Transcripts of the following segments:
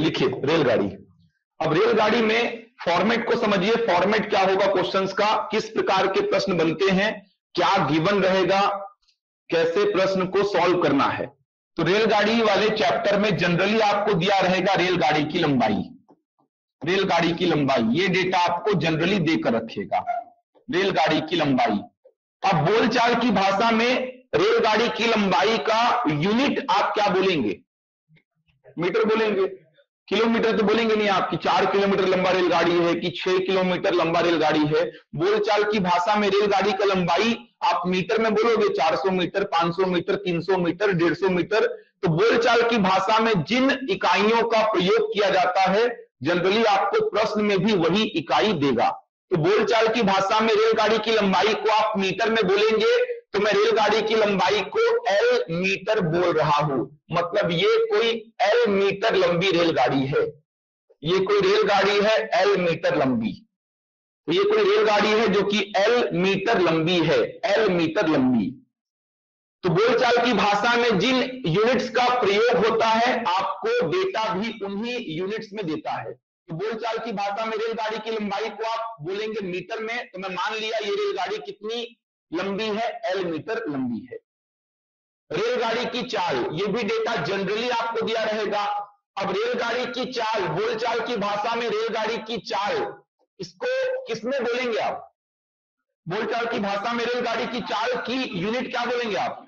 लिखिए रेलगाड़ी। अब रेलगाड़ी में फॉर्मेट को समझिए, फॉर्मेट क्या होगा क्वेश्चंस का, किस प्रकार के प्रश्न बनते हैं, क्या गिवन रहेगा, कैसे प्रश्न को सॉल्व करना है। तो रेलगाड़ी वाले चैप्टर में जनरली आपको दिया रहेगा रेलगाड़ी की लंबाई, रेलगाड़ी की लंबाई, ये डेटा आपको जनरली देकर रखेगा, रेलगाड़ी की लंबाई। अब बोलचाल की भाषा में रेलगाड़ी की लंबाई का यूनिट आप क्या बोलेंगे, मीटर बोलेंगे, किलोमीटर तो बोलेंगे नहीं आप कि 4 किलोमीटर लंबा रेलगाड़ी है कि 6 किलोमीटर लंबा रेलगाड़ी है। बोलचाल की भाषा में रेलगाड़ी का लंबाई आप मीटर में बोलोगे, 400 मीटर, 500 मीटर, 300 मीटर, 150 मीटर। तो बोलचाल की भाषा में जिन इकाइयों का प्रयोग किया जाता है जनरली आपको प्रश्न में भी वही इकाई देगा। तो बोलचाल की भाषा में रेलगाड़ी की लंबाई को आप मीटर में बोलेंगे तो मैं रेलगाड़ी की लंबाई को एल मीटर बोल रहा हूं, मतलब ये कोई एल मीटर लंबी रेलगाड़ी है, ये कोई रेलगाड़ी है एल मीटर लंबी, तो ये कोई रेलगाड़ी है जो कि एल मीटर लंबी है, एल मीटर लंबी। तो बोलचाल की भाषा में जिन यूनिट्स का प्रयोग होता है आपको डेटा भी उन्हीं यूनिट्स में देता है। तो बोलचाल की भाषा में रेलगाड़ी की लंबाई को आप बोलेंगे मीटर में, तो मैं मान लिया ये रेलगाड़ी कितनी लंबी है, एल मीटर लंबी है। रेलगाड़ी की चाल, ये भी डेटा जनरली आपको दिया रहेगा। अब रेलगाड़ी की चाल, बोलचाल की भाषा में रेलगाड़ी की चाल, इसको किसमें बोलेंगे आप, बोलचाल की भाषा में रेलगाड़ी की चाल की यूनिट क्या बोलेंगे आप,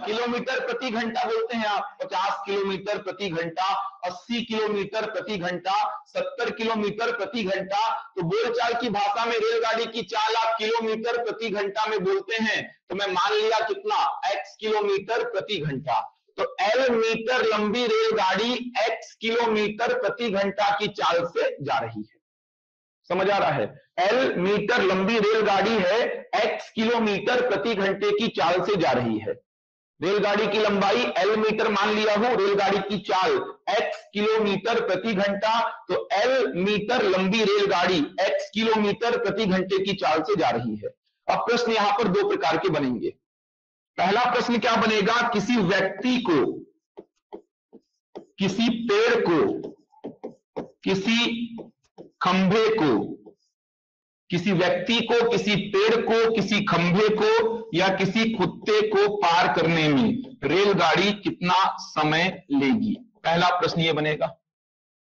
किलोमीटर प्रति घंटा बोलते हैं आप। 50 किलोमीटर प्रति घंटा, 80 किलोमीटर प्रति घंटा, 70 किलोमीटर प्रति घंटा। तो बोलचाल की भाषा में रेलगाड़ी की चाल आप किलोमीटर प्रति घंटा में बोलते हैं, तो मैं मान लिया कितना, x किलोमीटर प्रति घंटा। तो एल मीटर लंबी रेलगाड़ी x किलोमीटर प्रति घंटा की चाल से जा रही है। समझ आ रहा है, एल मीटर लंबी रेलगाड़ी है, x किलोमीटर प्रति घंटे की चाल से जा रही है। रेलगाड़ी की लंबाई एल मीटर मान लिया हूं, रेलगाड़ी की चाल x किलोमीटर प्रति घंटा, तो एल मीटर लंबी रेलगाड़ी x किलोमीटर प्रति घंटे की चाल से जा रही है। अब प्रश्न यहां पर दो प्रकार के बनेंगे। पहला प्रश्न क्या बनेगा, किसी व्यक्ति को, किसी पेड़ को, किसी खंभे को, किसी व्यक्ति को, किसी पेड़ को, किसी खंभे को या किसी कुत्ते को पार करने में रेलगाड़ी कितना समय लेगी। पहला प्रश्न ये बनेगा।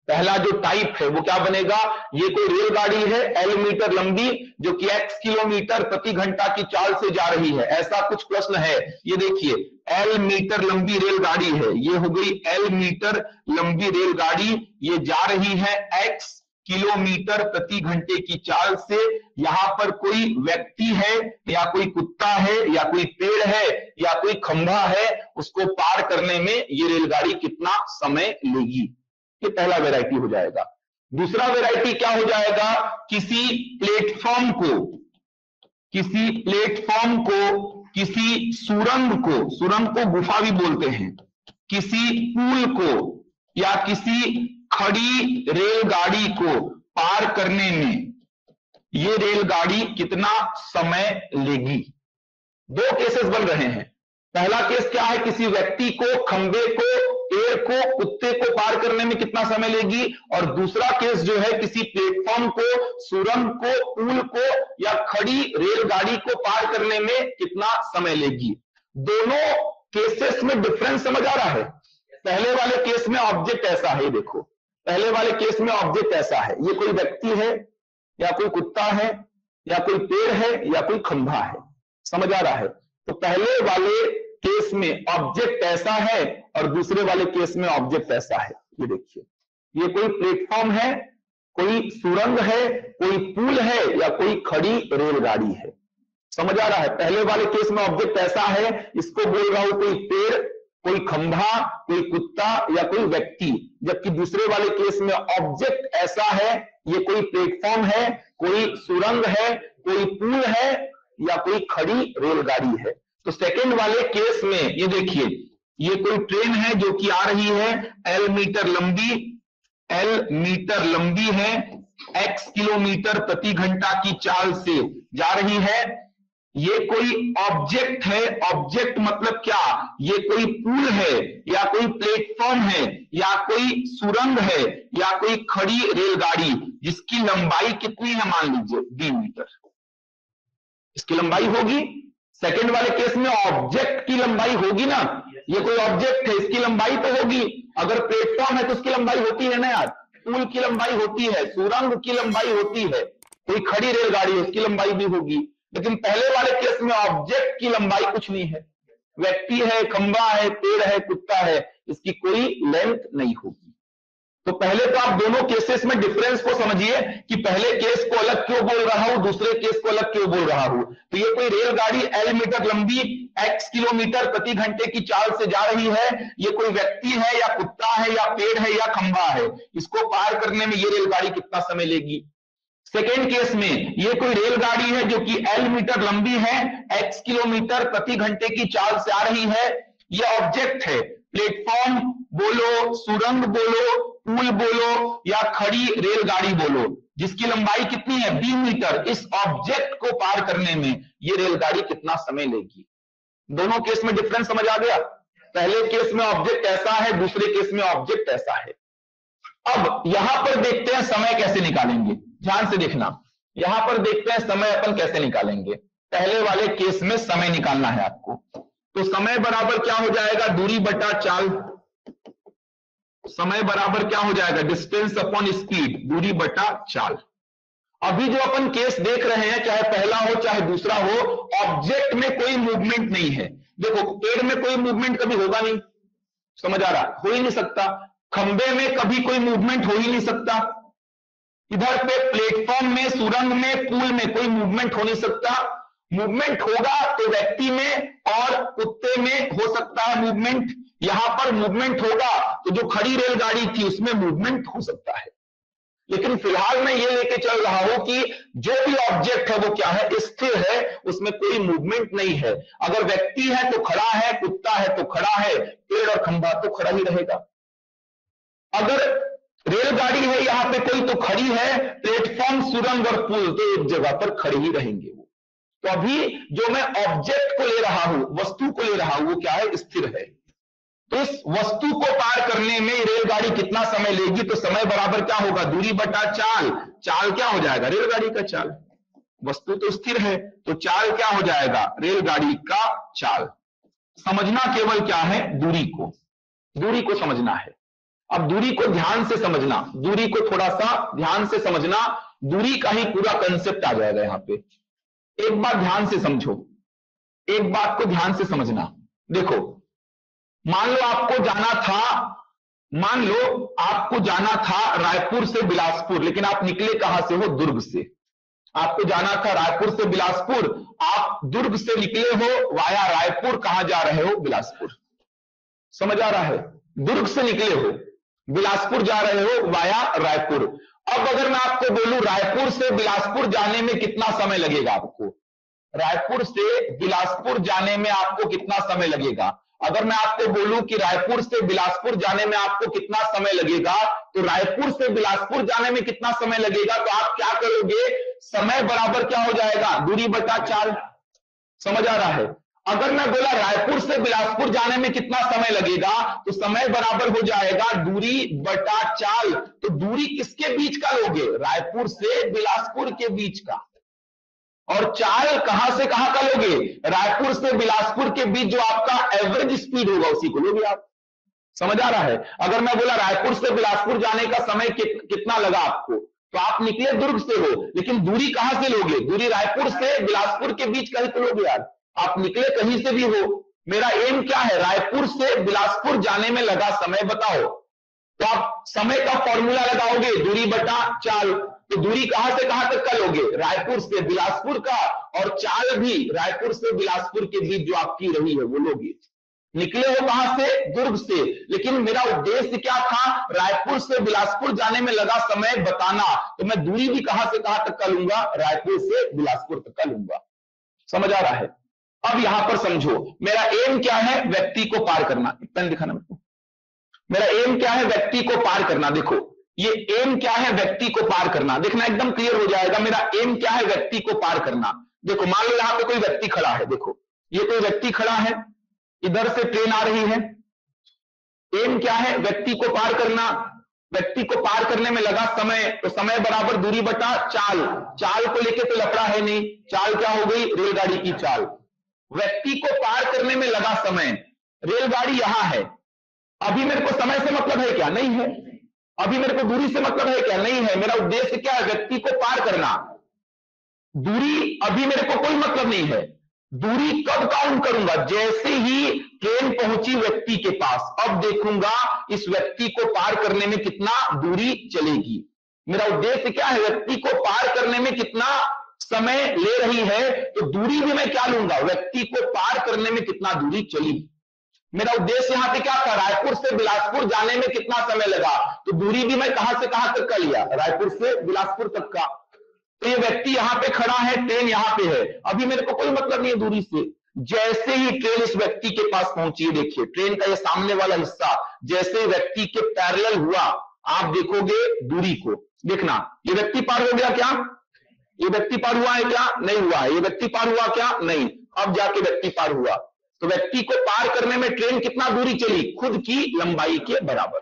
पहला जो टाइप है वो क्या बनेगा, ये कोई रेलगाड़ी है एल मीटर लंबी जो कि x किलोमीटर प्रति घंटा की चाल से जा रही है, ऐसा कुछ प्रश्न है। ये देखिए एल मीटर लंबी रेलगाड़ी है, ये हो गई एल मीटर लंबी रेलगाड़ी, ये जा रही है x किलोमीटर प्रति घंटे की चाल से। यहां पर कोई व्यक्ति है या कोई कुत्ता है या कोई पेड़ है या कोई खंभा है, उसको पार करने में ये रेलगाड़ी कितना समय लेगी। ये पहला वैरायटी हो जाएगा। दूसरा वैरायटी क्या हो जाएगा, किसी प्लेटफॉर्म को, किसी प्लेटफॉर्म को, किसी सुरंग को, सुरंग को गुफा भी बोलते हैं, किसी पुल को या किसी खड़ी रेलगाड़ी को पार करने में ये रेलगाड़ी कितना समय लेगी। दो केसेस बन रहे हैं। पहला केस क्या है, किसी व्यक्ति को, खंबे को, पेड़ को, कुत्ते को पार करने में कितना समय लेगी, और दूसरा केस जो है किसी प्लेटफॉर्म को, सुरंग को, पुल को या खड़ी रेलगाड़ी को पार करने में कितना समय लेगी। दोनों केसेस में डिफरेंस समझ आ रहा है। पहले वाले केस में ऑब्जेक्ट ऐसा है, देखो पहले वाले केस में ऑब्जेक्ट ऐसा है, ये कोई व्यक्ति है या कोई कुत्ता है या कोई पेड़ है या कोई खंभा है, समझ आ रहा है। तो पहले वाले केस में ऑब्जेक्ट ऐसा है और दूसरे वाले केस में ऑब्जेक्ट ऐसा है। ये देखिए ये कोई प्लेटफॉर्म है, कोई सुरंग है, कोई पुल है या कोई खड़ी रेलगाड़ी है, समझ आ रहा है। पहले वाले केस में ऑब्जेक्ट ऐसा है, इसको बोल रहा हूं कोई पेड़, कोई खंभा, कोई कुत्ता या कोई व्यक्ति, जबकि दूसरे वाले केस में ऑब्जेक्ट ऐसा है, ये कोई प्लेटफॉर्म है, कोई सुरंग है, कोई पुल है या कोई खड़ी रेलगाड़ी है। तो सेकंड वाले केस में ये देखिए ये कोई ट्रेन है जो कि आ रही है एल मीटर लंबी, एल मीटर लंबी है, x किलोमीटर प्रति घंटा की चाल से जा रही है। ये कोई ऑब्जेक्ट है, ऑब्जेक्ट मतलब क्या, ये कोई पुल है या कोई प्लेटफॉर्म है या कोई सुरंग है या कोई खड़ी रेलगाड़ी जिसकी लंबाई कितनी है, मान लीजिए 20 मीटर, इसकी लंबाई होगी। सेकंड वाले केस में ऑब्जेक्ट की लंबाई होगी ना, ये कोई ऑब्जेक्ट है, इसकी लंबाई तो होगी। अगर प्लेटफॉर्म है तो उसकी लंबाई होती है ना यार, पुल की लंबाई होती है, सुरंग की लंबाई होती है, कोई खड़ी रेलगाड़ी है उसकी लंबाई भी होगी। लेकिन पहले वाले केस में ऑब्जेक्ट की लंबाई कुछ नहीं है, व्यक्ति है, खंबा है, पेड़ है, कुत्ता है, इसकी कोई लेंथ नहीं होगी। तो पहले तो आप दोनों केसेस में डिफरेंस को समझिए कि पहले केस को अलग क्यों बोल रहा हूं, दूसरे केस को अलग क्यों बोल रहा हूं। तो ये कोई रेलगाड़ी L मीटर लंबी X किलोमीटर प्रति घंटे की चाल से जा रही है, ये कोई व्यक्ति है या कुत्ता है या पेड़ है या खंबा है, इसको पार करने में ये रेलगाड़ी कितना समय लेगी। सेकेंड केस में ये कोई रेलगाड़ी है जो कि L मीटर लंबी है, X किलोमीटर प्रति घंटे की चाल से आ रही है, ये ऑब्जेक्ट है, प्लेटफॉर्म बोलो, सुरंग बोलो, पुल बोलो या खड़ी रेलगाड़ी बोलो, जिसकी लंबाई कितनी है 20 मीटर, इस ऑब्जेक्ट को पार करने में ये रेलगाड़ी कितना समय लेगी। दोनों केस में डिफरेंस समझ आ गया। पहले केस में ऑब्जेक्ट ऐसा है, दूसरे केस में ऑब्जेक्ट ऐसा है। अब यहां पर देखते हैं समय कैसे निकालेंगे, ध्यान से देखना। यहां पर देखते हैं समय अपन कैसे निकालेंगे। पहले वाले केस में समय निकालना है आपको, तो समय बराबर क्या हो जाएगा, दूरी बटा चाल। समय बराबर क्या हो जाएगा, डिस्टेंस अपॉन स्पीड, दूरी बटा चाल। अभी जो अपन केस देख रहे हैं, चाहे पहला हो चाहे दूसरा हो, ऑब्जेक्ट में कोई मूवमेंट नहीं है। देखो पेड़ में कोई मूवमेंट कभी होगा नहीं, समझ आ रहा, हो ही नहीं सकता। खंबे में कभी कोई मूवमेंट हो ही नहीं सकता। इधर पे प्लेटफॉर्म में, सुरंग में, पुल में कोई मूवमेंट हो नहीं सकता। मूवमेंट होगा तो व्यक्ति में और कुत्ते में हो सकता है मूवमेंट। यहां पर मूवमेंट होगा तो जो खड़ी रेलगाड़ी थी उसमें मूवमेंट हो सकता है। लेकिन फिलहाल मैं ये लेके चल रहा हूं कि जो भी ऑब्जेक्ट है वो क्या है, स्थिर है, उसमें कोई मूवमेंट नहीं है। अगर व्यक्ति है तो खड़ा है, कुत्ता है तो खड़ा है, पेड़ और खंभा तो खड़ा ही रहेगा। अगर रेलगाड़ी है यहां पे कोई तो खड़ी है, प्लेटफॉर्म, सुरंग और पुल तो एक जगह पर खड़े ही रहेंगे वो। तो अभी जो मैं ऑब्जेक्ट को ले रहा हूं, वस्तु को ले रहा हूं, वो क्या है, स्थिर है। तो इस वस्तु को पार करने में रेलगाड़ी कितना समय लेगी, तो समय बराबर क्या होगा, दूरी बटा चाल। चाल क्या हो जाएगा, रेलगाड़ी का चाल। वस्तु तो स्थिर है तो चाल क्या हो जाएगा, रेलगाड़ी का चाल। समझना केवल क्या है, दूरी को समझना है। अब दूरी को ध्यान से समझना, दूरी को थोड़ा सा ध्यान से समझना, दूरी का ही पूरा कंसेप्ट आ जाएगा यहां पे। एक बात ध्यान से समझो, एक बात को ध्यान से समझना। देखो मान लो आपको जाना था रायपुर से बिलासपुर, लेकिन आप निकले कहां से हो, दुर्ग से। आपको जाना था रायपुर से बिलासपुर, आप दुर्ग से निकले हो वाया रायपुर, कहां जा रहे हो, बिलासपुर। समझ आ रहा है, दुर्ग से निकले हो, बिलासपुर जा रहे हो वाया रायपुर। अब अगर मैं आपको बोलूं रायपुर से बिलासपुर जाने में कितना समय लगेगा आपको, रायपुर से बिलासपुर जाने में आपको कितना समय लगेगा। अगर मैं आपको बोलूं कि रायपुर से बिलासपुर जाने में आपको कितना समय लगेगा, तो रायपुर से बिलासपुर जाने में कितना समय लगेगा, तो आप क्या करोगे, समय बराबर क्या हो जाएगा, दूरी बटा चाल। समझ आ रहा है। अगर मैं बोला रायपुर से बिलासपुर जाने में कितना समय लगेगा, तो समय बराबर हो जाएगा दूरी बटा चाल। तो दूरी किसके बीच का लोगे, रायपुर से बिलासपुर के बीच का। और चाल कहां से कहां का लोगे, रायपुर से बिलासपुर के बीच जो आपका एवरेज स्पीड होगा उसी को लोगे आप। समझ आ रहा है। अगर मैं बोला रायपुर से बिलासपुर जाने का समय कितना लगा आपको, तो आप निकले दुर्ग से हो, लेकिन दूरी कहां से लोगे, दूरी रायपुर से बिलासपुर के बीच का ही तो लोगे यार। आप निकले कहीं से भी हो, मेरा एम क्या है, रायपुर से बिलासपुर जाने में लगा समय बताओ। तो आप समय का फॉर्मूला लगाओगे, दूरी बटा चाल। तो दूरी कहां से कहां तक का लोगे, रायपुर से बिलासपुर का, और चाल भी रायपुर से बिलासपुर के बीच जो आपकी रही है वो लोगे। निकले हो कहां से, दुर्ग से, लेकिन मेरा उद्देश्य क्या था, रायपुर से बिलासपुर जाने में लगा समय बताना। तो मैं दूरी भी कहां से कहां तक का लूंगा, रायपुर से बिलासपुर तक का लूंगा। समझ आ रहा है। अब यहां पर समझो, मेरा एम क्या है, व्यक्ति को पार करना। पेन दिखाना मेरे को। मेरा एम क्या है, व्यक्ति को पार करना। देखो ये एम क्या है, व्यक्ति को पार करना। देखना एकदम क्लियर हो जाएगा, मेरा एम क्या है, व्यक्ति को पार करना। देखो मान लो यहां पे कोई व्यक्ति खड़ा है, देखो ये कोई व्यक्ति खड़ा है, इधर से ट्रेन आ रही है। एम क्या है? व्यक्ति को पार करना। व्यक्ति को पार करने में लगा समय, तो समय बराबर दूरी बटा चाल। चाल को लेके तो लफड़ा है नहीं, चाल क्या हो गई? रेलगाड़ी की चाल। व्यक्ति को पार करने में लगा समय, रेलगाड़ी यहां है। अभी मेरे को समय से मतलब है क्या? नहीं है। अभी मेरे को दूरी से मतलब है क्या? नहीं है। मेरा उद्देश्य क्या है? व्यक्ति को पार करना। दूरी अभी मेरे को कोई मतलब नहीं है। दूरी कब काउंट करूंगा? जैसे ही ट्रेन पहुंची व्यक्ति के पास, अब देखूंगा इस व्यक्ति को पार करने में कितना दूरी चलेगी। मेरा उद्देश्य क्या है? व्यक्ति को पार करने में कितना समय ले रही है, तो दूरी भी मैं क्या लूंगा? व्यक्ति को पार करने में कितना दूरी चली। मेरा उद्देश्य यहां पे क्या था? रायपुर से बिलासपुर जाने में कितना समय लगा, तो दूरी भी मैं कहां से कहां तक का लिया? रायपुर से बिलासपुर तक का। तो ये व्यक्ति यहां पे खड़ा है, ट्रेन यहां पे है, अभी मेरे को कोई मतलब नहीं है दूरी से। जैसे ही ट्रेन इस व्यक्ति के पास पहुंची, देखिए ट्रेन का ये सामने वाला हिस्सा जैसे व्यक्ति के पैरेलल हुआ, आप देखोगे दूरी को। देखना ये व्यक्ति पार हो गया क्या? ये व्यक्ति पार हुआ है क्या? नहीं हुआ है। ये व्यक्ति पार हुआ क्या? नहीं। अब जाके व्यक्ति पार हुआ। तो व्यक्ति को पार करने में ट्रेन कितना दूरी चली? खुद की लंबाई के बराबर।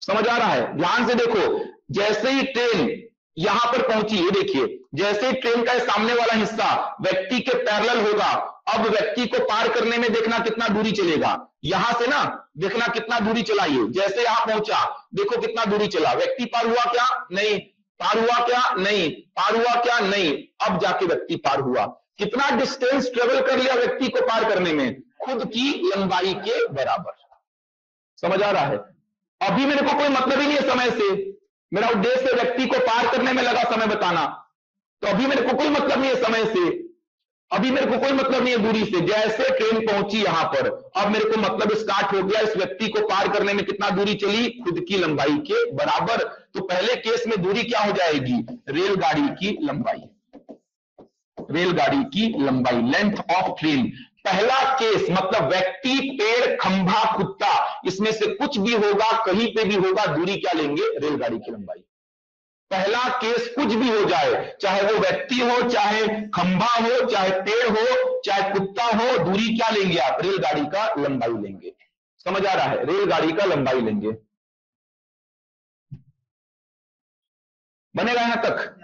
समझ आ रहा है? ध्यान से देखो, जैसे ही ट्रेन यहां पर पहुंची, ये देखिए जैसे ट्रेन का सामने वाला हिस्सा व्यक्ति के पैरेलल होगा, अब व्यक्ति को पार करने में देखना कितना दूरी चलेगा। यहां से ना देखना कितना दूरी चला, ये जैसे यहां पहुंचा देखो कितना दूरी चला। व्यक्ति पार हुआ क्या? नहीं। पार हुआ क्या? नहीं। पार हुआ क्या? नहीं। अब जाके व्यक्ति पार हुआ। कितना डिस्टेंस ट्रेवल कर लिया व्यक्ति को पार करने में? खुद की लंबाई के बराबर। समझ आ रहा है? अभी मेरे को कोई मतलब ही नहीं है समय से। मेरा उद्देश्य व्यक्ति को पार करने में लगा समय बताना, तो अभी मेरे को कोई मतलब नहीं है समय से। अभी मेरे को कोई मतलब नहीं है दूरी से। जैसे ट्रेन पहुंची यहां पर, अब मेरे को मतलब स्टार्ट हो गया, इस व्यक्ति को पार करने में कितना दूरी चली? खुद की लंबाई के बराबर। तो पहले केस में दूरी क्या हो जाएगी? रेलगाड़ी की लंबाई। रेलगाड़ी की लंबाई, लेंथ ऑफ ट्रेन। पहला केस मतलब व्यक्ति, पेड़, खंभा, कुत्ता, इसमें से कुछ भी होगा, कहीं पे भी होगा, दूरी क्या लेंगे? रेलगाड़ी की लंबाई। पहला केस कुछ भी हो जाए, चाहे वो व्यक्ति हो, चाहे खंभा हो, चाहे पेड़ हो, चाहे कुत्ता हो, दूरी क्या लेंगे आप? रेलगाड़ी का लंबाई लेंगे। समझ आ रहा है? रेलगाड़ी का लंबाई लेंगे। बनेगा यहां तक?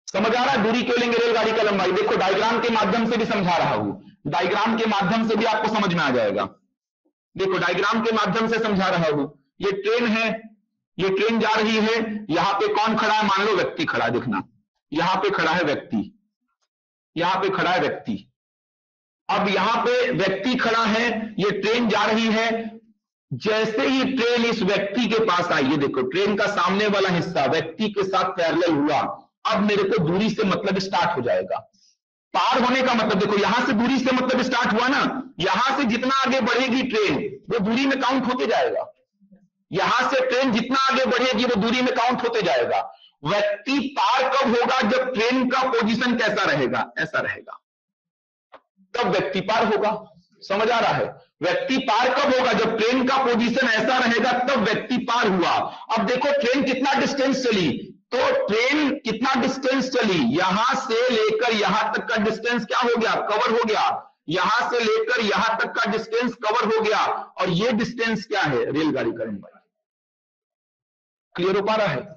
समझ आ रहा है? दूरी क्यों लेंगे? रेलगाड़ी का लंबाई। देखो डायग्राम के माध्यम से भी समझा रहा हूं, डायग्राम के माध्यम से भी आपको समझ में आ जाएगा। देखो डायग्राम के माध्यम से समझा रहा हूं। ये ट्रेन है, ये ट्रेन जा रही है, यहां पे कौन खड़ा है? मान लो व्यक्ति खड़ा है। देखना यहां पे खड़ा है व्यक्ति, यहां पे खड़ा है व्यक्ति। अब यहां पे व्यक्ति खड़ा है, ये ट्रेन जा रही है। जैसे ही ट्रेन इस व्यक्ति के पास आई, ये देखो ट्रेन का सामने वाला हिस्सा व्यक्ति के साथ पैरेलल हुआ, अब मेरे को दूरी से मतलब स्टार्ट हो जाएगा। पार होने का मतलब देखो, यहां से दूरी से मतलब स्टार्ट हुआ ना, यहां से जितना आगे बढ़ेगी ट्रेन वो दूरी में काउंट होते जाएगा। यहां से ट्रेन जितना आगे बढ़ेगी वो दूरी में काउंट होते जाएगा। व्यक्ति पार कब होगा? जब ट्रेन का पोजीशन कैसा रहेगा? ऐसा रहेगा, तब व्यक्ति पार होगा। समझ आ रहा है? व्यक्ति पार कब होगा? जब ट्रेन का पोजीशन ऐसा रहेगा, तब व्यक्ति पार हुआ। अब देखो ट्रेन कितना डिस्टेंस चली, तो ट्रेन कितना डिस्टेंस चली? यहां से लेकर यहां तक का डिस्टेंस क्या हो गया? कवर हो गया। यहां से लेकर यहां तक का डिस्टेंस कवर हो गया, और ये डिस्टेंस क्या है? रेलगाड़ी का लंबाई। क्लियर हो पा रहा है?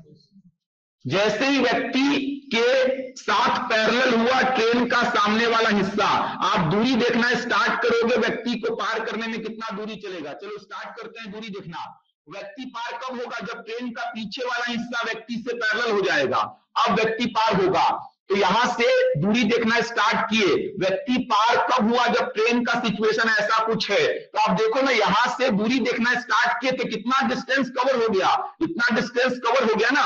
जैसे ही व्यक्ति के साथ पैरेलल हुआ ट्रेन का सामने वाला हिस्सा, आप दूरी देखना स्टार्ट करोगे, व्यक्ति को पार करने में कितना दूरी चलेगा। चलो स्टार्ट करते हैं दूरी देखना। व्यक्ति पार कब होगा? जब ट्रेन का पीछे वाला हिस्सा व्यक्ति से पैरेलल हो जाएगा, अब व्यक्ति पार होगा। तो यहां से दूरी देखना स्टार्ट किए, व्यक्ति पार कब हुआ? जब ट्रेन का सिचुएशन ऐसा कुछ है। तो आप देखो ना, यहां से दूरी देखना स्टार्ट किए तो कितना डिस्टेंस कवर हो गया? इतना डिस्टेंस कवर हो गया ना,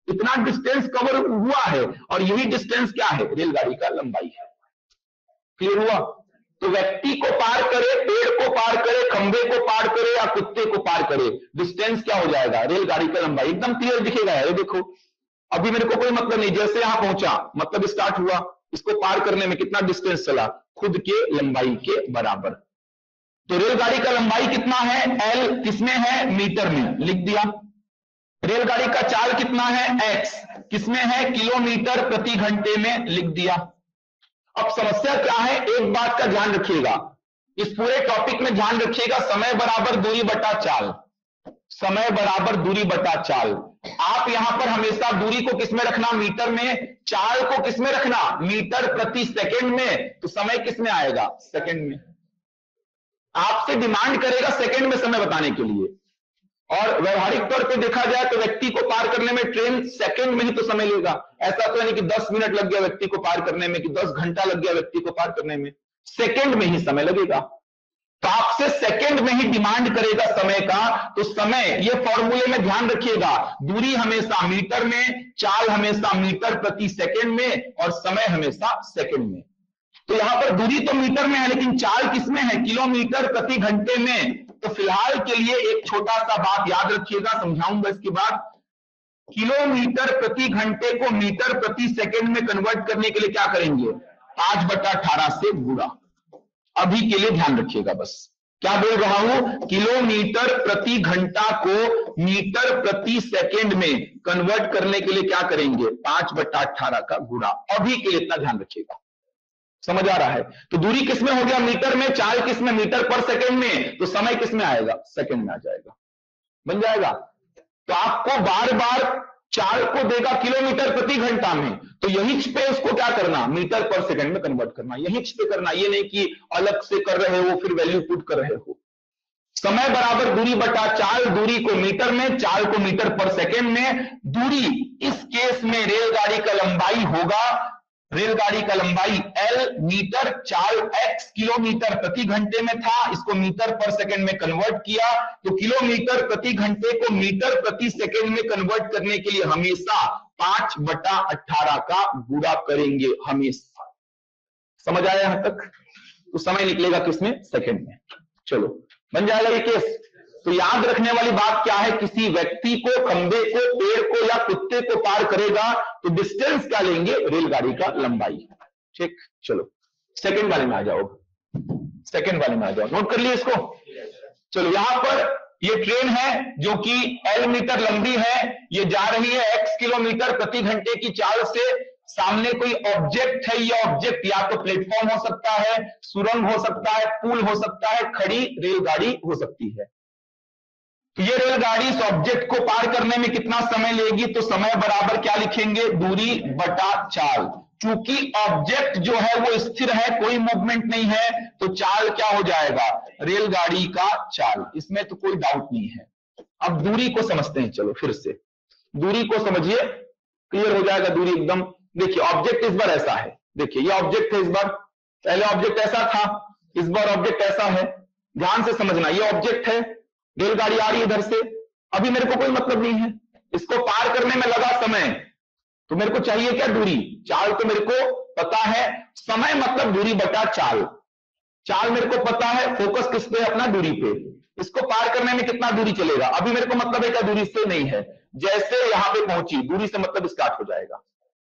इतना डिस्टेंस कवर हुआ है, और यही डिस्टेंस क्या है? रेलगाड़ी का लंबाई है। क्लियर हुआ? तो व्यक्ति को पार करे, पेड़ को पार करे, खंभे को पार करे, या कुत्ते को पार करे, डिस्टेंस क्या हो जाएगा? रेलगाड़ी का लंबाई। एकदम क्लियर दिखेगा। ये देखो अभी मेरे को कोई मतलब नहीं, जैसे यहां पहुंचा मतलब स्टार्ट हुआ, इसको पार करने में कितना डिस्टेंस चला? खुद के लंबाई के बराबर। तो रेलगाड़ी का लंबाई कितना है? एल किसमें है? मीटर में। लिख दिया। रेलगाड़ी का चाल कितना है? एक्स किसमें है? किलोमीटर प्रति घंटे में। लिख दिया। अब समस्या क्या है, एक बात का ध्यान रखिएगा, इस पूरे टॉपिक में ध्यान रखिएगा, समय बराबर दूरी बटा चाल, समय बराबर दूरी बटा चाल। आप यहां पर हमेशा दूरी को किसमें रखना, मीटर में, चाल को किसमें रखना, मीटर प्रति सेकंड में, तो समय किसमें आएगा, सेकंड में। आपसे डिमांड करेगा सेकंड में समय बताने के लिए, और व्यवहारिक तौर पे देखा जाए तो व्यक्ति को पार करने में ट्रेन सेकंड में ही तो समय लेगा। ऐसा तो नहीं कि 10 मिनट लग गया व्यक्ति को पार करने में, कि 10 घंटा लग गया व्यक्ति को पार करने में, सेकंड में ही समय लगेगा। तो आपसे सेकंड में ही डिमांड करेगा समय का, तो समय, ये फॉर्मूले में ध्यान रखिएगा, दूरी हमेशा मीटर में, चाल हमेशा मीटर प्रति सेकंड में, और समय हमेशा सेकंड में। तो यहां पर दूरी तो मीटर में है, लेकिन चाल किसमें है, किलोमीटर प्रति घंटे में। तो फिलहाल के लिए एक छोटा सा बात याद रखिएगा, समझाऊंगा इसके बाद। किलोमीटर प्रति घंटे को मीटर प्रति सेकंड में कन्वर्ट करने के लिए क्या करेंगे, 5/18 से गुणा। अभी के लिए ध्यान रखिएगा बस, क्या बोल रहा हूं, किलोमीटर प्रति घंटा को मीटर प्रति सेकंड में कन्वर्ट करने के लिए क्या करेंगे, 5/18 का गुणा। अभी के लिए इतना ध्यान रखिएगा, समझ आ रहा है। तो दूरी किसमें हो गया, मीटर में, चाल किसमें, मीटर पर सेकंड में, तो समय किसमें आएगा, सेकंड में आ जाएगा, बन जाएगा। तो आपको बार बार चाल को देगा किलोमीटर प्रति घंटा में, तो यही पे उसको क्या करना, मीटर पर सेकंड में कन्वर्ट करना, यही पे करना, ये नहीं कि अलग से कर रहे हो फिर वैल्यू पुट कर रहे हो। समय बराबर दूरी बटा चाल, दूरी को मीटर में, चाल को मीटर पर सेकंड में। दूरी इस केस में रेलगाड़ी का लंबाई होगा, रेलगाड़ी का लंबाई L मीटर, चाल X किलोमीटर प्रति घंटे में था, इसको मीटर पर सेकंड में कन्वर्ट किया, तो किलोमीटर प्रति घंटे को मीटर प्रति सेकंड में कन्वर्ट करने के लिए हमेशा 5/18 का गुणा करेंगे, हमेशा। समझ आया यहां तक। तो समय निकलेगा किसमें, सेकंड में। चलो बन जाएगा ये केस। तो याद रखने वाली बात क्या है, किसी व्यक्ति को, खंबे को, पेड़ को या कुत्ते को पार करेगा तो डिस्टेंस क्या लेंगे, रेलगाड़ी का लंबाई। ठीक, चलो सेकंड वाले में आ जाओ, सेकंड वाले में आ जाओ, नोट कर लिए इसको। चलो यहां पर ये ट्रेन है जो कि L मीटर लंबी है, ये जा रही है X किलोमीटर प्रति घंटे की चाल से। सामने कोई ऑब्जेक्ट है, ये ऑब्जेक्ट या तो प्लेटफॉर्म हो सकता है, सुरंग हो सकता है, पुल हो सकता है, खड़ी रेलगाड़ी हो सकती है। तो ये रेलगाड़ी इस ऑब्जेक्ट को पार करने में कितना समय लेगी, तो समय बराबर क्या लिखेंगे, दूरी बटा चाल। चूंकि ऑब्जेक्ट जो है वो स्थिर है, कोई मूवमेंट नहीं है, तो चाल क्या हो जाएगा, रेलगाड़ी का चाल, इसमें तो कोई डाउट नहीं है। अब दूरी को समझते हैं, चलो फिर से दूरी को समझिए, क्लियर हो जाएगा दूरी एकदम। देखिए ऑब्जेक्ट इस बार ऐसा है, देखिए ये ऑब्जेक्ट है, इस बार पहले ऑब्जेक्ट ऐसा था, इस बार ऑब्जेक्ट ऐसा है। ध्यान से समझना, ये ऑब्जेक्ट है, रेलगाड़ी आ रही है इधर से, अभी मेरे को कोई मतलब नहीं है, इसको पार करने में लगा समय, तो मेरे को चाहिए क्या, दूरी। चाल तो मेरे को पता है, समय मतलब दूरी बटा चाल। चाल मेरे को पता है, फोकस किस पे है, अपना दूरी पे। इसको पार करने में कितना दूरी चलेगा, अभी मेरे को मतलब है क्या, दूरी से नहीं है। जैसे यहां पे पहुंची, दूरी से मतलब स्टार्ट हो जाएगा।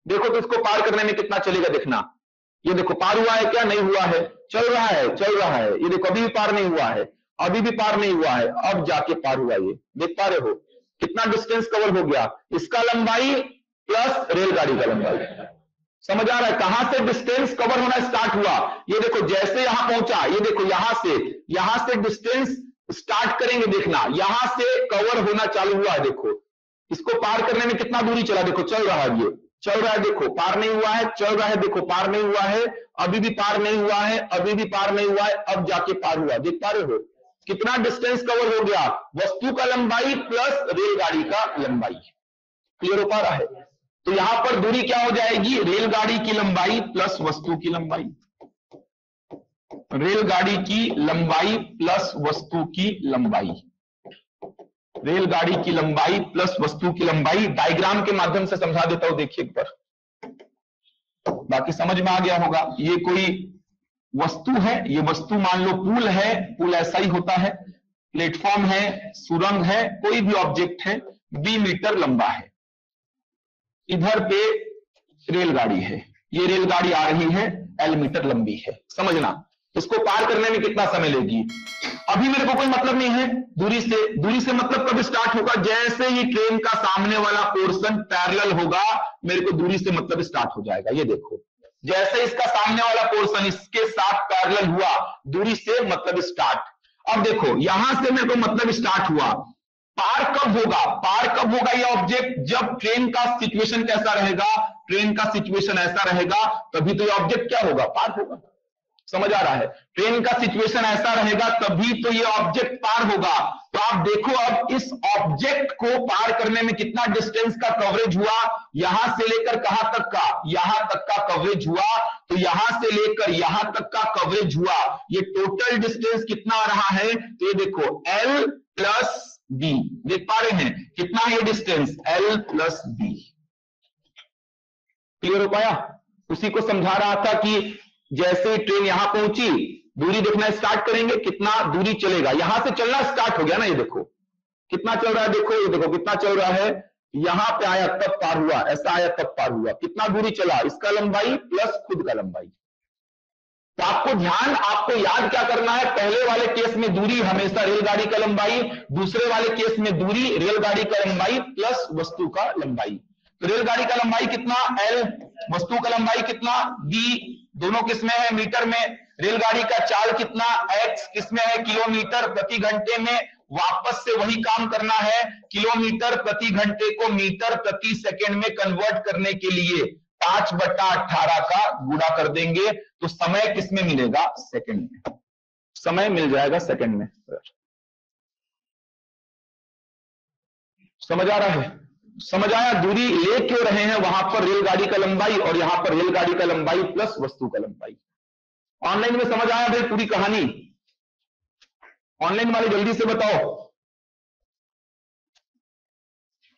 देखो तो इसको पार करने में कितना चलेगा, देखना। ये देखो पार हुआ है क्या, नहीं हुआ है, चल रहा है, चल रहा है। ये देखो अभी भी पार नहीं हुआ है, अभी भी पार नहीं हुआ है, अब जाके पार हुआ। ये देख पा रहे हो कितना डिस्टेंस कवर हो गया, इसका लंबाई प्लस रेलगाड़ी का लंबाई। समझ आ रहा है कहां से डिस्टेंस कवर होना स्टार्ट हुआ। ये देखो जैसे यहां पहुंचा, ये देखो यहां से डिस्टेंस स्टार्ट करेंगे, देखना यहां से कवर होना चालू हुआ है। देखो इसको पार करने में कितना दूरी चला, देखो चल रहा है, ये चल रहा है, देखो पार नहीं हुआ है, चल रहा है, देखो पार नहीं हुआ है, अभी भी पार नहीं हुआ है, अभी भी पार नहीं हुआ है, अब जाके पार हुआ। देख पा रहे हो कितना डिस्टेंस कवर हो गया, वस्तु का लंबाई प्लस रेलगाड़ी का लंबाई। क्लियर हो पा रहा है। तो यहां पर दूरी क्या हो जाएगी, रेलगाड़ी की लंबाई प्लस वस्तु की लंबाई, रेलगाड़ी की लंबाई प्लस वस्तु की लंबाई, रेलगाड़ी की लंबाई प्लस वस्तु की लंबाई। डायग्राम के माध्यम से समझा देता हूं, देखिए एक बार, बाकी समझ में आ गया होगा। ये कोई वस्तु है, ये वस्तु मान लो पुल है, पुल ऐसा ही होता है, प्लेटफॉर्म है, सुरंग है, कोई भी ऑब्जेक्ट है, b मीटर लंबा है। इधर पे रेलगाड़ी है, ये रेलगाड़ी आ रही है, L मीटर लंबी है। समझना इसको पार करने में कितना समय लेगी, अभी मेरे को कोई मतलब नहीं है दूरी से। दूरी से मतलब कब स्टार्ट होगा, जैसे ही ट्रेन का सामने वाला पोर्शन पैरेलल होगा, मेरे को दूरी से मतलब स्टार्ट हो जाएगा। ये देखो जैसे इसका सामने वाला पोर्शन इसके साथ पैरेलल हुआ, दूरी से मतलब स्टार्ट। अब देखो यहां से मेरे को मतलब स्टार्ट हुआ, पार कब होगा, पार कब होगा ये ऑब्जेक्ट, जब ट्रेन का सिचुएशन कैसा रहेगा, ट्रेन का सिचुएशन ऐसा रहेगा तभी तो ये ऑब्जेक्ट क्या होगा, पार होगा। समझ आ रहा है, ट्रेन का सिचुएशन ऐसा रहेगा तभी तो ये ऑब्जेक्ट पार होगा। तो आप देखो अब इस ऑब्जेक्ट को पार करने में कितना डिस्टेंस का कवरेज हुआ, यहां से लेकर कहां तक का, यहां तक का कवरेज हुआ। तो यहां से लेकर यहां तक का कवरेज हुआ, ये टोटल डिस्टेंस कितना आ रहा है, तो ये देखो L प्लस बी, देख पा रहे हैं कितना है distance, L plus B. Clear हो पाया? उसी को समझा रहा था कि जैसे ट्रेन यहां पहुंची, दूरी देखना स्टार्ट करेंगे, कितना दूरी चलेगा, यहां से चलना स्टार्ट हो गया ना, ये देखो कितना चल रहा है, देखो ये देखो कितना चल रहा है, यहां पे आया तब पार हुआ, ऐसा आया तब पार हुआ, कितना दूरी चला, इसका लंबाई प्लस खुद का लंबाई। तो आपको ध्यान, आपको याद क्या करना है, पहले वाले केस में दूरी हमेशा रेलगाड़ी का लंबाई, दूसरे वाले केस में दूरी रेलगाड़ी का लंबाई प्लस वस्तु का लंबाई। तो रेलगाड़ी का लंबाई कितना L, वस्तु का लंबाई कितना B, दोनों किसमें है मीटर में, रेलगाड़ी का चाल कितना x, किसमें है किलोमीटर प्रति घंटे में, वापस से वही काम करना है, किलोमीटर प्रति घंटे को मीटर प्रति सेकंड में कन्वर्ट करने के लिए 5/18 का गुणा कर देंगे, तो समय किसमें मिलेगा, सेकंड में, समय मिल जाएगा सेकंड में। समझ आ रहा है, समझ आया, दूरी ले क्यों रहे हैं, वहां पर रेलगाड़ी का लंबाई और यहां पर रेलगाड़ी का लंबाई प्लस वस्तु का लंबाई। ऑनलाइन में समझ आया भाई पूरी कहानी, ऑनलाइन वाले जल्दी से बताओ,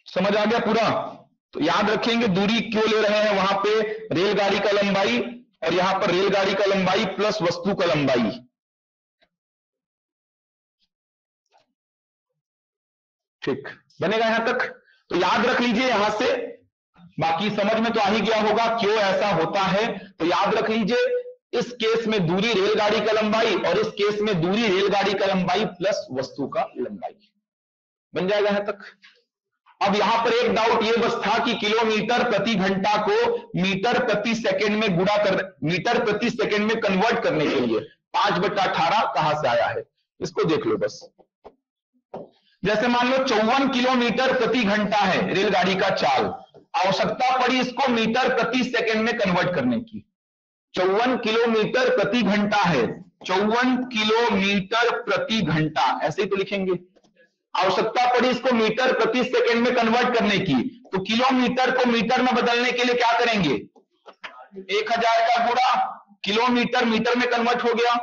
समझ आ गया पूरा? तो याद रखेंगे दूरी क्यों ले रहे हैं, वहां पे रेलगाड़ी का लंबाई और यहां पर रेलगाड़ी का लंबाई प्लस वस्तु का लंबाई। ठीक बनेगा यहां तक? तो याद रख लीजिए यहां से, बाकी समझ में तो आ ही गया होगा क्यों ऐसा होता है। तो याद रख लीजिए, इस केस में दूरी रेलगाड़ी का लंबाई और इस केस में दूरी रेलगाड़ी का लंबाई प्लस वस्तु का लंबाई। बन जाएगा यहां तक? अब यहां पर एक डाउट ये बस था कि किलोमीटर प्रति घंटा को मीटर प्रति सेकंड में गुणा कर, मीटर प्रति सेकंड में कन्वर्ट करने के लिए 5/18 कहां से आया है, इसको देख लो बस। जैसे मान लो 54 किलोमीटर प्रति घंटा है रेलगाड़ी का चाल, आवश्यकता पड़ी इसको मीटर प्रति सेकंड में कन्वर्ट करने की। 54 किलोमीटर प्रति घंटा है, 54 किलोमीटर प्रति घंटा, ऐसे ही तो लिखेंगे। आवश्यकता पड़ी इसको मीटर प्रति सेकंड में कन्वर्ट करने की, तो किलोमीटर को मीटर में बदलने के लिए क्या करेंगे, 1000 का गुणा, किलोमीटर मीटर में कन्वर्ट हो गया।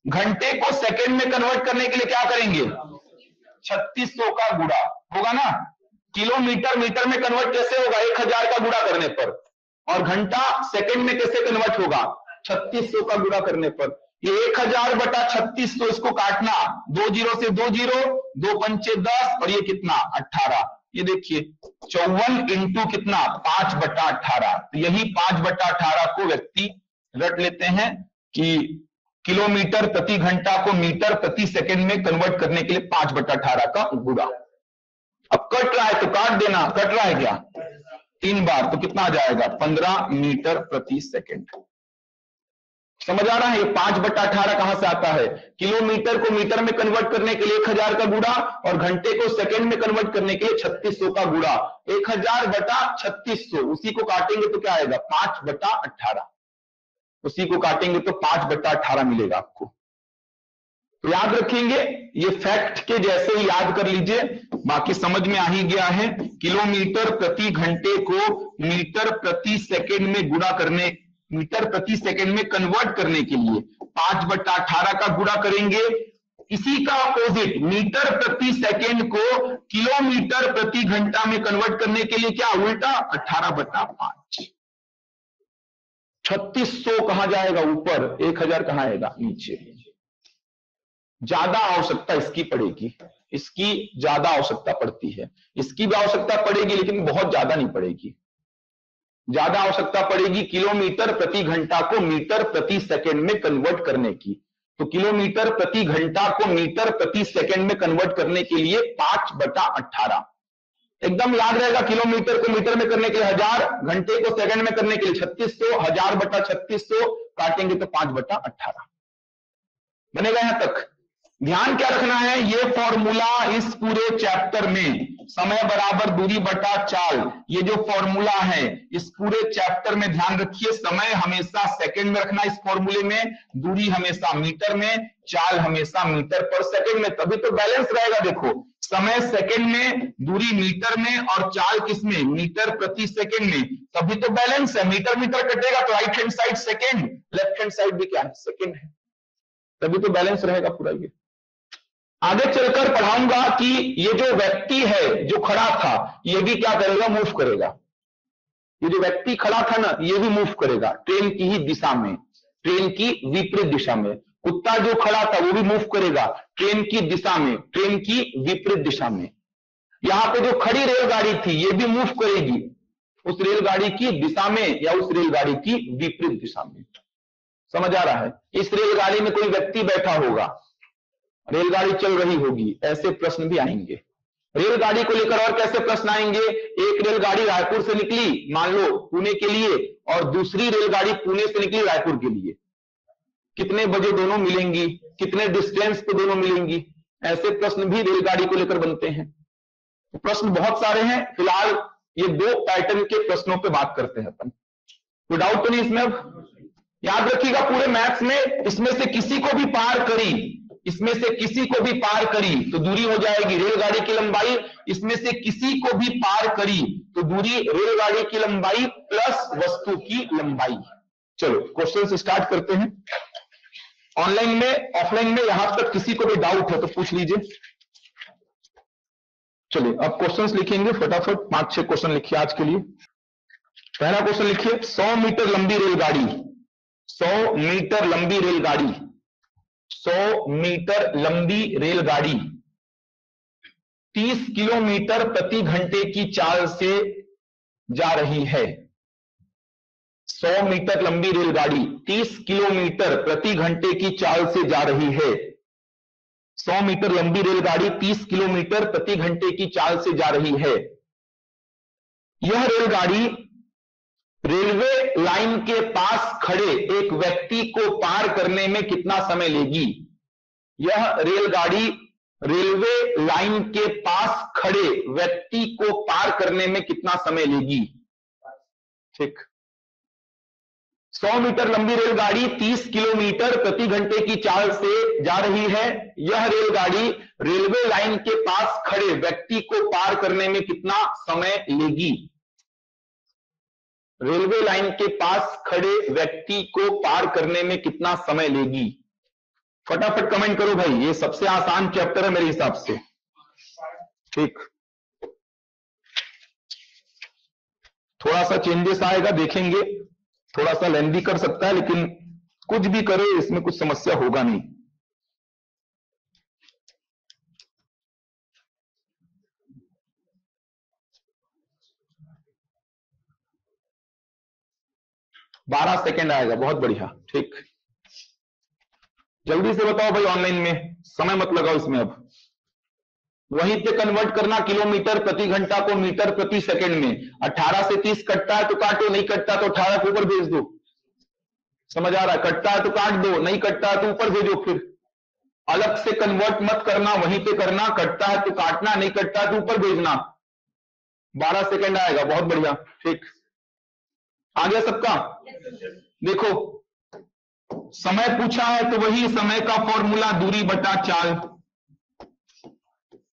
घंटे को सेकंड में कन्वर्ट करने के लिए क्या करेंगे, 3600 का गुणा होगा ना। किलोमीटर मीटर में कन्वर्ट कैसे होगा, 1000 का गुणा करने पर, और घंटा सेकंड में कैसे कन्वर्ट होगा, 3600 का गुणा करने पर। ये 1000/3600 इसको काटना, 2 0 से 2 0, 2 पंचे 10 और ये कितना 18। ये देखिए 54 इंटू कितना 5/18। तो यही 5/18 को व्यक्ति रट लेते हैं कि किलोमीटर प्रति घंटा को मीटर प्रति सेकंड में कन्वर्ट करने के लिए 5/18 का गुणा। अब कट रहा है तो काट देना, कट रहा है क्या 3 बार, तो कितना आ जाएगा 15 मीटर प्रति सेकंड। समझ आ रहा है, ये 5/18 कहां से आता है, किलोमीटर को मीटर में कन्वर्ट करने के लिए 1000 का गुणा और घंटे को सेकंड में कन्वर्ट करने के लिए 3600 का गुणा। 1000/3600, उसी को काटेंगे तो क्या आएगा 5/18, उसी को काटेंगे तो 5/18 मिलेगा आपको। तो याद रखेंगे, ये फैक्ट के जैसे ही याद कर लीजिए, बाकी समझ में आ ही गया है। किलोमीटर प्रति घंटे को मीटर प्रति सेकंड में गुणा करने, मीटर प्रति सेकंड में कन्वर्ट करने के लिए 5/18 का गुणा करेंगे। इसी का अपोजिट मीटर प्रति सेकंड को किलोमीटर प्रति घंटा में कन्वर्ट करने के लिए क्या उल्टा 18/5। 3600 कहां जाएगा ऊपर, 1000 कहां आएगा नीचे। ज्यादा आवश्यकता इसकी पड़ेगी, इसकी ज्यादा आवश्यकता पड़ती है, इसकी भी आवश्यकता पड़ेगी लेकिन बहुत ज्यादा नहीं पड़ेगी। ज्यादा आवश्यकता पड़ेगी किलोमीटर प्रति घंटा को मीटर प्रति सेकंड में कन्वर्ट करने की। तो किलोमीटर प्रति घंटा को मीटर प्रति सेकंड में कन्वर्ट करने के लिए 5/18, एकदम याद रहेगा, किलोमीटर को मीटर में करने के लिए 1000, घंटे को सेकंड में करने के लिए 3600, 1000 बटा 3600 काटेंगे तो 5 बटा 18 बनेगा। यहां तक ध्यान क्या रखना है, ये फॉर्मूला इस पूरे चैप्टर में समय बराबर दूरी बटा चाल, ये जो फॉर्मूला है इस पूरे चैप्टर में ध्यान रखिए, समय हमेशा सेकंड में रखना इस फॉर्मूले में, दूरी हमेशा मीटर में, चाल हमेशा मीटर पर सेकंड में, तभी तो बैलेंस रहेगा। देखो समय सेकंड में, दूरी मीटर में और चाल किसमें, मीटर प्रति सेकंड में, तभी तो बैलेंस है। मीटर मीटर कटेगा तो right hand side second, left hand side भी क्या है, सेकंड है, तभी तो बैलेंस रहेगा पूरा। ये आगे चलकर पढ़ाऊंगा कि ये जो व्यक्ति है जो खड़ा था ये भी क्या करेगा, मूव करेगा। ये जो व्यक्ति खड़ा था ना ये भी मूव करेगा ट्रेन की ही दिशा में, ट्रेन की विपरीत दिशा में। कुत्ता जो खड़ा था वो भी मूव करेगा ट्रेन की दिशा में, ट्रेन की विपरीत दिशा में। यहां पे जो खड़ी रेलगाड़ी थी ये भी मूव करेगी उस रेलगाड़ी की दिशा में या उस रेलगाड़ी की विपरीत दिशा में। समझ आ रहा है। इस रेलगाड़ी में कोई व्यक्ति बैठा होगा, रेलगाड़ी चल रही होगी, ऐसे प्रश्न भी आएंगे। रेलगाड़ी को लेकर और कैसे प्रश्न आएंगे, एक रेलगाड़ी रायपुर से निकली मान लो पुणे के लिए और दूसरी रेलगाड़ी पुणे से निकली रायपुर के लिए, कितने बजे दोनों मिलेंगी, कितने डिस्टेंस पे दोनों मिलेंगी, ऐसे प्रश्न भी रेलगाड़ी को लेकर बनते हैं। तो प्रश्न बहुत सारे हैं, फिलहाल ये 2 पैटर्न के प्रश्नों पे बात करते हैं अपन। कोई डाउट तो नहीं इसमें। अब याद रखिएगा पूरे मैथ्स में इसमें से किसी को भी पार करी, इसमें से किसी को भी पार करी तो दूरी हो जाएगी रेलगाड़ी की लंबाई, इसमें से किसी को भी पार करी तो दूरी रेलगाड़ी की लंबाई प्लस वस्तु की लंबाई। चलो क्वेश्चन स्टार्ट करते हैं। ऑनलाइन में ऑफलाइन में यहां तक किसी को भी डाउट है तो पूछ लीजिए। चलिए अब क्वेश्चंस लिखेंगे फटाफट, 5-6 क्वेश्चन लिखिए आज के लिए। पहला क्वेश्चन लिखिए, 100 मीटर लंबी रेलगाड़ी, 100 मीटर लंबी रेलगाड़ी, 100 मीटर लंबी रेलगाड़ी 30 किलोमीटर प्रति घंटे की चाल से जा रही है। 100 मीटर लंबी रेलगाड़ी 30 किलोमीटर प्रति घंटे की चाल से जा रही है। 100 मीटर लंबी रेलगाड़ी 30 किलोमीटर प्रति घंटे की चाल से जा रही है। यह रेलगाड़ी रेलवे लाइन के पास खड़े एक व्यक्ति को पार करने में कितना समय लेगी। यह रेलगाड़ी रेलवे लाइन के पास खड़े व्यक्ति को पार करने में कितना समय लेगी। ठीक, 100 मीटर लंबी रेलगाड़ी 30 किलोमीटर प्रति घंटे की चाल से जा रही है। यह रेलगाड़ी रेलवे लाइन के पास खड़े व्यक्ति को पार करने में कितना समय लेगी। रेलवे लाइन के पास खड़े व्यक्ति को पार करने में कितना समय लेगी। फटाफट कमेंट करो भाई, ये सबसे आसान चैप्टर है मेरे हिसाब से। ठीक, थोड़ा सा चेंजेस आएगा, देखेंगे, थोड़ा सा लेंदी कर सकता है, लेकिन कुछ भी करे इसमें कुछ समस्या होगा नहीं। बारह सेकेंड आएगा, बहुत बढ़िया। ठीक, जल्दी से बताओ भाई, ऑनलाइन में समय मत लगाओ इसमें। अब वहीं पे कन्वर्ट करना किलोमीटर प्रति घंटा को मीटर प्रति सेकंड में। 18 से 30 कटता है तो काटो, नहीं कटता तो 18 के ऊपर भेज दो। समझ आ रहा है, कटता है तो काट दो, नहीं कटता है तो ऊपर भेजो। फिर अलग से कन्वर्ट मत करना, वहीं पे करना, कटता है तो काटना, नहीं कटता है तो ऊपर भेजना। 12 सेकेंड आएगा, बहुत बढ़िया। ठीक, आ गया सबका। देखो समय पूछा है तो वही समय का फॉर्मूला दूरी बटा चाल,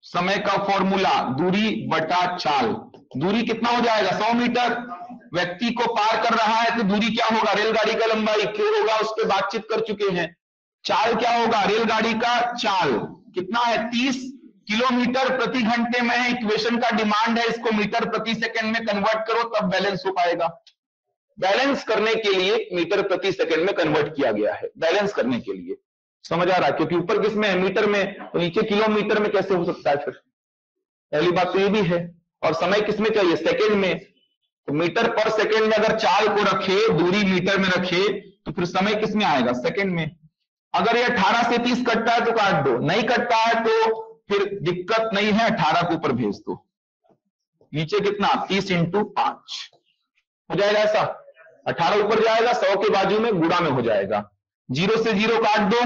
समय का फॉर्मूला दूरी बटा चाल। दूरी कितना हो जाएगा, 100 मीटर। व्यक्ति को पार कर रहा है तो दूरी क्या होगा, रेलगाड़ी का लंबाई। क्यों होगा उस पर बातचीत कर चुके हैं। चाल क्या होगा, रेलगाड़ी का चाल कितना है, 30 किलोमीटर प्रति घंटे में है। इक्वेशन का डिमांड है इसको मीटर प्रति सेकंड में कन्वर्ट करो तब बैलेंस हो पाएगा। बैलेंस करने के लिए मीटर प्रति सेकंड में कन्वर्ट किया गया है, बैलेंस करने के लिए। समझ आ रहा है, क्योंकि ऊपर किस में है, मीटर में, तो नीचे किलोमीटर में कैसे हो सकता है। फिर पहली बात तो ये भी है। और समय किस में चाहिए, सेकंड में। तो मीटर पर सेकंड में अगर चाल को रखे, दूरी मीटर में रखे, तो फिर समय किस में आएगा, सेकंड में। अगर ये 18 से 30 कटता है तो काट दो, नहीं कटता है तो फिर दिक्कत नहीं है, 18 के ऊपर भेज दो। नीचे कितना 30 इंटू 5 हो जाएगा ऐसा। 18 ऊपर जाएगा, 100 के बाजू में गुणा में हो जाएगा। 0 से 0 काट दो,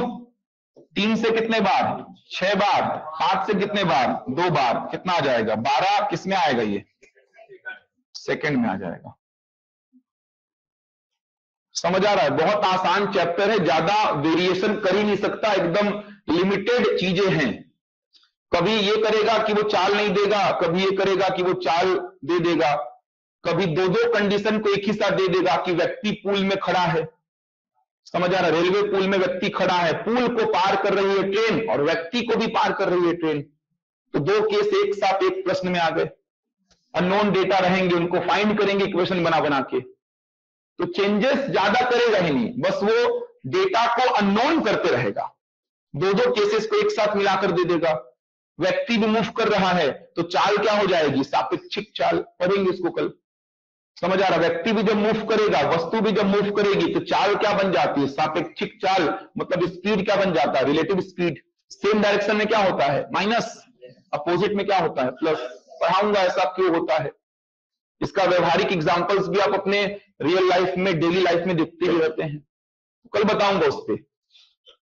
3 से कितने बार 6 बार, 5 से कितने बार 2 बार, कितना आ जाएगा 12। किस में आएगा ये सेकंड में आ जाएगा। समझ आ रहा है? बहुत आसान चैप्टर है, ज्यादा वेरिएशन कर ही नहीं सकता, एकदम लिमिटेड चीजें हैं। कभी ये करेगा कि वो चाल नहीं देगा, कभी ये करेगा कि वो चाल दे देगा, कभी दो दो कंडीशन को एक ही साथ दे देगा कि व्यक्ति पुल में खड़ा है। समझ आ रहा है? रेलवे पुल में व्यक्ति खड़ा है, पुल को पार कर रही है ट्रेन और व्यक्ति को भी पार कर रही है ट्रेन, तो दो केस एक साथ एक प्रश्न में आ गए। अननोन डेटा रहेंगे, उनको फाइंड करेंगे इक्वेशन बना बना के, तो चेंजेस ज्यादा करेगा ही नहीं, बस वो डेटा को अननोन करते रहेगा, दो दो केसेस को एक साथ मिलाकर दे देगा। व्यक्ति भी मूव कर रहा है तो चाल क्या हो जाएगी सापेक्षिक चाल, पढ़ेंगे इसको कल। समझ आ रहा? व्यक्ति भी जब मूव करेगा, वस्तु भी जब मूव करेगी तो चाल क्या बन जाती है सापेक्षिक चाल, मतलब स्पीड क्या बन जाता है रिलेटिव स्पीड। सेम डायरेक्शन में क्या होता है माइनस, अपोजिट में क्या होता है प्लस। पढ़ाऊंगा ऐसा क्यों होता है, इसका व्यवहारिक एग्जांपल्स भी आप अपने रियल लाइफ में डेली लाइफ में देखते ही रहते हैं, कल बताऊंगा उस पर।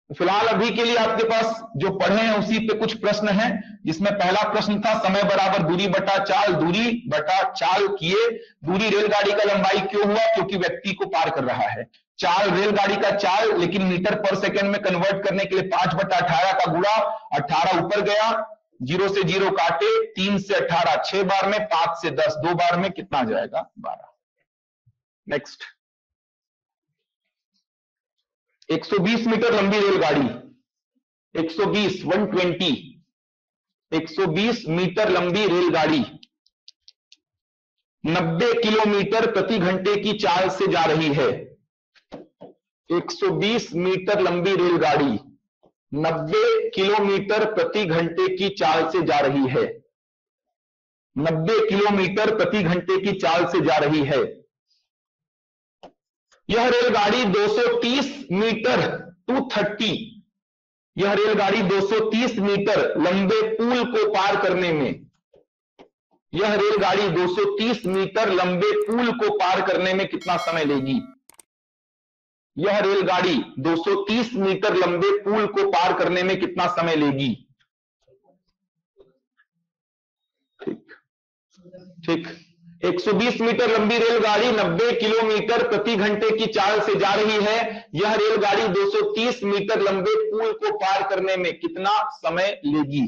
फिलहाल अभी के लिए आपके पास जो पढ़े हैं उसी पे कुछ प्रश्न हैं, जिसमें पहला प्रश्न था समय बराबर दूरी बटा चाल, दूरी बटा चाल किए, दूरी रेलगाड़ी का लंबाई क्यों हुआ, क्योंकि व्यक्ति को पार कर रहा है। चाल रेलगाड़ी का चाल, लेकिन मीटर पर सेकंड में कन्वर्ट करने के लिए 5/18 का गुणा, 18 ऊपर गया, 0 से 0 काटे, 3 से 18 6 बार में, 5 से 10 2 बार में, कितना आ जाएगा 12। नेक्स्ट 120 मीटर लंबी रेलगाड़ी, 120 मीटर लंबी रेलगाड़ी 90 किलोमीटर प्रति घंटे की चाल से जा रही है। 120 मीटर लंबी रेलगाड़ी 90 किलोमीटर प्रति घंटे की चाल से जा रही है। 90 किलोमीटर प्रति घंटे की चाल से जा रही है। यह रेलगाड़ी 230 मीटर 230, यह रेलगाड़ी 230 मीटर लंबे पुल को पार करने में, यह रेलगाड़ी 230 मीटर लंबे पुल को पार करने में कितना समय लेगी। यह रेलगाड़ी 230 मीटर लंबे पुल को पार करने में कितना समय लेगी। ठीक ठीक 120 मीटर लंबी रेलगाड़ी 90 किलोमीटर प्रति घंटे की चाल से जा रही है। यह रेलगाड़ी 230 मीटर लंबे पुल को पार करने में कितना समय लेगी।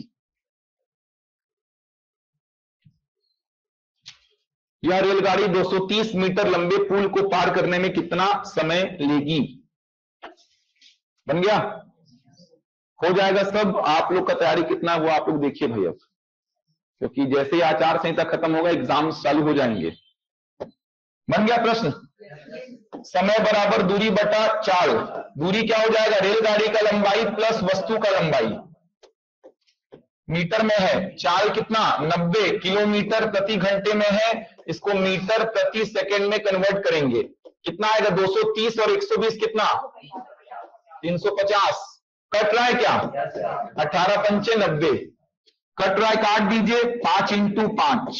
यह रेलगाड़ी 230 मीटर लंबे पुल को पार करने में कितना समय लेगी। बन गया? हो जाएगा सब। आप लोग का तैयारी कितना वो आप लोग देखिए भाई, अब क्योंकि जैसे ही आचार संहिता खत्म होगा एग्जाम्स चालू हो जाएंगे। बन गया प्रश्न? समय बराबर दूरी बटा चाल, दूरी क्या हो जाएगा रेलगाड़ी का लंबाई प्लस वस्तु का लंबाई, मीटर में है। चाल कितना 90 किलोमीटर प्रति घंटे में है, इसको मीटर प्रति सेकंड में कन्वर्ट करेंगे, कितना आएगा 230 और 120 कितना 350। कट रहा है क्या 18 पंचे 90, कट रहा है काट दीजिए 5 इंटू 5,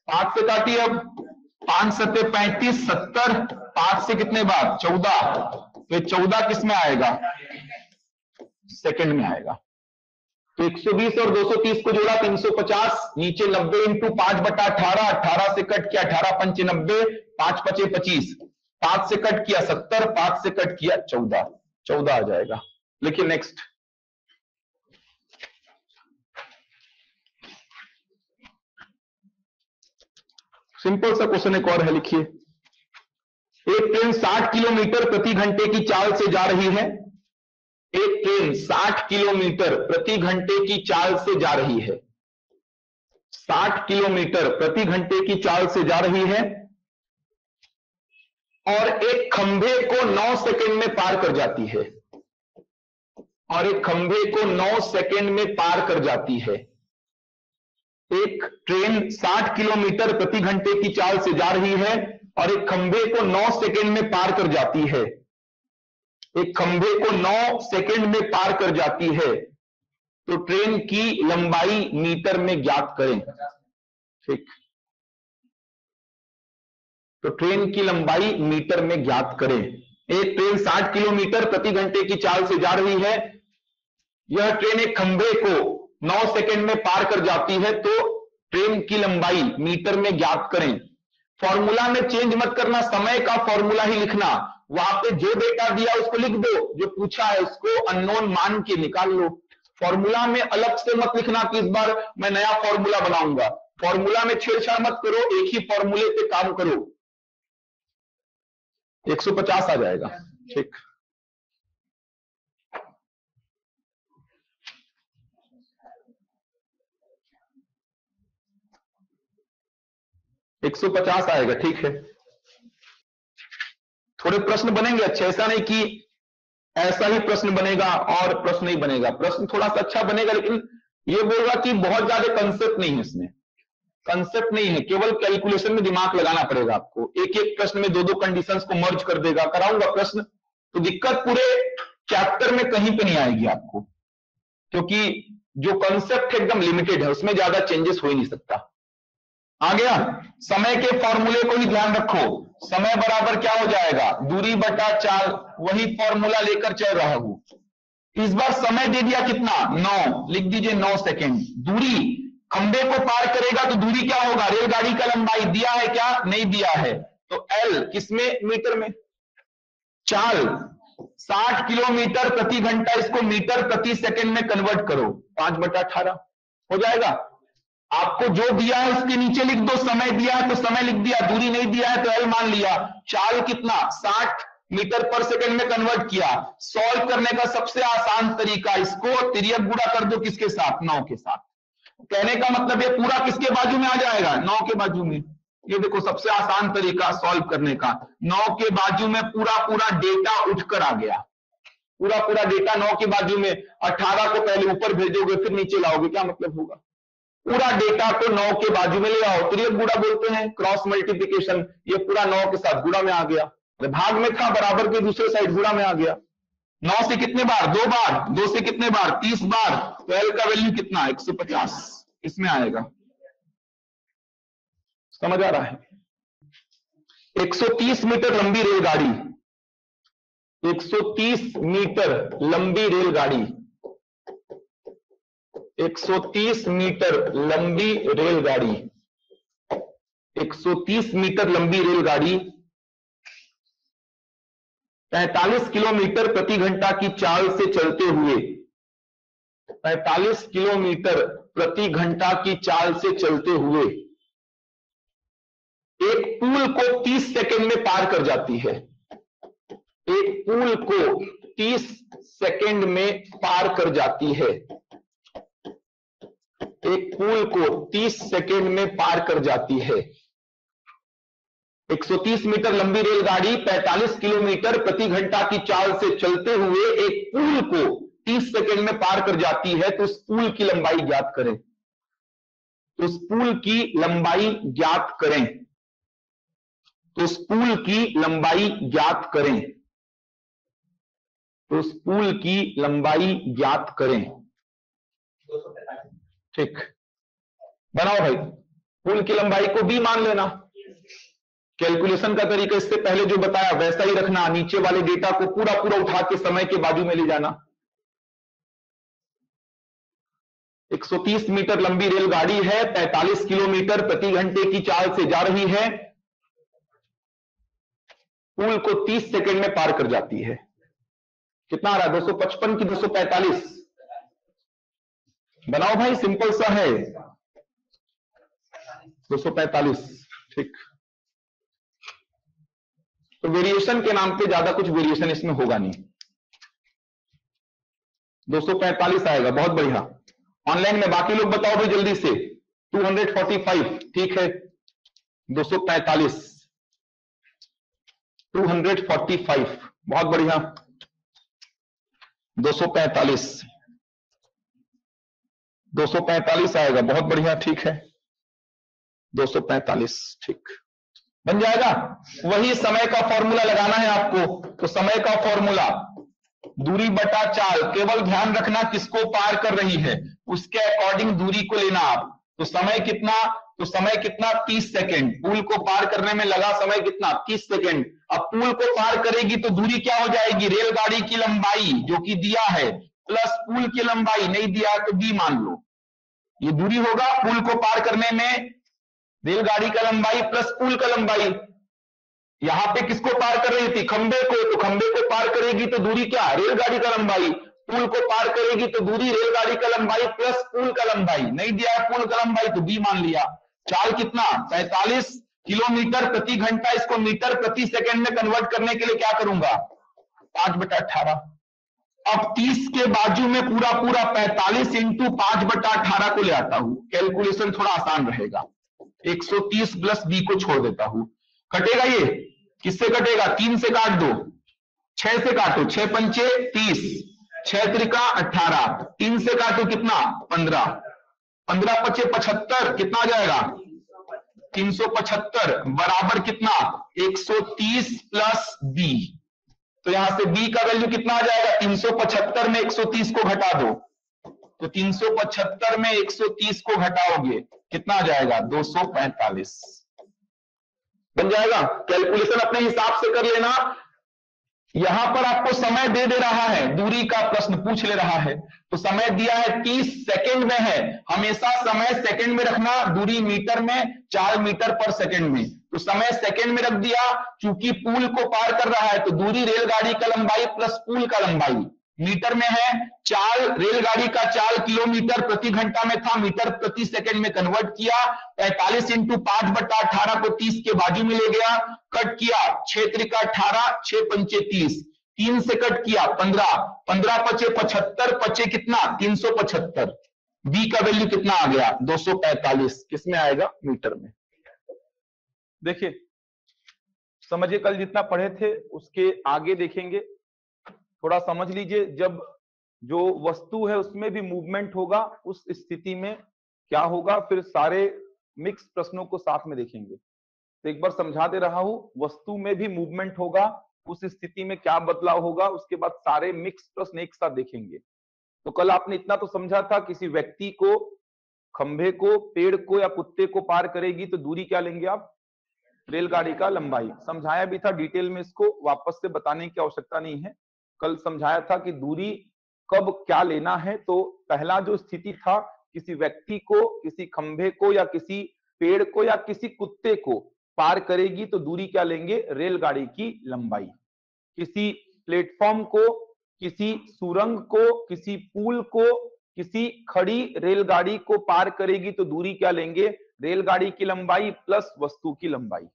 5 से काटिए, अब 5 सत्ते 35 70, 5 से कितने बार 14, तो 14 किस में आएगा सेकंड में आएगा। तो 120 और 230 को जोड़ा 350, नीचे 90 इंटू 5/18, 18 से कट किया 18 पंचे 90, 5 पचे 25, 5 से कट किया 70, 5 से कट किया 14, 14 आ जाएगा। लिखिए नेक्स्ट। सिंपल सा क्वेश्चन एक और है, लिखिए। एक ट्रेन 60 किलोमीटर प्रति घंटे की चाल से जा रही है। एक ट्रेन 60 किलोमीटर प्रति घंटे की चाल से जा रही है। 60 किलोमीटर प्रति घंटे की चाल से जा रही है और एक खंभे को 9 सेकंड में पार कर जाती है, और एक खंभे को 9 सेकंड में पार कर जाती है। एक ट्रेन 60 किलोमीटर प्रति घंटे की चाल से जा रही है और एक खंभे को 9 सेकंड में पार कर जाती है। एक खंभे को 9 सेकंड में पार कर जाती है, तो ट्रेन की लंबाई मीटर में ज्ञात करें। ठीक। तो ट्रेन की लंबाई मीटर में ज्ञात करें। एक ट्रेन 60 किलोमीटर प्रति घंटे की चाल से जा रही है। यह ट्रेन एक खंभे को 9 सेकंड में पार कर जाती है, तो ट्रेन की लंबाई मीटर में ज्ञात करें। फॉर्मूला में चेंज मत करना, समय का फॉर्मूला ही लिखना। वहां पे जो डेटा दिया उसको लिख दो, जो पूछा है उसको अननोन मान के निकाल लो। फॉर्मूला में अलग से मत लिखना कि इस बार मैं नया फॉर्मूला बनाऊंगा। फॉर्मूला में छेड़छाड़ मत करो, एक ही फॉर्मूले पे काम करो। 150 आ जाएगा। ठीक। एक 150 आएगा। ठीक है। थोड़े प्रश्न बनेंगे अच्छे, ऐसा नहीं कि ऐसा ही प्रश्न बनेगा और प्रश्न नहीं बनेगा। प्रश्न थोड़ा सा अच्छा बनेगा, लेकिन ये बोलगा कि बहुत ज्यादा कंसेप्ट नहीं है इसमें। कंसेप्ट नहीं है, केवल कैलकुलेशन में दिमाग लगाना पड़ेगा आपको। एक एक प्रश्न में दो दो कंडीशंस को मर्ज कर देगा, कराऊंगा प्रश्न तो दिक्कत पूरे चैप्टर में कहीं पे नहीं आएगी आपको, क्योंकि जो कंसेप्ट एकदम लिमिटेड है, उसमें ज्यादा चेंजेस हो ही नहीं सकता। आ गया। समय के फॉर्मूले को ही ध्यान रखो। समय बराबर क्या हो जाएगा, दूरी बटा चाल। वही फॉर्मूला लेकर चल रहा हूं। इस बार समय दे दिया कितना, 9, लिख दीजिए 9 सेकेंड। दूरी, खंबे को पार करेगा तो दूरी क्या होगा, रेलगाड़ी का लंबाई दिया है क्या, नहीं दिया है, तो एल किसमें, मीटर में। चाल 60 किलोमीटर प्रति घंटा, इसको मीटर प्रति सेकंड में कन्वर्ट करो, 5/18 हो जाएगा। आपको जो दिया है उसके नीचे लिख दो, समय दिया है तो समय लिख दिया, दूरी नहीं दिया है तो एल मान लिया। चाल कितना, 60 मीटर पर सेकंड में कन्वर्ट किया। सॉल्व करने का सबसे आसान तरीका, इसको तिर्यक गुणा कर दो, किसके साथ, 9 के साथ। कहने का मतलब ये पूरा किसके बाजू में आ जाएगा, 9 के बाजू में। ये देखो सबसे आसान तरीका सॉल्व करने का, 9 के बाजू में पूरा पूरा डेटा उठकर आ गया। पूरा पूरा डेटा 9 के बाजू में। 18 को पहले ऊपर भेजोगे फिर नीचे लाओगे, क्या मतलब होगा। पूरा डेटा को 9 के बाजू में ले आओ, तिर्यक गुणा बोलते हैं, क्रॉस मल्टीप्लिकेशन। ये पूरा 9 के साथ गुणा में आ गया, भाग में था, बराबर के दूसरे साइड गुणा में आ गया। 9 से कितने बार, 2 बार, 2 से कितने बार, 30 बार, तो एल का वैल्यू कितना, 150 इसमें आएगा। समझ आ रहा है। 130 मीटर लंबी रेलगाड़ी, 130 मीटर लंबी रेलगाड़ी, 130 मीटर लंबी रेलगाड़ी, 130 मीटर लंबी रेलगाड़ी 45 किलोमीटर प्रति घंटा की चाल से चलते हुए, 45 किलोमीटर प्रति घंटा की चाल से चलते हुए एक पुल को 30 सेकंड में पार कर जाती है। एक पुल को 30 सेकंड में पार कर जाती है। एक पुल को 30 सेकंड में पार कर जाती है। 130 मीटर लंबी रेलगाड़ी 45 किलोमीटर प्रति घंटा की चाल से चलते हुए एक पुल को 30 सेकंड में पार कर जाती है, तो उस पुल की लंबाई ज्ञात करें। तो उस पुल की लंबाई ज्ञात करें। तो उस पुल की लंबाई ज्ञात करें। तो उस पुल की लंबाई ज्ञात करें। ठीक, बनाओ भाई। पुल की लंबाई को b मान लेना। कैलकुलेशन का तरीका इससे पहले जो बताया वैसा ही रखना। नीचे वाले डेटा को पूरा पूरा उठा के समय के बाजू में ले जाना। 130 मीटर लंबी रेलगाड़ी है, 45 किलोमीटर प्रति घंटे की चाल से जा रही है, पुल को 30 सेकंड में पार कर जाती है। कितना आ रहा है, 255 की 245? बनाओ भाई, सिंपल सा है, 245। ठीक, तो वेरिएशन के नाम पे ज्यादा कुछ वेरिएशन इसमें होगा नहीं। 245 आएगा, बहुत बढ़िया। ऑनलाइन में बाकी लोग बताओ भाई जल्दी से। 245, ठीक है। 245, 245, बहुत बढ़िया। 245, 245 आएगा, बहुत बढ़िया, ठीक है। 245, ठीक, बन जाएगा। वही समय का फॉर्मूला लगाना है आपको। तो समय का फॉर्मूला दूरी बटा चाल, केवल ध्यान रखना किसको पार कर रही है, उसके अकॉर्डिंग दूरी को लेना आप। तो समय कितना, 30 सेकंड। पुल को पार करने में लगा समय कितना, 30 सेकंड। अब पुल को पार करेगी तो दूरी क्या हो जाएगी, रेलगाड़ी की लंबाई जो कि दिया है प्लस पुल की लंबाई, नहीं दिया है तो बी मान लो। ये दूरी होगा पुल को पार करने में रेलगाड़ी का लंबाई प्लस पुल का लंबाई। यहां पे किसको पार कर रही थी, खंबे को, तो खंबे को पार करेगी तो दूरी क्या, रेलगाड़ी का लंबाई। पुल को पार करेगी तो दूरी रेलगाड़ी का लंबाई प्लस पुल का लंबाई, नहीं दिया है पुल का लंबाई तो बी मान लिया। चाल कितना, 45 किलोमीटर प्रति घंटा। इसको मीटर प्रति सेकंड में कन्वर्ट करने के लिए क्या करूंगा, 5/18। अब 30 के बाजू में पूरा 45 इंटू 5/18 को ले आता हूं, कैलकुलेशन थोड़ा आसान रहेगा। 130 प्लस बी को छोड़ देता हूं, कटेगा ये, किससे कटेगा, 3 से काट दो, 6 से काटो, 6 पंचे 30, 6 त्रिका 18, 3 से काटो कितना, 15, 15 पचे 75, कितना आ जाएगा 375 बराबर कितना, 130 प्लस बी। तो यहां से बी का वैल्यू कितना आ जाएगा, 375 में 130 को घटा दो, तो 375 में 130 को घटाओगे कितना आ जाएगा, 245 बन जाएगा। कैलकुलेशन अपने हिसाब से कर लेना। यहां पर आपको समय दे रहा है, दूरी का प्रश्न पूछ ले रहा है, तो समय दिया है 30 सेकंड में है। हमेशा समय सेकंड में रखना, दूरी मीटर में, 4 मीटर पर सेकंड में, तो समय सेकंड में रख दिया। चूंकि पुल को पार कर रहा है तो दूरी रेलगाड़ी का लंबाई प्लस पुल का लंबाई मीटर में है। चाल, रेलगाड़ी का चाल किलोमीटर प्रति घंटा में था, मीटर प्रति सेकंड में कन्वर्ट किया। 45 इंटू 5/18 को 30 के बाजू में ले गया, कट किया, 6 त्रिका 18, 6 पंचे 30, 3 से कट किया 15, 15 पचे 75, पचे कितना 375। बी का वैल्यू कितना आ गया, 245। किसमें आएगा, मीटर में। देखिए समझिए, कल जितना पढ़े थे उसके आगे देखेंगे, थोड़ा समझ लीजिए। जब जो वस्तु है उसमें भी मूवमेंट होगा, उस स्थिति में क्या होगा, फिर सारे मिक्स प्रश्नों को साथ में देखेंगे। तो एक बार समझा दे रहा हूं, वस्तु में भी मूवमेंट होगा, उस स्थिति में क्या बदलाव होगा, उसके बाद सारे मिक्स प्रश्न एक साथ देखेंगे। तो कल आपने इतना तो समझा था, किसी व्यक्ति को, खंभे को, पेड़ को या कुत्ते को पार करेगी तो दूरी क्या लेंगे आप, रेलगाड़ी का लंबाई। समझाया भी था डिटेल में, इसको वापस से बताने की आवश्यकता नहीं है। कल समझाया था कि दूरी कब क्या लेना है। तो पहला जो स्थिति था, किसी व्यक्ति को, किसी खंभे को या किसी पेड़ को या किसी कुत्ते को पार करेगी तो दूरी क्या लेंगे, रेलगाड़ी की लंबाई। किसी प्लेटफॉर्म को, किसी सुरंग को, किसी पुल को, किसी खड़ी रेलगाड़ी को पार करेगी तो दूरी क्या लेंगे, रेलगाड़ी की लंबाई प्लस वस्तु की लंबाई।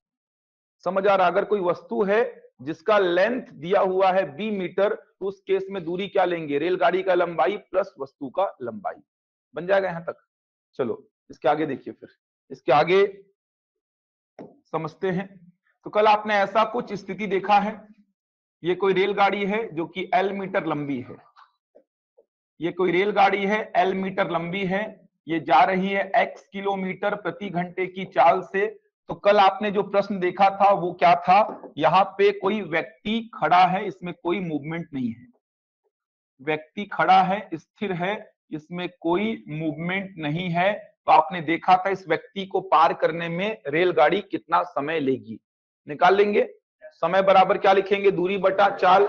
समझ आ रहा, अगर कोई वस्तु है जिसका लेंथ दिया हुआ है 20 मीटर, तो उस केस में दूरी क्या लेंगे, रेलगाड़ी का लंबाई प्लस वस्तु का लंबाई। बन जाएगा यहां तक। चलो इसके आगे देखिए, फिर इसके आगे समझते हैं। तो कल आपने ऐसा कुछ स्थिति देखा है, ये कोई रेलगाड़ी है जो कि L मीटर लंबी है, ये कोई रेलगाड़ी है L मीटर लंबी है, ये जा रही है x किलोमीटर प्रति घंटे की चाल से। तो कल आपने जो प्रश्न देखा था वो क्या था, यहाँ पे कोई व्यक्ति खड़ा है, इसमें कोई मूवमेंट नहीं है, व्यक्ति खड़ा है, स्थिर है, इसमें कोई मूवमेंट नहीं है। तो आपने देखा था इस व्यक्ति को पार करने में रेलगाड़ी कितना समय लेगी, निकाल लेंगे। समय बराबर क्या लिखेंगे, दूरी बटा चाल।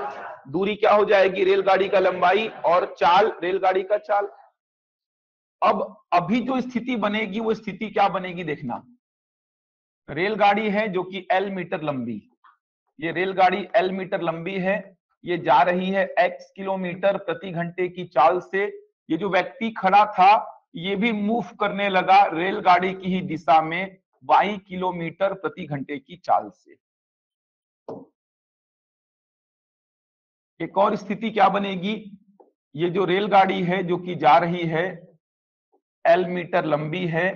दूरी क्या हो जाएगी, रेलगाड़ी का लंबाई, और चाल रेलगाड़ी का चाल। अब अभी जो स्थिति बनेगी वो स्थिति क्या बनेगी देखना। रेलगाड़ी है जो कि L मीटर लंबी, ये रेलगाड़ी L मीटर लंबी है, ये जा रही है x किलोमीटर प्रति घंटे की चाल से। ये जो व्यक्ति खड़ा था ये भी मूव करने लगा रेलगाड़ी की ही दिशा में y किलोमीटर प्रति घंटे की चाल से। एक और स्थिति क्या बनेगी, ये जो रेलगाड़ी है जो कि जा रही है L मीटर लंबी है,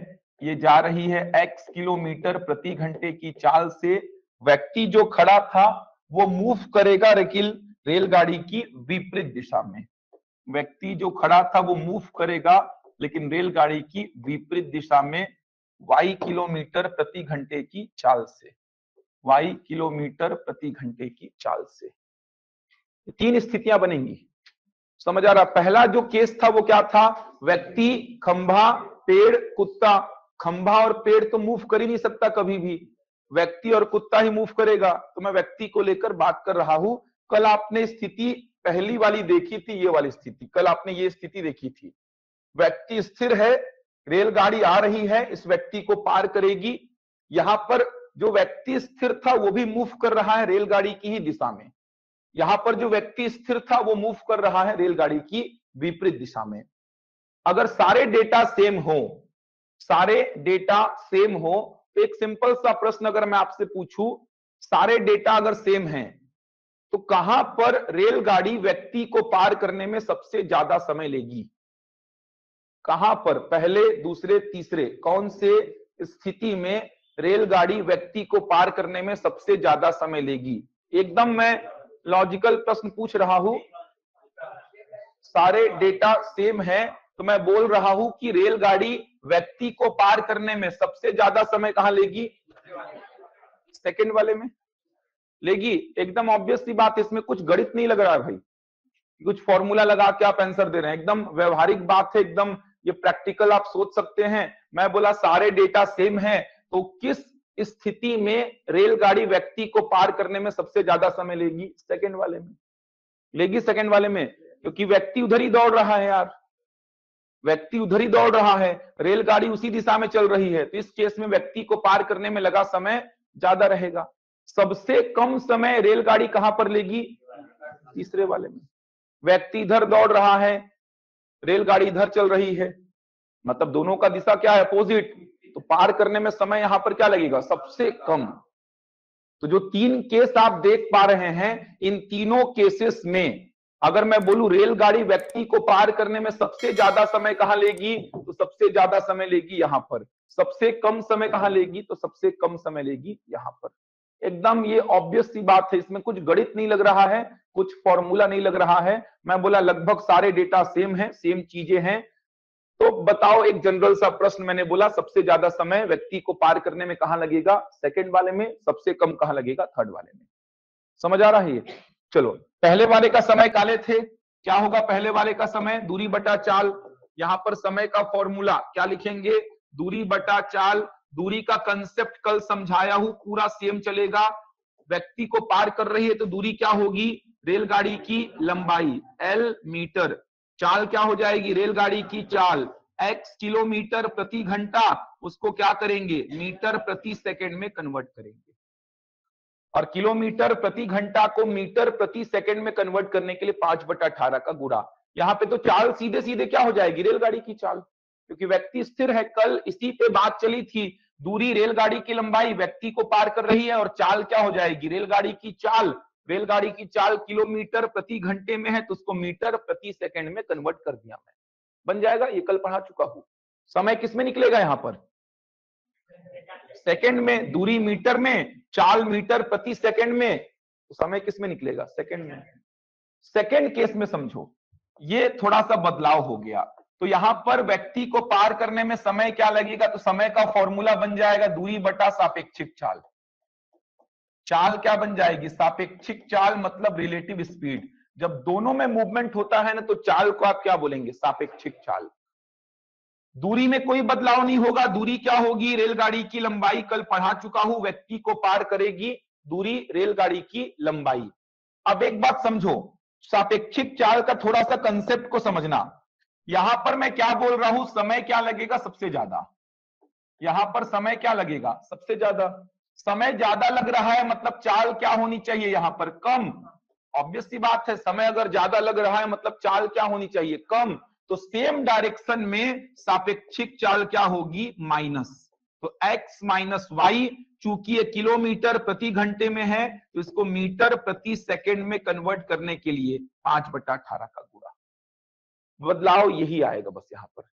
ये जा रही है x किलोमीटर प्रति घंटे की चाल से। व्यक्ति जो खड़ा था वो मूव करेगा लेकिन रेलगाड़ी की विपरीत दिशा में। व्यक्ति जो खड़ा था वो मूव करेगा लेकिन रेलगाड़ी की विपरीत दिशा में y किलोमीटर प्रति घंटे की चाल से, y किलोमीटर प्रति घंटे की चाल से। तीन स्थितियां बनेंगी, समझ आ रहा। पहला जो केस था वो क्या था, व्यक्ति, खंभा, पेड़, कुत्ता, खंभा और पेड़ तो मूव कर ही नहीं सकता कभी भी, व्यक्ति और कुत्ता ही मूव करेगा। तो मैं व्यक्ति को लेकर बात कर रहा हूं। कल आपने स्थिति पहली वाली देखी थी, ये वाली स्थिति, कल आपने ये स्थिति देखी थी। व्यक्ति स्थिर है, रेलगाड़ी आ रही है, इस व्यक्ति को पार करेगी। यहां पर जो व्यक्ति स्थिर था वो भी मूव कर रहा है रेलगाड़ी की ही दिशा में। यहां पर जो व्यक्ति स्थिर था वो मूव कर रहा है रेलगाड़ी की विपरीत दिशा में। अगर सारे डेटा सेम हो, सारे डेटा सेम हो, तो एक सिंपल सा प्रश्न अगर मैं आपसे पूछूं, सारे डेटा अगर सेम हैं तो कहां पर रेलगाड़ी व्यक्ति को पार करने में सबसे ज्यादा समय लेगी? कहां पर, पहले, दूसरे, तीसरे, कौन से स्थिति में रेलगाड़ी व्यक्ति को पार करने में सबसे ज्यादा समय लेगी? एकदम मैं लॉजिकल प्रश्न पूछ रहा हूं। सारे डेटा सेम है तो मैं बोल रहा हूं कि रेलगाड़ी व्यक्ति को पार करने में सबसे ज्यादा समय कहां लेगी? सेकंड वाले में लेगी। एकदम ऑब्वियस सी बात है, इसमें कुछ गणित नहीं लग रहा है भाई, कुछ फॉर्मूला लगा के आप आंसर दे रहे हैं, एकदम व्यवहारिक बात है, एकदम ये प्रैक्टिकल आप सोच सकते हैं। मैं बोला सारे डेटा सेम है तो किस स्थिति में रेलगाड़ी व्यक्ति को पार करने में सबसे ज्यादा समय लेगी? सेकंड वाले में लेगी, सेकंड वाले में, क्योंकि व्यक्ति उधर ही दौड़ रहा है यार, व्यक्ति उधर ही दौड़ रहा है, रेलगाड़ी उसी दिशा में चल रही है, तो इस केस में व्यक्ति को पार करने में लगा समय ज्यादा रहेगा। सबसे कम समय रेलगाड़ी कहां पर लेगी? तीसरे वाले में। व्यक्ति इधर दौड़ रहा है, रेलगाड़ी इधर चल रही है, मतलब दोनों का दिशा क्या है? अपोजिट, तो पार करने में समय यहां पर क्या लगेगा? सबसे कम। तो जो तीन केस आप देख पा रहे हैं, इन तीनों केसेस में अगर मैं बोलूं रेलगाड़ी व्यक्ति को पार करने में सबसे ज्यादा समय कहां लेगी, तो सबसे ज्यादा समय लेगी यहां पर। सबसे कम समय कहां लेगी? तो सबसे कम समय लेगी यहां पर। एकदम ये ऑब्वियस सी बात है, इसमें कुछ गणित नहीं लग रहा है, कुछ फॉर्मूला नहीं लग रहा है। मैं बोला लगभग सारे डेटा सेम है, सेम चीजें हैं। तो बताओ, एक जनरल सा प्रश्न मैंने बोला, सबसे ज्यादा समय व्यक्ति को पार करने में कहां लगेगा? सेकंड वाले में। सबसे कम कहां लगेगा? थर्ड वाले में। समझ आ रहा है ये? चलो, पहले वाले का समय काले थे, क्या होगा पहले वाले का समय? दूरी बटा चाल। यहां पर समय का फॉर्मूला क्या लिखेंगे? दूरी बटा चाल। दूरी का कंसेप्ट कल समझाया हूं, पूरा सेम चलेगा। व्यक्ति को पार कर रही है तो दूरी क्या होगी? रेलगाड़ी की लंबाई L मीटर, चाल क्या हो जाएगी? रेलगाड़ी की चाल x किलोमीटर प्रति घंटा, उसको क्या करेंगे? मीटर प्रति सेकंड में कन्वर्ट करेंगे। और किलोमीटर प्रति घंटा को मीटर प्रति सेकंड में कन्वर्ट करने के लिए 5/18 का गुणा। यहां पे तो चाल सीधे सीधे क्या हो जाएगी? रेलगाड़ी की चाल, क्योंकि व्यक्ति स्थिर है। कल इसी पे बात चली थी, दूरी रेलगाड़ी की लंबाई व्यक्ति को पार कर रही है और चाल क्या हो जाएगी? रेलगाड़ी की चाल। रेलगाड़ी की चाल किलोमीटर प्रति घंटे में है तो उसको मीटर प्रति सेकंड में कन्वर्ट कर दिया मैं, बन जाएगा। ये कल पढ़ा चुका हूं। समय किसमें निकलेगा? यहां पर सेकंड में। दूरी मीटर में, चाल मीटर प्रति सेकंड में, तो समय किसमें निकलेगा? सेकंड में। सेकंड केस में समझो, ये थोड़ा सा बदलाव हो गया। तो यहां पर व्यक्ति को पार करने में समय क्या लगेगा? तो समय का फॉर्मूला बन जाएगा दूरी बटा सापेक्षिक चाल। चाल क्या बन जाएगी? सापेक्षिक चाल, मतलब रिलेटिव स्पीड। जब दोनों में मूवमेंट होता है ना, तो चाल को आप क्या बोलेंगे? सापेक्षिक चाल। दूरी में कोई बदलाव नहीं होगा। दूरी क्या होगी? रेलगाड़ी की लंबाई, कल पढ़ा चुका हूं, व्यक्ति को पार करेगी दूरी रेलगाड़ी की लंबाई। अब एक बात समझो, सापेक्षिक चाल का थोड़ा सा कंसेप्ट को समझना। यहां पर मैं क्या बोल रहा हूं? समय क्या लगेगा? सबसे ज्यादा। यहां पर समय क्या लगेगा? सबसे ज्यादा। समय ज्यादा लग रहा है मतलब चाल क्या होनी चाहिए? यहां पर कम। ऑब्वियस सी बात है, समय अगर ज्यादा लग रहा है मतलब चाल क्या होनी चाहिए? कम। तो सेम डायरेक्शन में सापेक्षिक चाल क्या होगी? माइनस। तो x माइनस वाई, चूंकि ये किलोमीटर प्रति घंटे में है तो इसको मीटर प्रति सेकंड में कन्वर्ट करने के लिए 5/18 का गुणा। बदलाव यही आएगा बस यहां पर।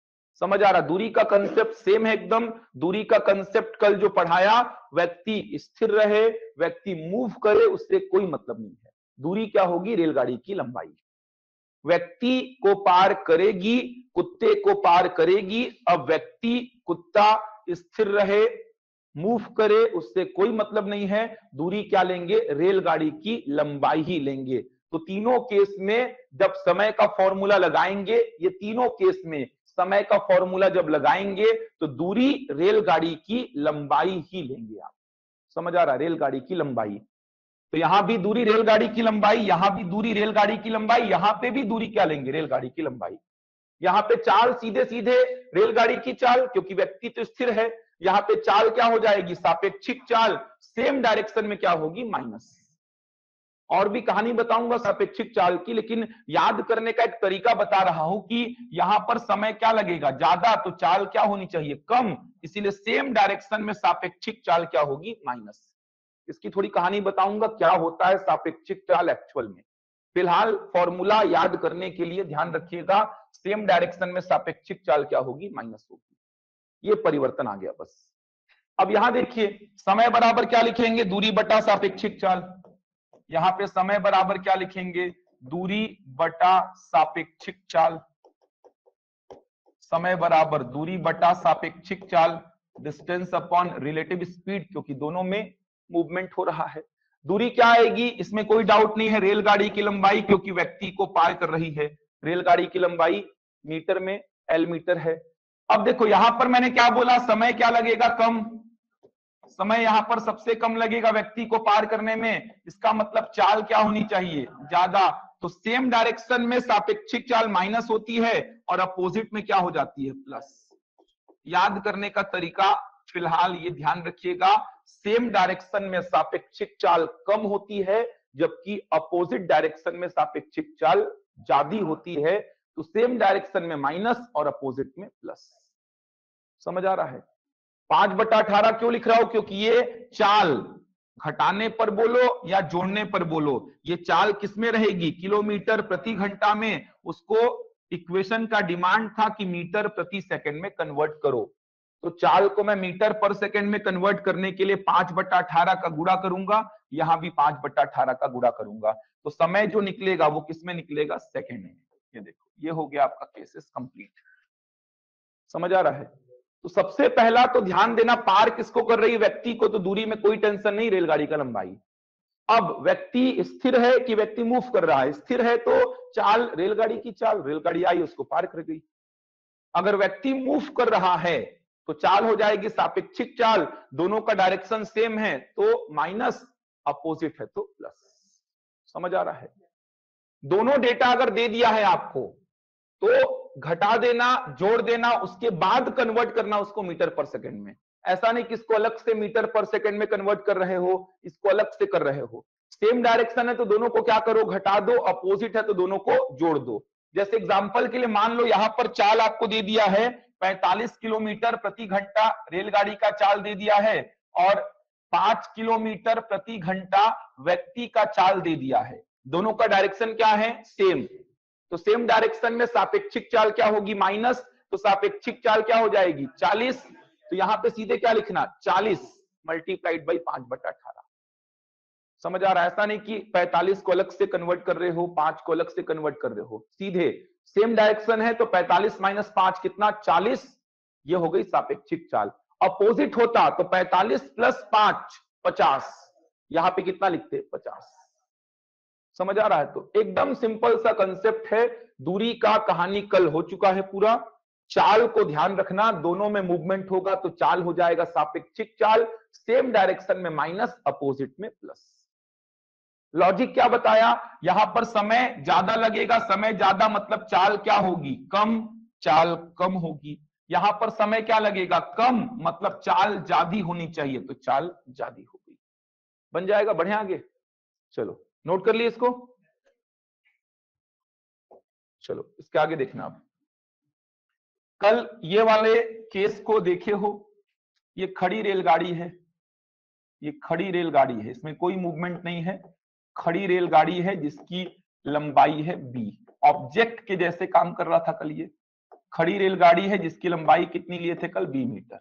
समझ आ रहा? दूरी का कंसेप्ट सेम है एकदम। दूरी का कंसेप्ट कल जो पढ़ाया, व्यक्ति स्थिर रहे, व्यक्ति मूव करे, उससे कोई मतलब नहीं है। दूरी क्या होगी? रेलगाड़ी की लंबाई। व्यक्ति को पार करेगी, कुत्ते को पार करेगी। अब व्यक्ति, कुत्ता स्थिर रहे, मूव करे, उससे कोई मतलब नहीं है। दूरी क्या लेंगे? रेलगाड़ी की लंबाई ही लेंगे। तो तीनों केस में जब समय का फॉर्मूला लगाएंगे, ये तीनों केस में समय का फॉर्मूला जब लगाएंगे तो दूरी रेलगाड़ी की लंबाई ही लेंगे आप। समझ आ रहा है? रेलगाड़ी की लंबाई। तो यहां भी दूरी रेलगाड़ी की लंबाई, यहां भी दूरी रेलगाड़ी की लंबाई, यहां पे भी दूरी क्या लेंगे? रेलगाड़ी की लंबाई। यहां पे चाल सीधे सीधे रेलगाड़ी की चाल, क्योंकि व्यक्ति तो स्थिर है। यहां पे चाल क्या हो जाएगी? सापेक्षिक चाल सेम डायरेक्शन में क्या होगी? माइनस। और भी कहानी बताऊंगा सापेक्षिक चाल की, लेकिन याद करने का एक तरीका बता रहा हूं कि यहां पर समय क्या लगेगा? ज्यादा, तो चाल क्या होनी चाहिए? कम। इसीलिए सेम डायरेक्शन में सापेक्षिक चाल क्या होगी? माइनस। इसकी थोड़ी कहानी बताऊंगा क्या होता है सापेक्षिक चाल एक्चुअल में। फिलहाल फॉर्मूला याद करने के लिए ध्यान रखिएगा, सेम डायरेक्शन में सापेक्षिक चाल क्या होगी? माइनस होगी। ये परिवर्तन आ गया बस। अब यहां देखिए, समय बराबर क्या लिखेंगे? दूरी बटा सापेक्षिक चाल। यहां पे समय बराबर क्या लिखेंगे? दूरी बटा सापेक्षिक चाल। समय बराबर दूरी बटा सापेक्षिक चाल, डिस्टेंस अपॉन रिलेटिव स्पीड, क्योंकि दोनों में मूवमेंट हो रहा है। दूरी क्या आएगी? इसमें कोई डाउट नहीं है, रेलगाड़ी की लंबाई, क्योंकि व्यक्ति को पार कर रही है। रेलगाड़ी की लंबाई मीटर में एल मीटर है। अब देखो यहां पर मैंने क्या बोला? समय क्या लगेगा? कम। समय यहां पर सबसे कम लगेगा व्यक्ति को पार करने में। इसका मतलब चाल क्या होनी चाहिए? ज्यादा। तो सेम डायरेक्शन में सापेक्षिक चाल माइनस होती है और अपोजिट में क्या हो जाती है? प्लस। याद करने का तरीका फिलहाल ये ध्यान रखिएगा, सेम डायरेक्शन में सापेक्षिक चाल कम होती है, जबकि अपोजिट डायरेक्शन में सापेक्षिक चाल ज्यादा होती है। तो सेम डायरेक्शन में माइनस और अपोजिट में प्लस। समझ आ रहा है? 5/18 क्यों लिख रहा हूं? क्योंकि ये चाल घटाने पर बोलो या जोड़ने पर बोलो, ये चाल किसमें रहेगी? किलोमीटर प्रति घंटा में। उसको इक्वेशन का डिमांड था कि मीटर प्रति सेकंड में कन्वर्ट करो। तो चाल को मैं मीटर पर सेकंड में कन्वर्ट करने के लिए 5/18 का गुणा करूंगा, यहां भी 5/18 का गुणा करूंगा। तो समय जो निकलेगा वो किसमें निकलेगा? सेकंड में। ये देखो, ये हो गया आपका केसेस कंप्लीट। समझ आ रहा है? तो सबसे पहला तो ध्यान देना, पार किसको कर रही है? व्यक्ति को। तो दूरी में कोई टेंशन नहीं, रेलगाड़ी का लंबाई। अब व्यक्ति स्थिर है कि व्यक्ति मूव कर रहा है? स्थिर है, तो चाल रेलगाड़ी की चाल, रेलगाड़ी आई उसको पार कर गई। अगर व्यक्ति मूव कर रहा है तो चाल हो जाएगी सापेक्षिक चाल, दोनों का डायरेक्शन सेम है तो माइनस, अपोजिट है तो प्लस। समझ आ रहा है? दोनों डेटा अगर दे दिया है आपको तो घटा देना, जोड़ देना, उसके बाद कन्वर्ट करना उसको मीटर पर सेकंड में। ऐसा नहीं कि इसको अलग से मीटर पर सेकंड में कन्वर्ट कर रहे हो, इसको अलग से कर रहे हो। सेम डायरेक्शन है तो दोनों को क्या करो? घटा दो। अपोजिट है तो दोनों को जोड़ दो। जैसे एग्जांपल के लिए मान लो यहां पर चाल आपको दे दिया है 45 किलोमीटर प्रति घंटा, रेलगाड़ी का चाल दे दिया है, और 5 किलोमीटर प्रति घंटा व्यक्ति का चाल दे दिया है। दोनों का डायरेक्शन क्या है? सेम। तो सेम डायरेक्शन में सापेक्षिक चाल क्या होगी? माइनस। तो सापेक्षिक चाल क्या हो जाएगी? 40। तो यहां पे सीधे क्या लिखना? 40 मल्टीप्लाइड बाई 5/18। समझ आ रहा है? ऐसा नहीं कि 45 को अलग से कन्वर्ट कर रहे हो, 5 को अलग से कन्वर्ट कर रहे हो, सीधे सेम डायरेक्शन है तो 45 माइनस 5 कितना? 40। ये हो गई सापेक्षिक चाल। अपोजिट होता तो 45 प्लस 5 50। यहां पे कितना लिखते? 50। समझ आ रहा है? तो एकदम सिंपल सा कंसेप्ट है। दूरी का कहानी कल हो चुका है पूरा। चाल को ध्यान रखना, दोनों में मूवमेंट होगा तो चाल हो जाएगा सापेक्षिक चाल, सेम डायरेक्शन में माइनस, अपोजिट में प्लस। लॉजिक क्या बताया? यहां पर समय ज्यादा लगेगा, समय ज्यादा मतलब चाल क्या होगी? कम, चाल कम होगी। यहां पर समय क्या लगेगा? कम, मतलब चाल ज्यादा होनी चाहिए, तो चाल ज्यादा होगी। बन जाएगा? बढ़िया आगे चलो, नोट कर लिए इसको। चलो इसके आगे देखना आप। कल ये वाले केस को देखे हो, ये खड़ी रेलगाड़ी है, ये खड़ी रेलगाड़ी है, इसमें कोई मूवमेंट नहीं है। खड़ी रेलगाड़ी है जिसकी लंबाई है b। ऑब्जेक्ट के जैसे काम कर रहा था कल ये। खड़ी रेलगाड़ी है जिसकी लंबाई कितनी लिए थे कल? b metre.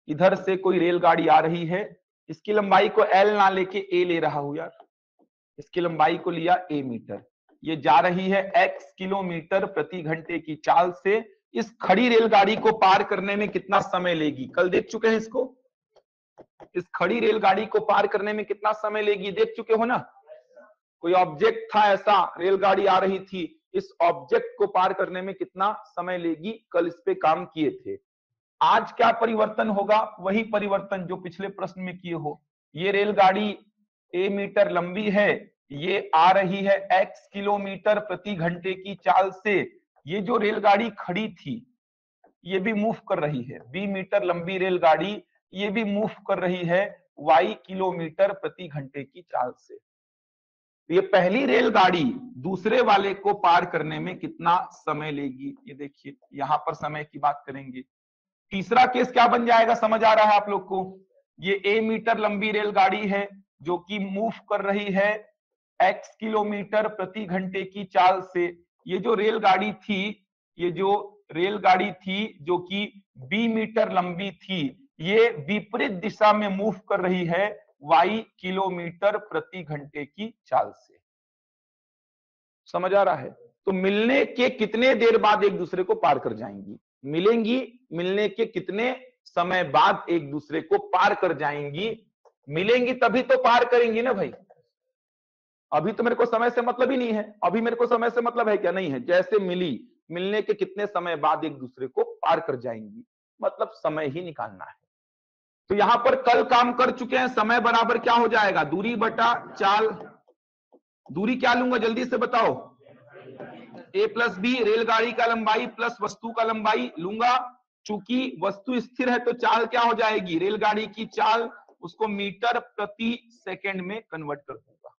इधर से कोई रेलगाड़ी आ रही है, इसकी लंबाई को l ना लेके a ले रहा हूं यार, इसकी लंबाई को लिया a मीटर। ये जा रही है x किलोमीटर प्रति घंटे की चाल से। इस खड़ी रेलगाड़ी को पार करने में कितना समय लेगी? कल देख चुके हैं इसको। इस खड़ी रेलगाड़ी को पार करने में कितना समय लेगी? देख चुके हो ना। कोई ऑब्जेक्ट था ऐसा, रेलगाड़ी आ रही थी, इस ऑब्जेक्ट को पार करने में कितना समय लेगी, कल इस पे काम किए थे। आज क्या परिवर्तन होगा, वही परिवर्तन जो पिछले प्रश्न में किए हो। ये रेलगाड़ी a मीटर लंबी है, ये आ रही है x किलोमीटर प्रति घंटे की चाल से। ये जो रेलगाड़ी खड़ी थी ये भी मूव कर रही है, b मीटर लंबी रेलगाड़ी ये भी मूव कर रही है y किलोमीटर प्रति घंटे की चाल से। ये पहली रेलगाड़ी दूसरे वाले को पार करने में कितना समय लेगी, ये देखिए यहां पर समय की बात करेंगे। तीसरा केस क्या बन जाएगा, समझ आ रहा है आप लोग को। ये a मीटर लंबी रेलगाड़ी है जो कि मूव कर रही है x किलोमीटर प्रति घंटे की चाल से। ये जो रेलगाड़ी थी, ये जो रेलगाड़ी थी जो कि b मीटर लंबी थी, ये विपरीत दिशा में मूव कर रही है y किलोमीटर प्रति घंटे की चाल से। समझ आ रहा है। तो मिलने के कितने देर बाद एक दूसरे को पार कर जाएंगी, मिलेंगी, मिलने के कितने समय बाद एक दूसरे को पार कर जाएंगी, मिलेंगी तभी तो पार करेंगी ना भाई। अभी तो मेरे को समय से मतलब ही नहीं है, अभी मेरे को समय से मतलब है क्या, नहीं है। जैसे मिली, मिलने के कितने समय बाद एक दूसरे को पार कर जाएंगी, मतलब समय ही निकालना है। तो यहां पर कल काम कर चुके हैं, समय बराबर क्या हो जाएगा, दूरी बटा चाल। दूरी क्या लूंगा जल्दी से बताओ, a प्लस बी रेलगाड़ी का लंबाई प्लस वस्तु का लंबाई लूंगा। चूंकि वस्तु स्थिर है तो चाल क्या हो जाएगी, रेलगाड़ी की चाल, उसको मीटर प्रति सेकंड में कन्वर्ट कर दूंगा।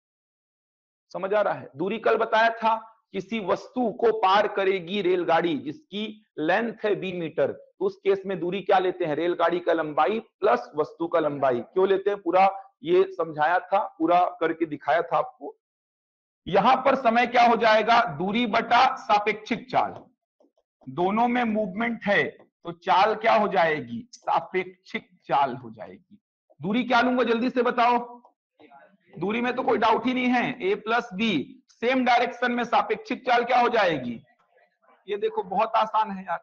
समझ आ रहा है। दूरी कल बताया था, किसी वस्तु को पार करेगी रेलगाड़ी जिसकी लेंथ है b मीटर, तो उस केस में दूरी क्या लेते हैं, रेलगाड़ी का लंबाई प्लस वस्तु का लंबाई। क्यों लेते हैं, पूरा ये समझाया था, पूरा करके दिखाया था आपको। यहां पर समय क्या हो जाएगा, दूरी बटा सापेक्षिक चाल। दोनों में मूवमेंट है तो चाल क्या हो जाएगी, सापेक्षिक चाल हो जाएगी। दूरी क्या लूंगा जल्दी से बताओ, दूरी में तो कोई डाउट ही नहीं है, a plus B. Same direction में सापेक्षिक चाल क्या हो जाएगी, ये देखो बहुत आसान है यार।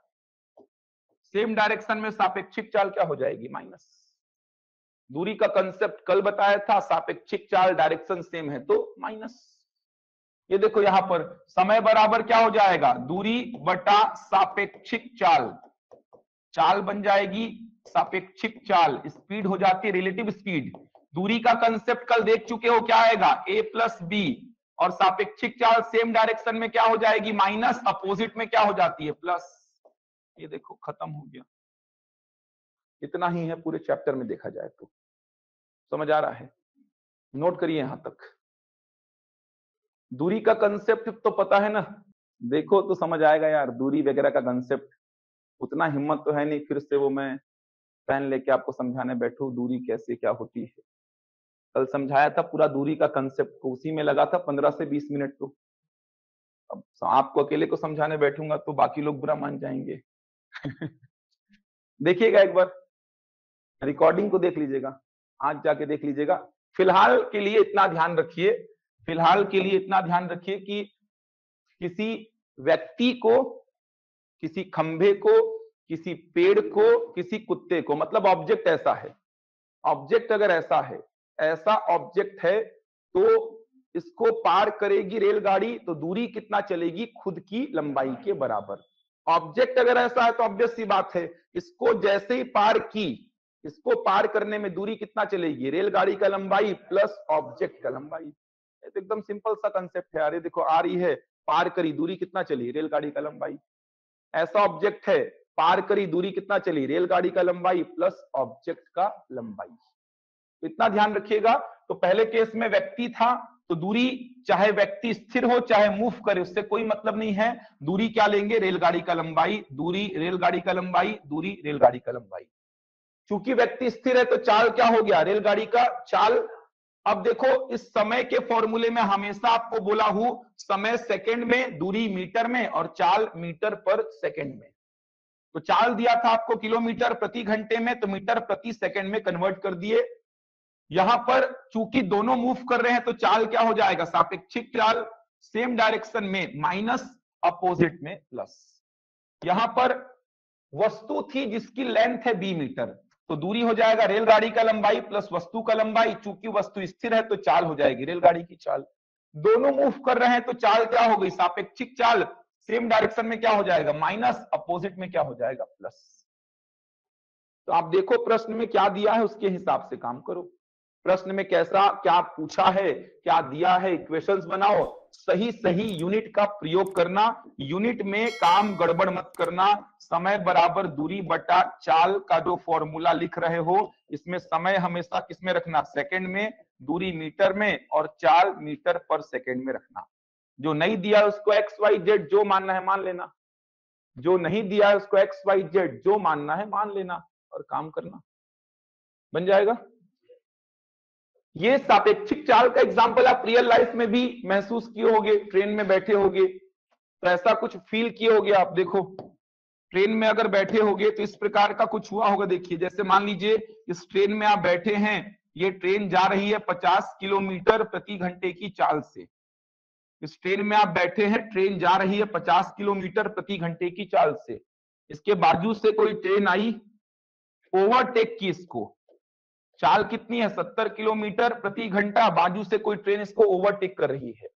सेम डायरेक्शन में सापेक्षिक चाल क्या हो जाएगी, माइनस। दूरी का कंसेप्ट कल बताया था, सापेक्षिक चाल डायरेक्शन सेम है तो माइनस। ये देखो यहां पर समय बराबर क्या हो जाएगा, दूरी बटा सापेक्षिक चाल। चाल बन जाएगी सापेक्षिक चाल, स्पीड हो जाती है रिलेटिव स्पीड। दूरी का कंसेप्ट कल देख चुके हो, क्या आएगा a प्लस बी, और सापेक्षिक चाल सेम डायरेक्शन में क्या हो जाएगी, माइनस, अपोजिट में क्या हो जाती है, प्लस। ये देखो खत्म हो गया। इतना ही है पूरे चैप्टर में देखा जाए तो। समझ आ रहा है, नोट करिए यहां तक। दूरी का कंसेप्ट तो पता है ना, देखो तो समझ आएगा यार, दूरी वगैरह का कंसेप्ट। उतना हिम्मत तो है नहीं फिर से वो मैं पेन लेके आपको समझाने बैठू दूरी कैसे क्या होती है। कल समझाया था पूरा दूरी का कंसेप्ट को, उसी में लगा था 15 से 20 मिनट। तो अब आपको अकेले को समझाने बैठूंगा तो बाकी लोग बुरा मान जाएंगे। देखिएगा एक बार, रिकॉर्डिंग को देख लीजिएगा, आज जाके देख लीजिएगा। फिलहाल के लिए इतना ध्यान रखिए, फिलहाल के लिए इतना ध्यान रखिए कि किसी व्यक्ति को, किसी खंभे को, किसी पेड़ को, किसी कुत्ते को, मतलब ऑब्जेक्ट ऐसा है, ऑब्जेक्ट अगर ऐसा है, ऐसा ऑब्जेक्ट है तो इसको पार करेगी रेलगाड़ी तो दूरी कितना चलेगी, खुद की लंबाई के बराबर। ऑब्जेक्ट अगर ऐसा है तो ऑब्वियस सी बात है, इसको जैसे ही पार की, इसको पार करने में दूरी कितना चलेगी, रेलगाड़ी का लंबाई प्लस ऑब्जेक्ट का लंबाई। तो एकदम सिंपल सा कंसेप्ट है यार। ये देखो आ रही है, पार करी, दूरी कितना चली, रेलगाड़ी का लंबाई। ऐसा ऑब्जेक्ट है, पार करी, दूरी कितना चली, रेलगाड़ी का लंबाई प्लस ऑब्जेक्ट का लंबाई। इतना ध्यान रखिएगा। तो पहले केस में व्यक्ति था तो दूरी, चाहे व्यक्ति स्थिर हो चाहे मूव करे, उससे कोई मतलब नहीं है। दूरी क्या लेंगे, रेलगाड़ी का लंबाई, दूरी रेलगाड़ी का लंबाई, दूरी रेलगाड़ी का लंबाई। चूंकि व्यक्ति स्थिर है तो चाल क्या हो गया, रेलगाड़ी का चाल। अब देखो इस समय के फॉर्मूले में हमेशा आपको बोला हूं, समय सेकंड में, दूरी मीटर में, और चाल मीटर पर सेकंड में। तो चाल दिया था आपको किलोमीटर प्रति घंटे में, तो मीटर प्रति सेकंड में कन्वर्ट कर दिए। यहां पर चूंकि दोनों मूव कर रहे हैं तो चाल क्या हो जाएगा, सापेक्षिक चाल, सेम डायरेक्शन में माइनस, अपोजिट में प्लस। यहां पर वस्तु थी जिसकी लेंथ है b मीटर, तो दूरी हो जाएगा रेलगाड़ी का लंबाई प्लस वस्तु का लंबाई। चूंकि वस्तु स्थिर है तो चाल हो जाएगी रेलगाड़ी की चाल। दोनों मूव कर रहे हैं तो चाल क्या हो गई, सापेक्षिक चाल सेम डायरेक्शन में क्या हो जाएगा माइनस, अपोजिट में क्या हो जाएगा प्लस। तो आप देखो प्रश्न में क्या दिया है उसके हिसाब से काम करो, प्रश्न में कैसा क्या पूछा है, क्या दिया है, इक्वेशंस बनाओ, सही सही यूनिट का प्रयोग करना, यूनिट में काम गड़बड़ मत करना। समय बराबर दूरी बटा चाल का जो फॉर्मूला लिख रहे हो इसमें समय हमेशा किसमें रखना, सेकंड में, दूरी मीटर में और चाल मीटर पर सेकंड में रखना। जो नहीं दिया उसको एक्स वाई जेड जो मानना है मान लेना, जो नहीं दिया है उसको एक्स वाई जेड जो मानना है मान लेना और काम करना, बन जाएगा। ये सापेक्षिक चाल का एग्जांपल आप रियल लाइफ में भी महसूस किए होंगे, ट्रेन में बैठे होंगे तो ऐसा कुछ फील किए होंगे आप। देखो ट्रेन में अगर बैठे होंगे तो इस प्रकार का कुछ हुआ होगा। देखिए जैसे मान लीजिए इस ट्रेन में आप बैठे हैं, ये ट्रेन जा रही है 50 किलोमीटर प्रति घंटे की चाल से। इस ट्रेन में आप बैठे हैं, ट्रेन जा रही है 50 किलोमीटर प्रति घंटे की चाल से। इसके बाजू से कोई ट्रेन आई, ओवरटेक की इसको, चाल कितनी है 70 किलोमीटर प्रति घंटा, बाजू से कोई ट्रेन इसको ओवरटेक कर रही है।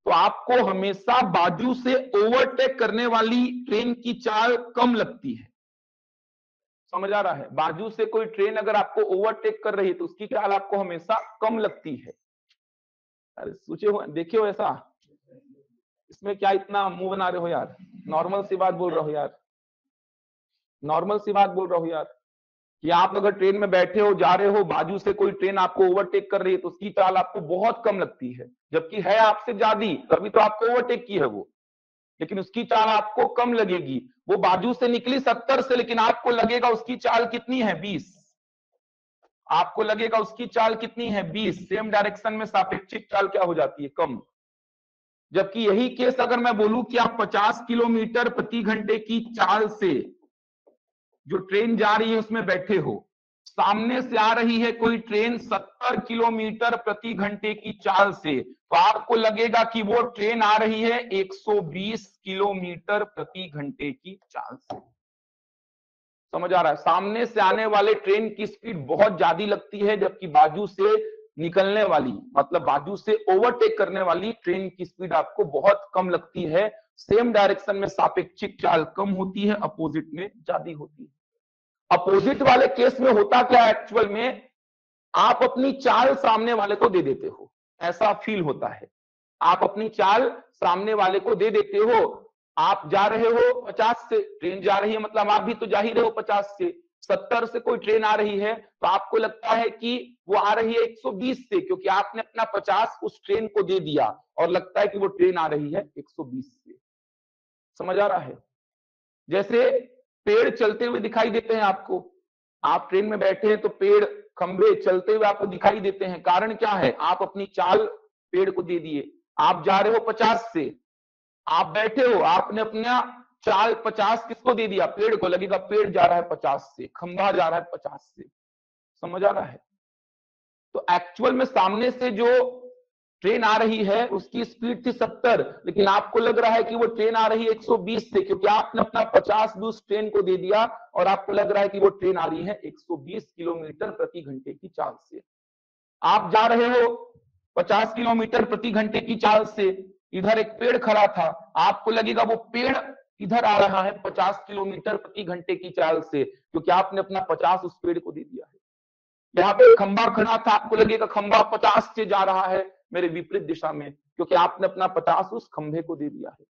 तो आपको हमेशा बाजू से ओवरटेक करने वाली ट्रेन की चाल कम लगती है, समझ आ रहा है। बाजू से कोई ट्रेन अगर आपको ओवरटेक कर रही है तो उसकी चाल आपको हमेशा कम लगती है। अरे सोचे हो, देखे हो ऐसा, इसमें क्या इतना मुंह बना रहे हो यार, नॉर्मल सी बात बोल रहा हो यार, नॉर्मल सी बात बोल रहा हो यार कि आप अगर ट्रेन में बैठे हो, जा रहे हो, बाजू से कोई ट्रेन आपको ओवरटेक कर रही है तो उसकी चाल आपको बहुत कम लगती है, जबकि है आपसे ज्यादा, तभी तो आपको ओवरटेक की है वो, लेकिन उसकी चाल आपको कम लगेगी। वो बाजू से निकली 70 से, लेकिन आपको लगेगा उसकी चाल कितनी है 20, आपको लगेगा उसकी चाल कितनी है 20। सेम डायरेक्शन में सापेक्षिक चाल क्या हो जाती है, कम। जबकि यही केस अगर मैं बोलूं कि आप 50 किलोमीटर प्रति घंटे की चाल से जो ट्रेन जा रही है उसमें बैठे हो, सामने से आ रही है कोई ट्रेन 70 किलोमीटर प्रति घंटे की चाल से, तो आपको लगेगा कि वो ट्रेन आ रही है 120 किलोमीटर प्रति घंटे की चाल से। समझ आ रहा है, सामने से आने वाले ट्रेन की स्पीड बहुत ज्यादा लगती है, जबकि बाजू से निकलने वाली, मतलब बाजू से ओवरटेक करने वाली ट्रेन की स्पीड आपको बहुत कम लगती है। सेम डायरेक्शन में सापेक्षिक चाल कम होती है, अपोजिट में ज्यादा होती है। अपोजिट वाले केस में होता क्या है, एक्चुअल में आप अपनी चाल सामने वाले को दे देते हो, ऐसा फील होता है। आप अपनी चाल सामने वाले को दे देते हो, आप जा रहे हो 50 से, ट्रेन जा रही है मतलब आप भी तो जा ही रहे हो 50 से, 70 से कोई ट्रेन आ रही है तो आपको लगता है कि वो आ रही है 120 से, क्योंकि आपने अपना 50 उस ट्रेन को दे दिया और लगता है कि वो ट्रेन आ रही है 120 से। समझ आ रहा है। जैसे पेड़ चलते हुए दिखाई देते हैं आपको, आप ट्रेन में बैठे हैं तो पेड़ खंभे चलते हुए आपको दिखाई देते हैं, कारण क्या है, आप अपनी चाल पेड़ को दे दिए। आप जा रहे हो 50 से, आप बैठे हो, आपने अपना चाल 50 किसको दे दिया, पेड़ को, लगेगा पेड़ जा रहा है 50 से, खंभा जा रहा है 50 से। समझ आ रहा है। तो एक्चुअल में सामने से जो ट्रेन आ रही है उसकी स्पीड थी 70, लेकिन आपको लग रहा है कि वो ट्रेन आ रही है 120 से, क्योंकि आपने अपना 50 भी उस ट्रेन को दे दिया और आपको लग रहा है कि वो ट्रेन आ रही है 120 किलोमीटर प्रति घंटे की चाल से। आप जा रहे हो 50 किलोमीटर प्रति घंटे की चाल से, इधर एक पेड़ खड़ा था, आपको लगेगा वो पेड़ इधर आ रहा है 50 किलोमीटर प्रति घंटे की चाल से, क्योंकि आपने अपना 50 उस पेड़ को दे दिया है। यहाँ पे खंबा खड़ा था, आपको लगेगा खंबा 50 से जा रहा है मेरे विपरीत दिशा में, क्योंकि आपने अपना 50 उस खंभे को दे दिया है।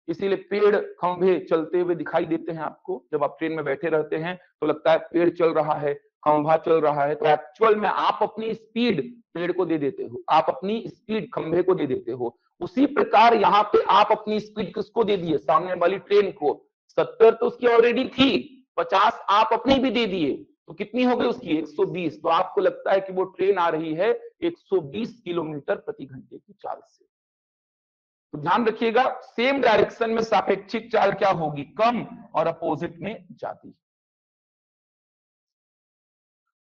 इसीलिए पेड़ खंभे चलते हुए दिखाई देते हैं आपको। जब आप ट्रेन में बैठे रहते हैं तो लगता है पेड़ चल रहा है, खंभा चल रहा है, तो एक्चुअल में आप अपनी स्पीड पेड़ को दे देते हो, आप अपनी स्पीड खंभे को दे देते हो। उसी प्रकार यहाँ पे आप अपनी स्पीड किसको दे दिए, सामने वाली ट्रेन को। 70 तो उसकी ऑलरेडी थी, 50 आप अपनी भी दे दिए, तो कितनी हो गई उसकी 120। तो आपको लगता है कि वो ट्रेन आ रही है 120 किलोमीटर प्रति घंटे की चाल से। तो ध्यान रखिएगा, सेम डायरेक्शन में सापेक्षिक चाल क्या होगी, कम, और अपोजिट में ज्यादा।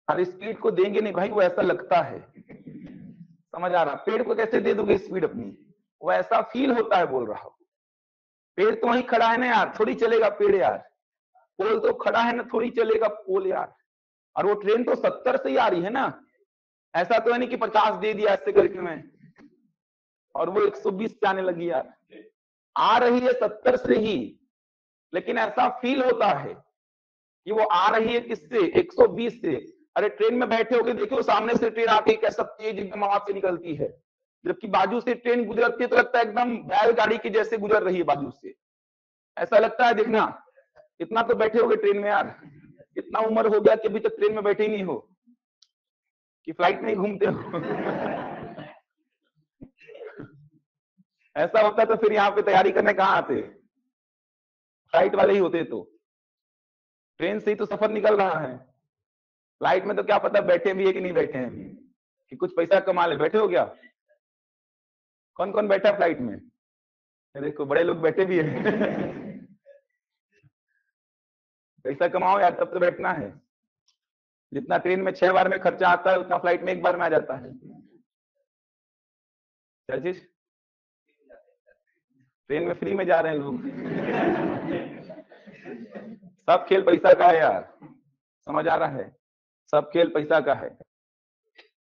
अरे स्पीड को देंगे नहीं भाई, वो ऐसा लगता है। समझ आ रहा, पेड़ को कैसे दे दोगे स्पीड अपनी, वो ऐसा फील होता है, बोल रहा हूं। पेड़ तो वहीं खड़ा है ना यार, थोड़ी चलेगा पेड़ यार, पोल तो खड़ा है ना, थोड़ी चलेगा पोल यार। और वो ट्रेन तो 70 से ही आ रही है ना, ऐसा तो है नहीं कि 50 दे दिया ऐसे करके मैं और वो 120 से आने लगी यार, आ रही है 70 से ही, लेकिन ऐसा फील होता है कि वो आ रही है किससे, 120 से। अरे ट्रेन में बैठे होगे, देखो सामने से ट्रेन आती है, कैसा तेज एकदम आवाज से निकलती है, जबकि बाजू से ट्रेन गुजरती है तो लगता है एकदम बैलगाड़ी के जैसे गुजर रही है बाजू से, ऐसा लगता है। देखना, इतना तो बैठे होगे ट्रेन में यार, इतना उम्र हो गया कि अभी तक ट्रेन में बैठे ही नहीं हो, कि फ्लाइट में ही घूमते हो। ऐसा होता तो फिर यहाँ पे तैयारी करने कहाँ आते, फ्लाइट वाले ही होते। तो ट्रेन से ही तो सफर निकल रहा है, फ्लाइट में तो क्या पता बैठे भी है कि नहीं बैठे हैं, कि कुछ पैसा कमा ले। बैठे हो क्या, कौन कौन बैठा फ्लाइट में, देखो बड़े लोग बैठे भी है। पैसा कमाओ यार, तब तो बैठना है। जितना ट्रेन में 6 बार में खर्चा आता है, उतना फ्लाइट में 1 बार में आ जाता है। क्या चीज, ट्रेन में फ्री में जा रहे हैं लोग। सब खेल पैसा का है यार, समझ आ रहा है, सब खेल पैसा का है,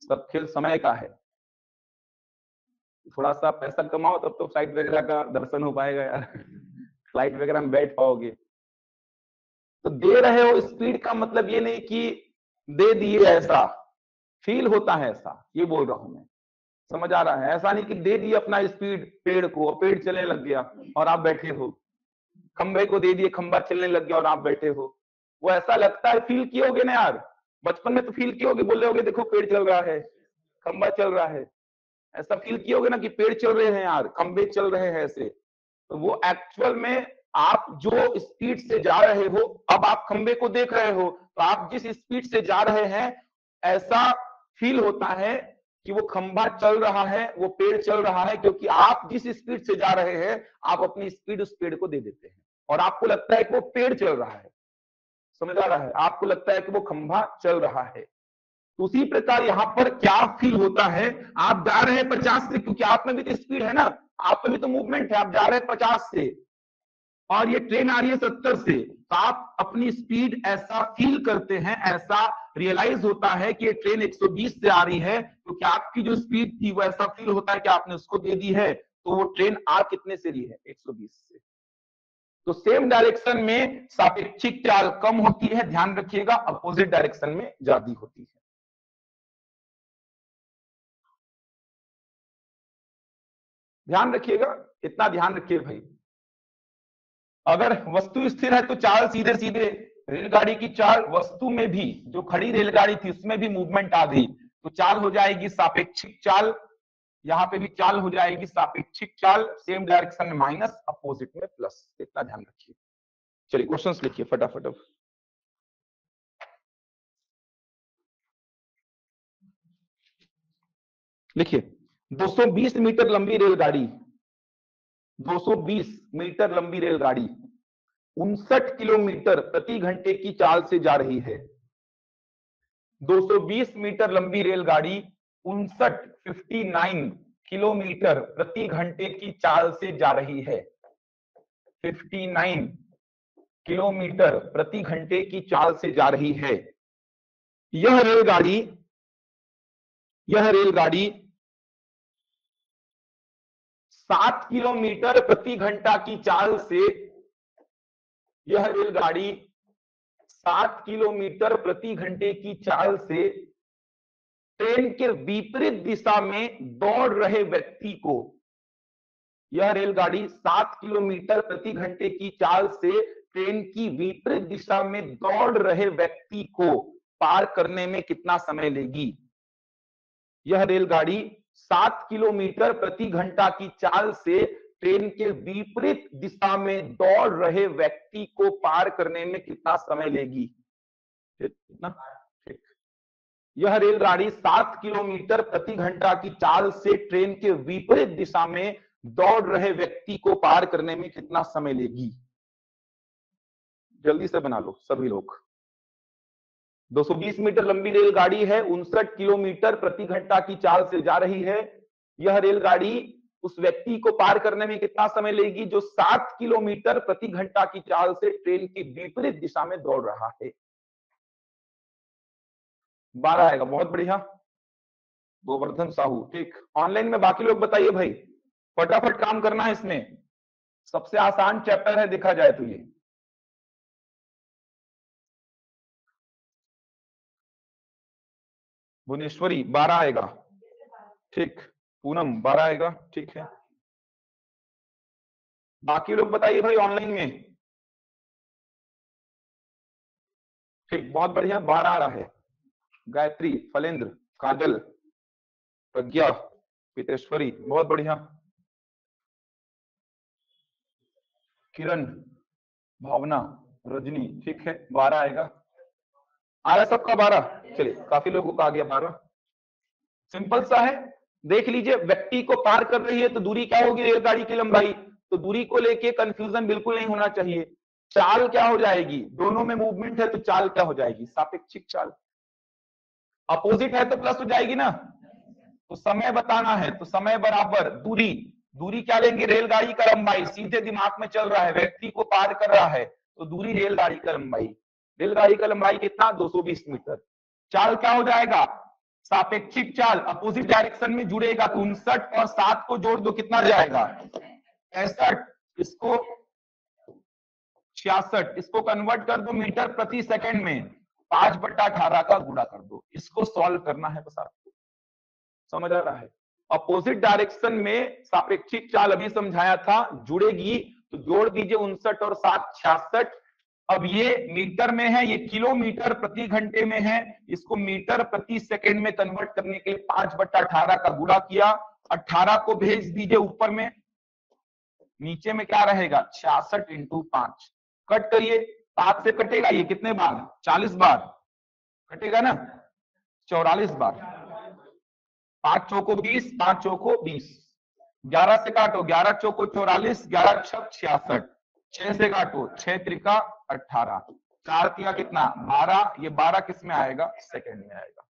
सब खेल समय का है। थोड़ा सा पैसा कमाओ तब तो फ्लाइट वगैरह का दर्शन हो पाएगा यार, फ्लाइट वगैरह में बैठ पाओगे। तो दे रहे हो स्पीड का मतलब ये नहीं कि दे दिए, ऐसा फील होता है, ऐसा ये बोल रहा हूं मैं, समझ आ रहा है। ऐसा नहीं कि दे दिए अपना स्पीड पेड़ को, पेड़ चलने लग गया और आप बैठे हो, खंबे को दे दिए, खंबा चलने लग गया और आप बैठे हो। वो ऐसा लगता है, फील किए होगे ना यार, बचपन में तो फील किए होगे, बोल रहे होगे देखो पेड़ चल रहा है, खंबा चल रहा है, ऐसा फील किए होगे ना कि पेड़ चल रहे हैं यार, खंबे चल रहे हैं ऐसे। तो वो एक्चुअल में आप जो स्पीड से जा रहे हो, अब आप खंबे को देख रहे हो, तो आप जिस स्पीड से जा रहे हैं, ऐसा फील होता है कि वो खंबा चल रहा है, वो पेड़ चल रहा है, क्योंकि आप जिस स्पीड से जा रहे हैं, आप अपनी स्पीड उस पेड़ को दे देते हैं और आपको लगता है कि वो पेड़ चल रहा है, समझ आ रहा है, आपको लगता है कि वो खंबा चल रहा है। उसी प्रकार यहां पर क्या फील होता है, आप जा रहे हैं 50 से, क्योंकि आप में भी तो स्पीड है ना, आप में भी तो मूवमेंट है, आप जा रहे हैं 50 से और ये ट्रेन आ रही है 70 से, तो आप अपनी स्पीड ऐसा फील करते हैं, ऐसा रियलाइज होता है कि ये ट्रेन 120 से आ रही है, क्योंकि आपकी जो स्पीड थी वो ऐसा फील होता है कि आपने उसको दे दी है, तो वो ट्रेन आ कितने से रही है, 120 से। तो सेम डायरेक्शन में सापेक्षिक चाल कम होती है, ध्यान रखिएगा, अपोजिट डायरेक्शन में ज्यादा होती है। ध्यान रखिएगा, इतना ध्यान रखिए भाई। अगर वस्तु स्थिर है तो चाल सीधे सीधे, रेलगाड़ी की चाल वस्तु में भी, जो खड़ी रेलगाड़ी थी उसमें भी मूवमेंट आ गई, तो चाल हो जाएगी सापेक्षिक चाल, यहां पे भी चाल हो जाएगी सापेक्षिक चाल, सेम डायरेक्शन में माइनस, अपोजिट में प्लस, इतना ध्यान रखिए। चलिए क्वेश्चंस लिखिए फटाफट। अब लिखिए, 220 मीटर लंबी रेलगाड़ी, 220 मीटर लंबी रेलगाड़ी 59 किलोमीटर प्रति घंटे की चाल से जा रही है। 220 मीटर लंबी रेलगाड़ी 59 किलोमीटर प्रति घंटे की चाल से जा रही है। 59 किलोमीटर प्रति घंटे की चाल से जा रही है। यह रेलगाड़ी 7 किलोमीटर प्रति घंटा की चाल से, यह रेलगाड़ी 7 किलोमीटर प्रति घंटे की चाल से ट्रेन के विपरीत दिशा में दौड़ रहे व्यक्ति को, यह रेलगाड़ी 7 किलोमीटर प्रति घंटे की चाल से ट्रेन की विपरीत दिशा में दौड़ रहे व्यक्ति को पार करने में कितना समय लेगी। यह रेलगाड़ी 7 किलोमीटर प्रति घंटा की चाल से ट्रेन के विपरीत दिशा में दौड़ रहे व्यक्ति को पार करने में कितना समय लेगी। कितना, ठीक। यह रेलगाड़ी 7 किलोमीटर प्रति घंटा की चाल से ट्रेन के विपरीत दिशा में दौड़ रहे व्यक्ति को पार करने में कितना समय लेगी। जल्दी से बना लो सभी लोग। 220 मीटर लंबी रेलगाड़ी है, 59 किलोमीटर प्रति घंटा की चाल से जा रही है। यह रेलगाड़ी उस व्यक्ति को पार करने में कितना समय लेगी जो 7 किलोमीटर प्रति घंटा की चाल से ट्रेन की विपरीत दिशा में दौड़ रहा है। 12 आएगा, बहुत बढ़िया। गोवर्धन साहू, ठीक। ऑनलाइन में बाकी लोग बताइए भाई, फटाफट काम करना है इसमें, सबसे आसान चैप्टर है देखा जाए तो ये। भुवनेश्वरी 12 आएगा, ठीक। पूनम 12 आएगा, ठीक है। बाकी लोग बताइए भाई ऑनलाइन में। ठीक, बहुत बढ़िया, 12 आ रहा है। गायत्री, फलेंद्र, काजल, प्रज्ञा, पितेश्वरी, बहुत बढ़िया। किरण, भावना, रजनी, ठीक है, 12 आएगा। आ रहा है सबका 12? चलिए, काफी लोगों का आ गया 12। सिंपल सा है, देख लीजिए, व्यक्ति को पार कर रही है तो दूरी क्या होगी रेलगाड़ी की लंबाई। तो दूरी को लेके कंफ्यूजन बिल्कुल नहीं होना चाहिए। चाल क्या हो जाएगी, दोनों में मूवमेंट है तो चाल क्या हो जाएगी, सापेक्षिक चाल। अपोजिट है तो प्लस हो जाएगी ना। तो समय बताना है तो समय बराबर दूरी, दूरी क्या लेंगे, रेलगाड़ी का लंबाई। सीधे दिमाग में चल रहा है, व्यक्ति को पार कर रहा है तो दूरी रेलगाड़ी का लंबाई। रेलगाड़ी का लंबाई कितना, 220 मीटर। चाल क्या हो जाएगा, सापेक्षिक चाल, अपोजिट डायरेक्शन में जुड़ेगा तो 59 और 7 को जोड़ दो, कितना जाएगा 65। इसको 66, इसको कन्वर्ट कर दो मीटर प्रति सेकंड में, 5/18 का गुणा कर दो। इसको सॉल्व करना है बस आपको, समझ आ रहा है। अपोजिट डायरेक्शन में सापेक्षिक चाल अभी समझाया था, जुड़ेगी तो जोड़ दीजिए 59 और 7 66। अब ये मीटर में है, ये किलोमीटर प्रति घंटे में है, इसको मीटर प्रति सेकंड में कन्वर्ट करने के लिए 5/18 का गुणा किया। 18 को भेज दीजिए ऊपर में, नीचे में क्या रहेगा 66 × 5। कट करिए, 5 से कटेगा ये कितने बार, 40 बार कटेगा ना, 44 बार। 5 चौको 20, 5 चौको 20, 11 से काटो, 11 चौको 44, 11 छक 66, 6 से काटो, 6 त्रिका 18, 4 तिया कितना 12, ये 12 किस में आएगा, सेकंड में आएगा।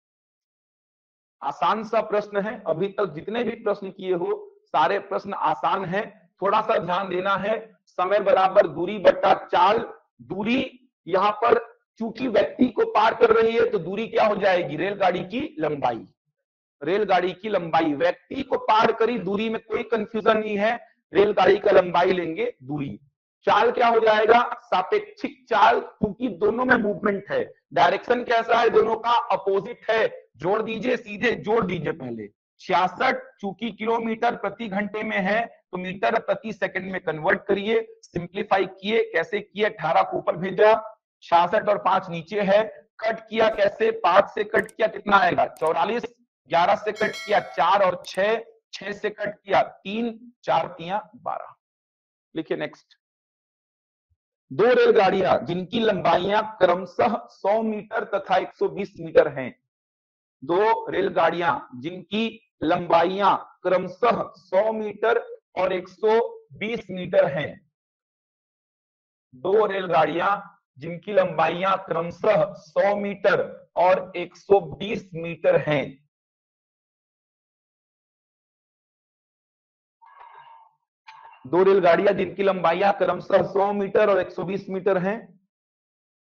आसान सा प्रश्न है, अभी तक जितने भी प्रश्न किए हो सारे प्रश्न आसान है। थोड़ा सा ध्यान देना है, समय बराबर दूरी बट्टा चाल। दूरी यहां पर चूंकि व्यक्ति को पार कर रही है तो दूरी क्या हो जाएगी, रेलगाड़ी की लंबाई। रेलगाड़ी की लंबाई, व्यक्ति को पार करी, दूरी में कोई कंफ्यूजन नहीं है, रेलगाड़ी का लंबाई लेंगे दूरी। चाल क्या हो जाएगा, सापेक्षिक चाल, क्योंकि दोनों में मूवमेंट है। डायरेक्शन कैसा है, दोनों का अपोजिट है। जोड़ दीजिए, सीधे जोड़ दीजिए पहले। 66 चूंकि किलोमीटर प्रति घंटे में है तो मीटर प्रति सेकंड में कन्वर्ट करिए। सिंप्लीफाई किए, कैसे किए, 18 को ऊपर भेजा, 66 और 5 नीचे है। कट किया कैसे, 5 से कट किया कितना आएगा 44, 11 से कट किया 4 और 6, 6 से कट किया 3, 4 तिया 12। लिखिए नेक्स्ट। दो रेलगाड़ियां जिनकी लंबाइयां क्रमशः 100 मीटर तथा 120 मीटर हैं। दो रेलगाड़ियां जिनकी लंबाइयां क्रमशः 100 मीटर और 120 मीटर हैं। दो रेलगाड़ियां जिनकी लंबाइयां क्रमशः 100 मीटर और 120 मीटर हैं। दो रेलगाड़ियां जिनकी लंबाइयां क्रमशः 100 मीटर और 120 मीटर हैं,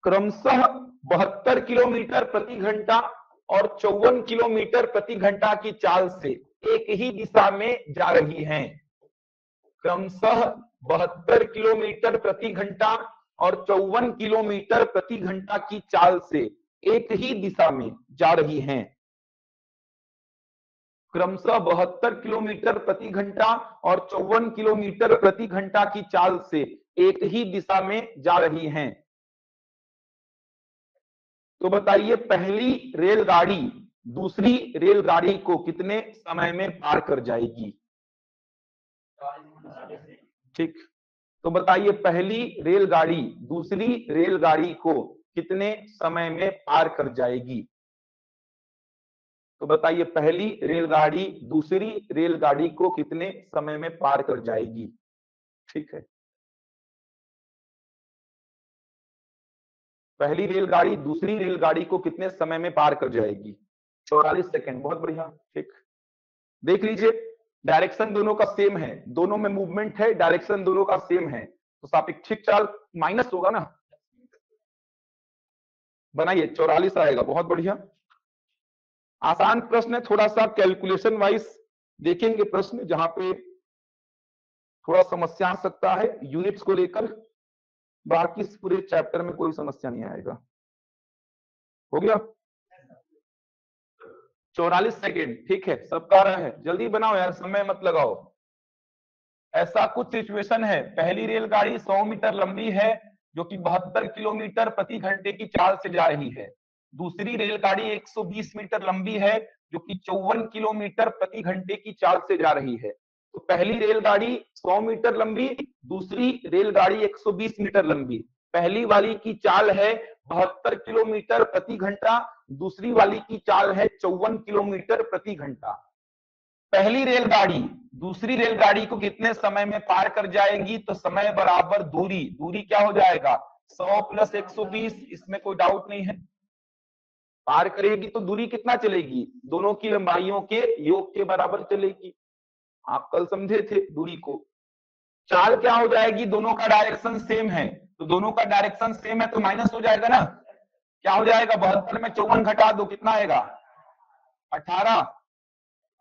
क्रमशः 72 किलोमीटर प्रति घंटा और 54 किलोमीटर प्रति घंटा की चाल से एक ही दिशा में जा रही हैं। क्रमशः 72 किलोमीटर प्रति घंटा और 54 किलोमीटर प्रति घंटा की चाल से एक ही दिशा में जा रही हैं। क्रमशः 72 किलोमीटर प्रति घंटा और 54 किलोमीटर प्रति घंटा की चाल से एक ही दिशा में जा रही हैं। तो बताइए पहली रेलगाड़ी दूसरी रेलगाड़ी को कितने समय में पार कर जाएगी। ठीक, तो बताइए पहली रेलगाड़ी दूसरी रेलगाड़ी को कितने समय में पार कर जाएगी। तो बताइए पहली रेलगाड़ी दूसरी रेलगाड़ी को कितने समय में पार कर जाएगी। ठीक है, पहली रेलगाड़ी दूसरी रेलगाड़ी को कितने समय में पार कर जाएगी, 44 सेकंड। बहुत बढ़िया, ठीक। देख लीजिए डायरेक्शन दोनों का सेम है, दोनों में मूवमेंट है, डायरेक्शन दोनों का सेम है, तो सापेक्षिक चाल माइनस होगा ना। बनाइए 44 आएगा। बहुत बढ़िया, आसान प्रश्न है, थोड़ा सा कैलकुलेशन वाइज देखेंगे प्रश्न जहां पे थोड़ा समस्या आ सकता है यूनिट्स को लेकर, बाकी इस पूरे चैप्टर में कोई समस्या नहीं आएगा। हो गया 44 सेकेंड, ठीक है, सब कह रहे हैं जल्दी बनाओ यार, समय मत लगाओ। ऐसा कुछ सिचुएशन है, पहली रेलगाड़ी 100 मीटर लंबी है जो कि 72 किलोमीटर प्रति घंटे की चाल से जा रही है। दूसरी रेलगाड़ी 120 मीटर लंबी है जो कि 54 किलोमीटर प्रति घंटे की चाल से जा रही है। तो पहली रेलगाड़ी 100 मीटर लंबी, दूसरी रेलगाड़ी 120 मीटर लंबी। पहली वाली की चाल है 72 किलोमीटर प्रति घंटा, दूसरी वाली की चाल है 54 किलोमीटर प्रति घंटा। पहली रेलगाड़ी दूसरी रेलगाड़ी को कितने समय में पार कर जाएगी? तो समय बराबर दूरी, दूरी क्या हो जाएगा 100 प्लस 120, इसमें कोई डाउट नहीं है। पार करेगी तो दूरी कितना चलेगी? दोनों की लंबाइयों के योग के बराबर चलेगी। आप कल समझे थे दूरी को। चाल क्या हो जाएगी? दोनों का डायरेक्शन सेम है, तो दोनों का डायरेक्शन सेम है तो माइनस हो जाएगा ना। क्या हो जाएगा? 72 में 54 घटा दो, कितना आएगा 18।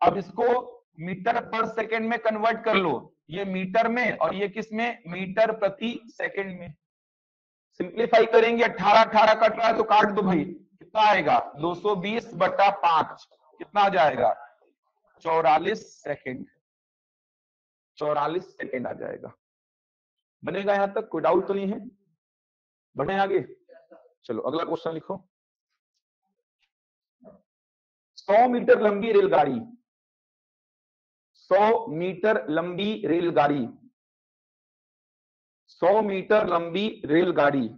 अब इसको मीटर पर सेकंड में कन्वर्ट कर लो, ये मीटर में और ये किस में? मीटर प्रति सेकंड में। सिंप्लीफाई करेंगे, 18 18 कट रहा है तो काट दो भाई, कितना आएगा 220/5, कितना आ जाएगा 44 सेकंड। 44 सेकंड आ जाएगा। बनेगा यहां तक? कोई डाउट तो नहीं है? बढ़े आगे, चलो अगला क्वेश्चन लिखो। 100 मीटर लंबी रेलगाड़ी, 100 मीटर लंबी रेलगाड़ी, 100 मीटर लंबी रेलगाड़ी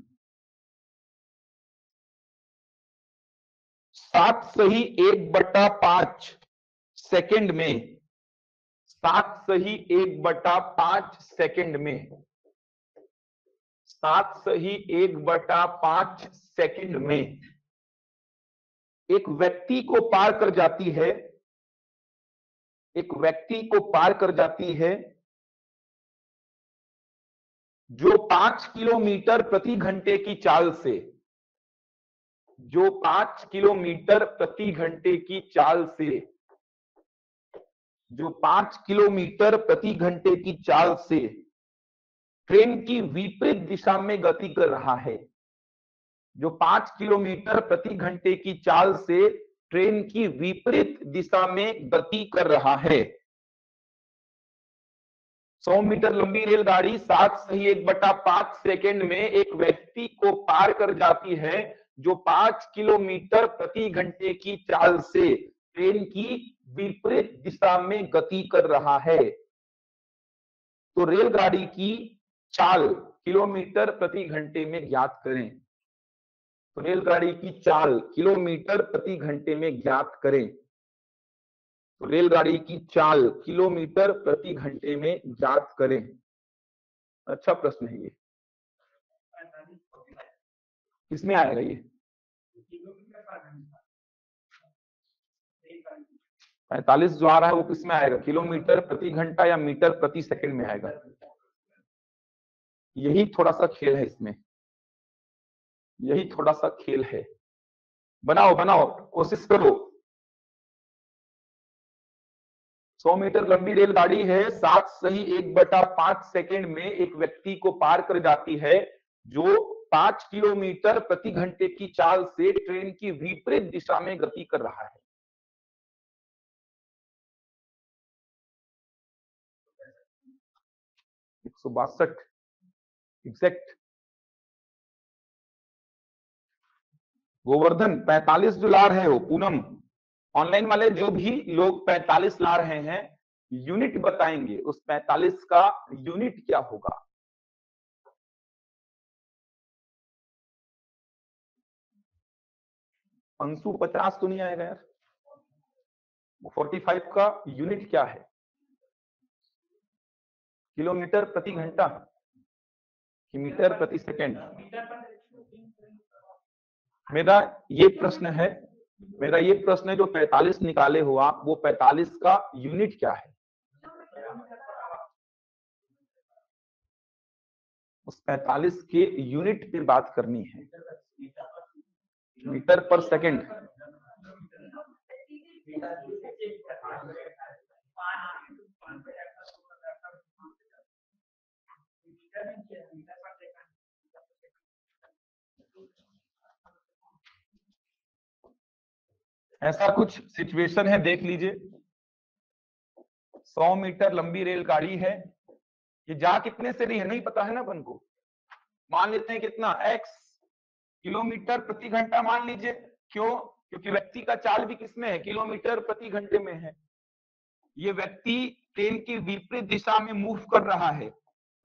7 सही 1/5 सेकंड में, 7 सही 1/5 सेकंड में, 7 सही 1/5 सेकंड में एक व्यक्ति को पार कर जाती है, एक व्यक्ति को पार कर जाती है जो 5 किलोमीटर प्रति घंटे की चाल से, जो 5 किलोमीटर प्रति घंटे की चाल से, जो 5 किलोमीटर प्रति घंटे की चाल से ट्रेन की विपरीत दिशा में गति कर रहा है, जो 5 किलोमीटर प्रति घंटे की चाल से ट्रेन की विपरीत दिशा में गति कर रहा है। 100 मीटर लंबी रेलगाड़ी 7 सही 1/5 सेकंड में एक व्यक्ति को पार कर जाती है जो 5 किलोमीटर प्रति घंटे की चाल से ट्रेन की विपरीत दिशा में गति कर रहा है। तो रेलगाड़ी की चाल किलोमीटर प्रति घंटे में ज्ञात करें। तो रेलगाड़ी की चाल किलोमीटर प्रति घंटे में ज्ञात करें। तो रेलगाड़ी की चाल किलोमीटर प्रति घंटे में ज्ञात करें। अच्छा प्रश्न है ये, किसमें आएगा ये? 45 जो आ रहा है वो किसमें आएगा? किलोमीटर प्रति घंटा या मीटर प्रति सेकंड में आएगा? यही थोड़ा सा खेल है इसमें, यही थोड़ा सा खेल है। बनाओ बनाओ, कोशिश करो। 100 मीटर लंबी रेलगाड़ी है, 7 सही 1/5 सेकंड में एक व्यक्ति को पार कर जाती है जो 5 किलोमीटर प्रति घंटे की चाल से ट्रेन की विपरीत दिशा में गति कर रहा है। एक 162 एग्जैक्ट। गोवर्धन 45 जो ला रहे हो, पूनम ऑनलाइन वाले जो भी लोग 45 ला रहे हैं, यूनिट बताएंगे उस 45 का यूनिट क्या होगा। अंशु 50 तो नहीं आएगा यार। 45 का यूनिट क्या है? किलोमीटर प्रति घंटा कि मीटर प्रति सेकंड? मेरा ये प्रश्न है, मेरा ये प्रश्न है जो 45 निकाले हो आप, वो 45 का यूनिट क्या है? उस 45 के यूनिट पे बात करनी है। मीटर पर सेकंड। ऐसा कुछ सिचुएशन है, देख लीजिए। 100 मीटर लंबी रेलगाड़ी है, ये जा कितने से रही है नहीं पता है ना अपन को, मान लेते हैं कितना x किलोमीटर प्रति घंटा मान लीजिए। क्यों? क्योंकि व्यक्ति का चाल भी किसमें है, किलोमीटर प्रति घंटे में है। ये व्यक्ति ट्रेन की विपरीत दिशा में मूव कर रहा है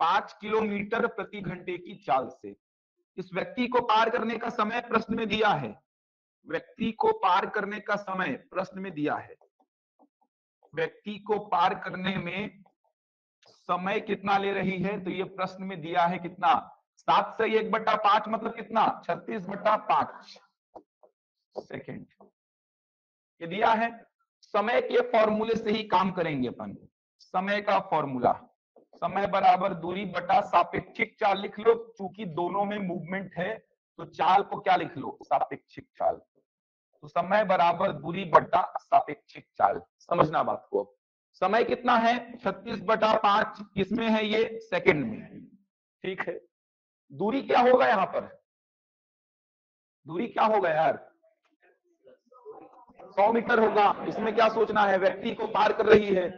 5 किलोमीटर प्रति घंटे की चाल से। इस व्यक्ति को पार करने का समय प्रश्न में दिया है, व्यक्ति को पार करने का समय प्रश्न में दिया है, व्यक्ति को पार करने में समय कितना ले रही है, तो ये प्रश्न में दिया है कितना, 7 से 1/5 मतलब कितना, 36/5 सेकेंड ये दिया है। समय के फॉर्मूले से ही काम करेंगे अपन। समय का फॉर्मूला, समय बराबर दूरी बटा सापेक्षिक चाल लिख लो, चूंकि दोनों में मूवमेंट है तो चाल को क्या लिख लो, सापेक्षिक चाल। तो समय बराबर दूरी बटा सापेक्षिक चाल, समझना बात को। समय कितना है, 36/5, किसमें है ये, सेकंड में, ठीक है। दूरी क्या होगा यहां पर, दूरी क्या होगा यार, 100 मीटर होगा। इसमें क्या सोचना है, व्यक्ति को पार कर रही है,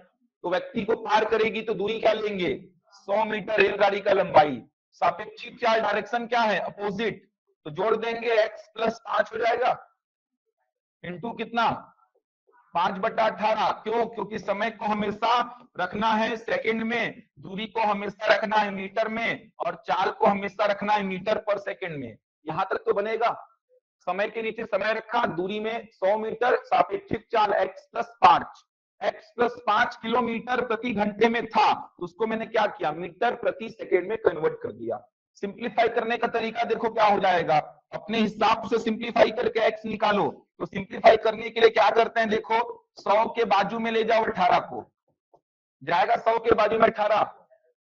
तो व्यक्ति को पार करेगी तो दूरी क्या लेंगे, 100 मीटर रेलगाड़ी का लंबाई। सापेक्षिक चाल डायरेक्शन क्या है, अपोजिट, तो जोड़ देंगे x + 5 हो जाएगा, इंटू कितना, 5/18। क्यों, क्योंकि समय को हमेशा रखना है सेकंड में, दूरी को हमेशा रखना है मीटर में, और चाल को हमेशा रखना है मीटर पर सेकंड में। यहां तक तो बनेगा। समय के नीचे समय रखा, दूरी में 100 मीटर, सापेक्षिक चाल x + 5, x + 5 किलोमीटर प्रति घंटे में था, उसको मैंने क्या किया, मीटर प्रति सेकेंड में कन्वर्ट कर दिया। सिंप्लीफाई करने का तरीका देखो क्या हो जाएगा, अपने हिसाब से सिंप्लीफाई करके x निकालो। तो सिंप्लीफाई करने के लिए क्या करते हैं, देखो 100 के बाजू में ले जाओ 18 को, जाएगा 100 के बाजू में 18,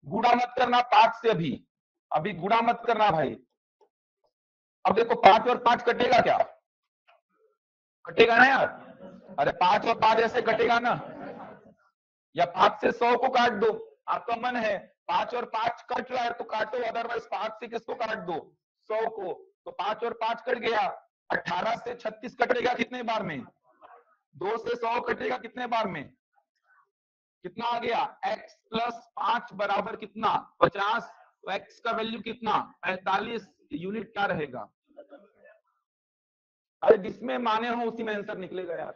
गुणा मत करना 5 से, अभी गुणा मत करना भाई। अब देखो 5 और 5 कटेगा क्या, कटेगा ना यार, अरे 5 और 5 ऐसे कटेगा ना, या 5 से 100 को काट दो, आपका मन है 5 और 5 कट रहा है तो काटो, अदरवाइज 5 से किसको काट दो, 100 को। तो 5 और 5 कट गया, 18 से 36 कटेगा कितने बार में, 2 से 100 कटेगा कितने बार में, कितना आ गया, x + 5 बराबर कितना, 50। तो x का वैल्यू कितना, 45 यूनिट क्या रहेगा। अरे जिसमें माने हो उसी में आंसर निकलेगा यार,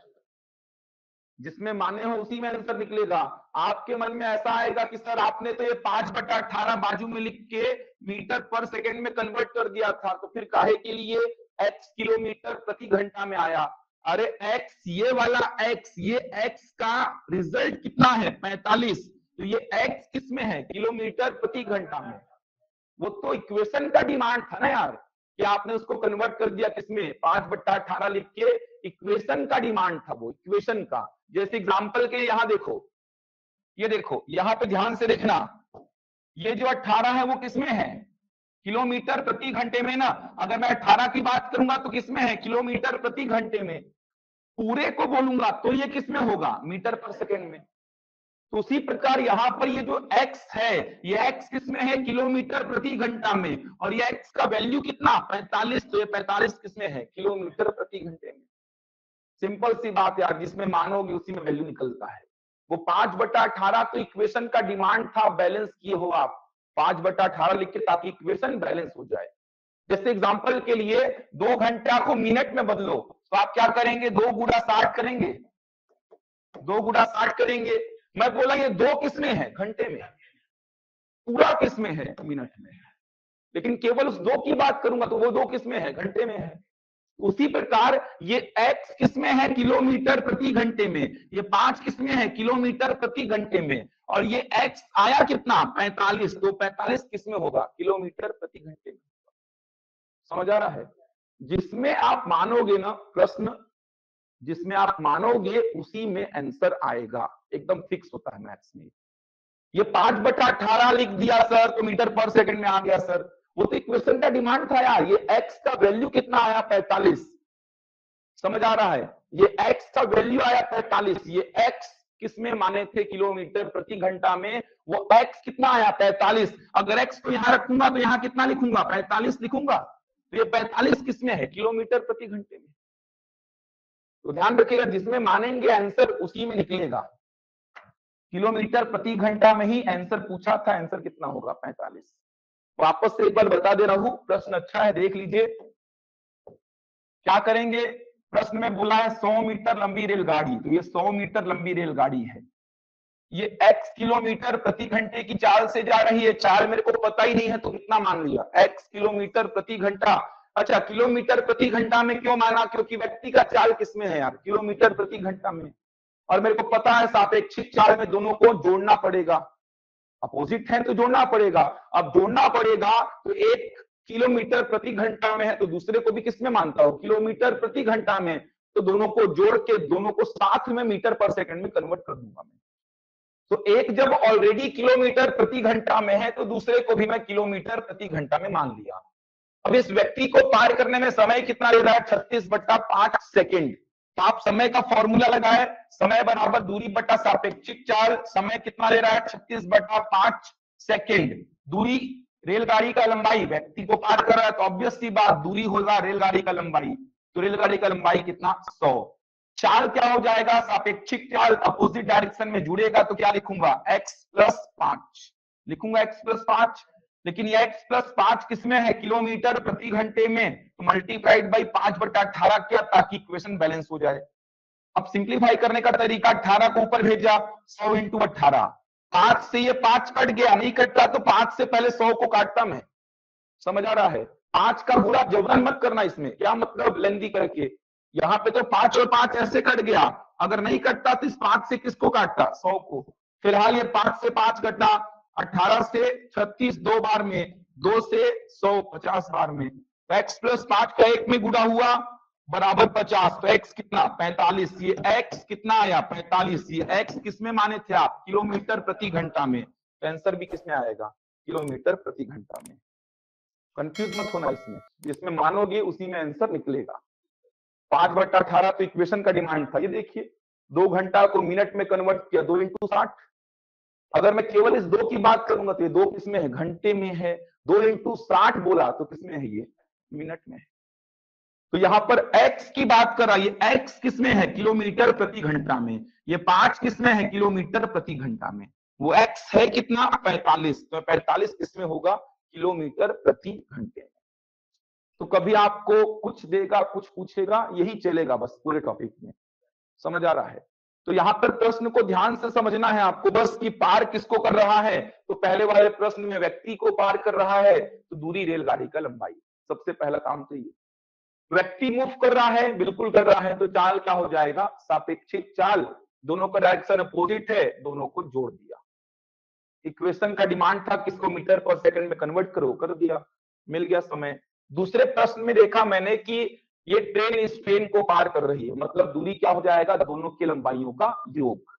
जिसमें माने हो उसी में आंसर निकलेगा। आपके मन में ऐसा आएगा कि सर आपने तो ये 5/18 बाजू में लिख के मीटर पर सेकंड में कन्वर्ट कर दिया था, तो फिर काहे के लिए x किलोमीटर प्रति घंटा में आया। अरे x, ये वाला x, ये x का रिजल्ट कितना है, 45, तो ये x किसमें है, किलोमीटर प्रति घंटा में। वो तो इक्वेशन का डिमांड था ना यार, कि आपने उसको कन्वर्ट कर दिया किसमें, 5/18 लिख के, इक्वेशन का डिमांड था वो, इक्वेशन का। जैसे एग्जांपल के यहां देखो, ये देखो यहां पे ध्यान से देखना, ये जो 18 है वो किसमें है, किलोमीटर प्रति घंटे में ना। अगर मैं 18 की बात करूंगा तो किसमें है, किलोमीटर प्रति घंटे में। पूरे को बोलूंगा तो ये किसमें होगा, मीटर पर सेकेंड में। तो उसी प्रकार यहां पर ये जो x है, ये x किसमें है, किलोमीटर प्रति घंटा में, और ये x का वैल्यू कितना, 45, तो ये 45 किसमें है, किलोमीटर प्रति घंटे में। सिंपल सी बात यार, जिसमें मानोगे उसी में वैल्यू निकलता है। वो 5/18 तो इक्वेशन का डिमांड था, बैलेंस किए हो आप 5/18 लिख के, ताकि इक्वेशन बैलेंस हो जाए। जैसे एग्जांपल के लिए 2 घंटा को मिनट में बदलो, तो आप क्या करेंगे, 2 × 60 करेंगे, 2 × 60 करेंगे। मैं बोला ये 2 किसमें है, घंटे में, पूरा किसमें है, मिनट में। लेकिन केवल उस 2 की बात करूंगा तो वो 2 किसमें है, घंटे में है। उसी प्रकार ये x किसमें है, किलोमीटर प्रति घंटे में, ये 5 किसमें है, किलोमीटर प्रति घंटे में, और ये x आया कितना, 45, तो 45 किसमें होगा, किलोमीटर प्रति घंटे में। समझ आ रहा है। जिसमें आप मानोगे ना प्रश्न, जिसमें आप मानोगे उसी में आंसर आएगा, एकदम फिक्स होता है मैथ्स में। ये 5/18 लिख दिया सर तो मीटर पर सेकंड में आ गया सर, वो तो इक्वेशन का डिमांड था यार। ये x का वैल्यू कितना आया, 45, समझ आ रहा है, ये x का वैल्यू आया 45, ये x किसमें माने थे, किलोमीटर प्रति घंटा में, वो x कितना आया, 45। अगर x को यहां रखूंगा तो यहां कितना लिखूंगा, 45 लिखूंगा, तो ये 45 किसमें है? किलोमीटर प्रति घंटे में। तो ध्यान रखिएगा, जिसमें मानेंगे आंसर उसी में निकलेगा। किलोमीटर प्रति घंटा में ही आंसर पूछा था, आंसर कितना होगा? 45। वापस से एक बार बता दे रहा हूं, प्रश्न अच्छा है, देख लीजिए। क्या करेंगे? प्रश्न में बोला है 100 मीटर लंबी रेलगाड़ी, तो ये 100 मीटर लंबी रेलगाड़ी है, ये x किलोमीटर प्रति घंटे की चाल से जा रही है। चाल मेरे को पता ही नहीं है तो कितना मान लिया? x किलोमीटर प्रति घंटा। अच्छा, किलोमीटर प्रति घंटा में क्यों माना? क्योंकि व्यक्ति का चाल किसमें है यार? किलोमीटर प्रति घंटा में। और मेरे को पता है सापेक्षिक चाल में दोनों को जोड़ना पड़ेगा, अपोजिट है तो जोड़ना पड़ेगा। अब जोड़ना पड़ेगा तो एक किलोमीटर प्रति घंटा में है तो दूसरे को भी किसमें मानता हो? किलोमीटर प्रति घंटा में। तो दोनों को जोड़ के दोनों को साथ में मीटर पर सेकंड में कन्वर्ट कर दूंगा मैं। तो एक जब ऑलरेडी किलोमीटर प्रति घंटा में है तो दूसरे को भी मैं किलोमीटर प्रति घंटा में मान लिया। अब इस व्यक्ति को पार करने में समय कितना ले रहा है? 36/5 सेकंड। तो आप समय का फॉर्मूला लगाए, समय बराबर दूरी बटा सापेक्षिक चाल। समय कितना ले रहा है? 36/5 सेकंड। दूरी रेलगाड़ी का लंबाई, व्यक्ति को पार कर रहा है तो ऑब्वियस सी बात दूरी होगा रेलगाड़ी का लंबाई। तो रेलगाड़ी का लंबाई कितना? 100। चाल क्या हो जाएगा? सापेक्षिक चाल अपोजिट डायरेक्शन में जुड़ेगा तो क्या लिखूंगा? x + 5 लिखूंगा, x + 5। लेकिन ये x + 5 किसमें है? किलोमीटर प्रति घंटे में। तो मल्टीप्लाइड बाई 5/18 किया ताकि इक्वेशन बैलेंस हो जाए। अब सिंप्लीफाई करने का तरीका, 18 को ऊपर भेजा, 100 × 18। 5 से ये 5 कट गया, नहीं कटता तो 5 से पहले 100 को काटता मैं। समझ आ रहा है? 5 का पूरा जबरन मत करना इसमें, क्या मतलब लेंदी करके। यहाँ पे तो 5 और 5 ऐसे कट गया, अगर नहीं कटता तो इस 5 से किसको काटता? 100 को। फिलहाल ये 5 से 5 कटा, 18 से 36 2 बार में, 2 से 100 50 बार में। तो x + 5 का 1 में गुणा हुआ बराबर 50। तो x कितना? 45। ये x कितना आया? 45। ये x किसमें माने थे आप? किलोमीटर प्रति घंटा में। तो आंसर भी किसमें आएगा? किलोमीटर प्रति घंटा में। कंफ्यूज मत होना इसमें, जिसमें मानोगे उसी में आंसर निकलेगा। 5/18 तो इक्वेशन का डिमांड था। ये देखिए 2 घंटा को मिनट में कन्वर्ट किया, 2 × 60। अगर मैं केवल इस 2 की बात करूंगा तो ये 2 किसमें है? घंटे में है। 2 × 60 बोला तो किसमें है? ये मिनट में है। तो यहां पर x की बात कर रहा है, ये x किसमें है? किलोमीटर प्रति घंटा में। ये 5 किसमें है? किलोमीटर प्रति घंटा में। वो x है कितना? 45। तो 45 किसमें होगा? किलोमीटर प्रति घंटे में। तो कभी आपको कुछ देगा कुछ पूछेगा, यही चलेगा बस पूरे टॉपिक में। समझ आ रहा है? तो यहां पर प्रश्न को ध्यान से समझना है आपको बस, कि पार किसको कर रहा है। तो पहले वाले प्रश्न में व्यक्ति को पार कर रहा है तो दूरी रेलगाड़ी का लंबाई। सबसे पहला काम तो ये, व्यक्ति मूव कर रहा है, बिल्कुल कर रहा है, तो चाल क्या हो जाएगा? सापेक्षिक चाल। दोनों का डायरेक्शन अपोजिट है, दोनों को जोड़ दिया। इक्वेशन का डिमांड था किसको? मीटर पर सेकंड में कन्वर्ट करो, कर दिया, मिल गया समय। दूसरे प्रश्न में देखा मैंने कि ये ट्रेन इस ट्रेन को पार कर रही है, मतलब दूरी क्या हो जाएगा? दोनों की लंबाइयों का योग।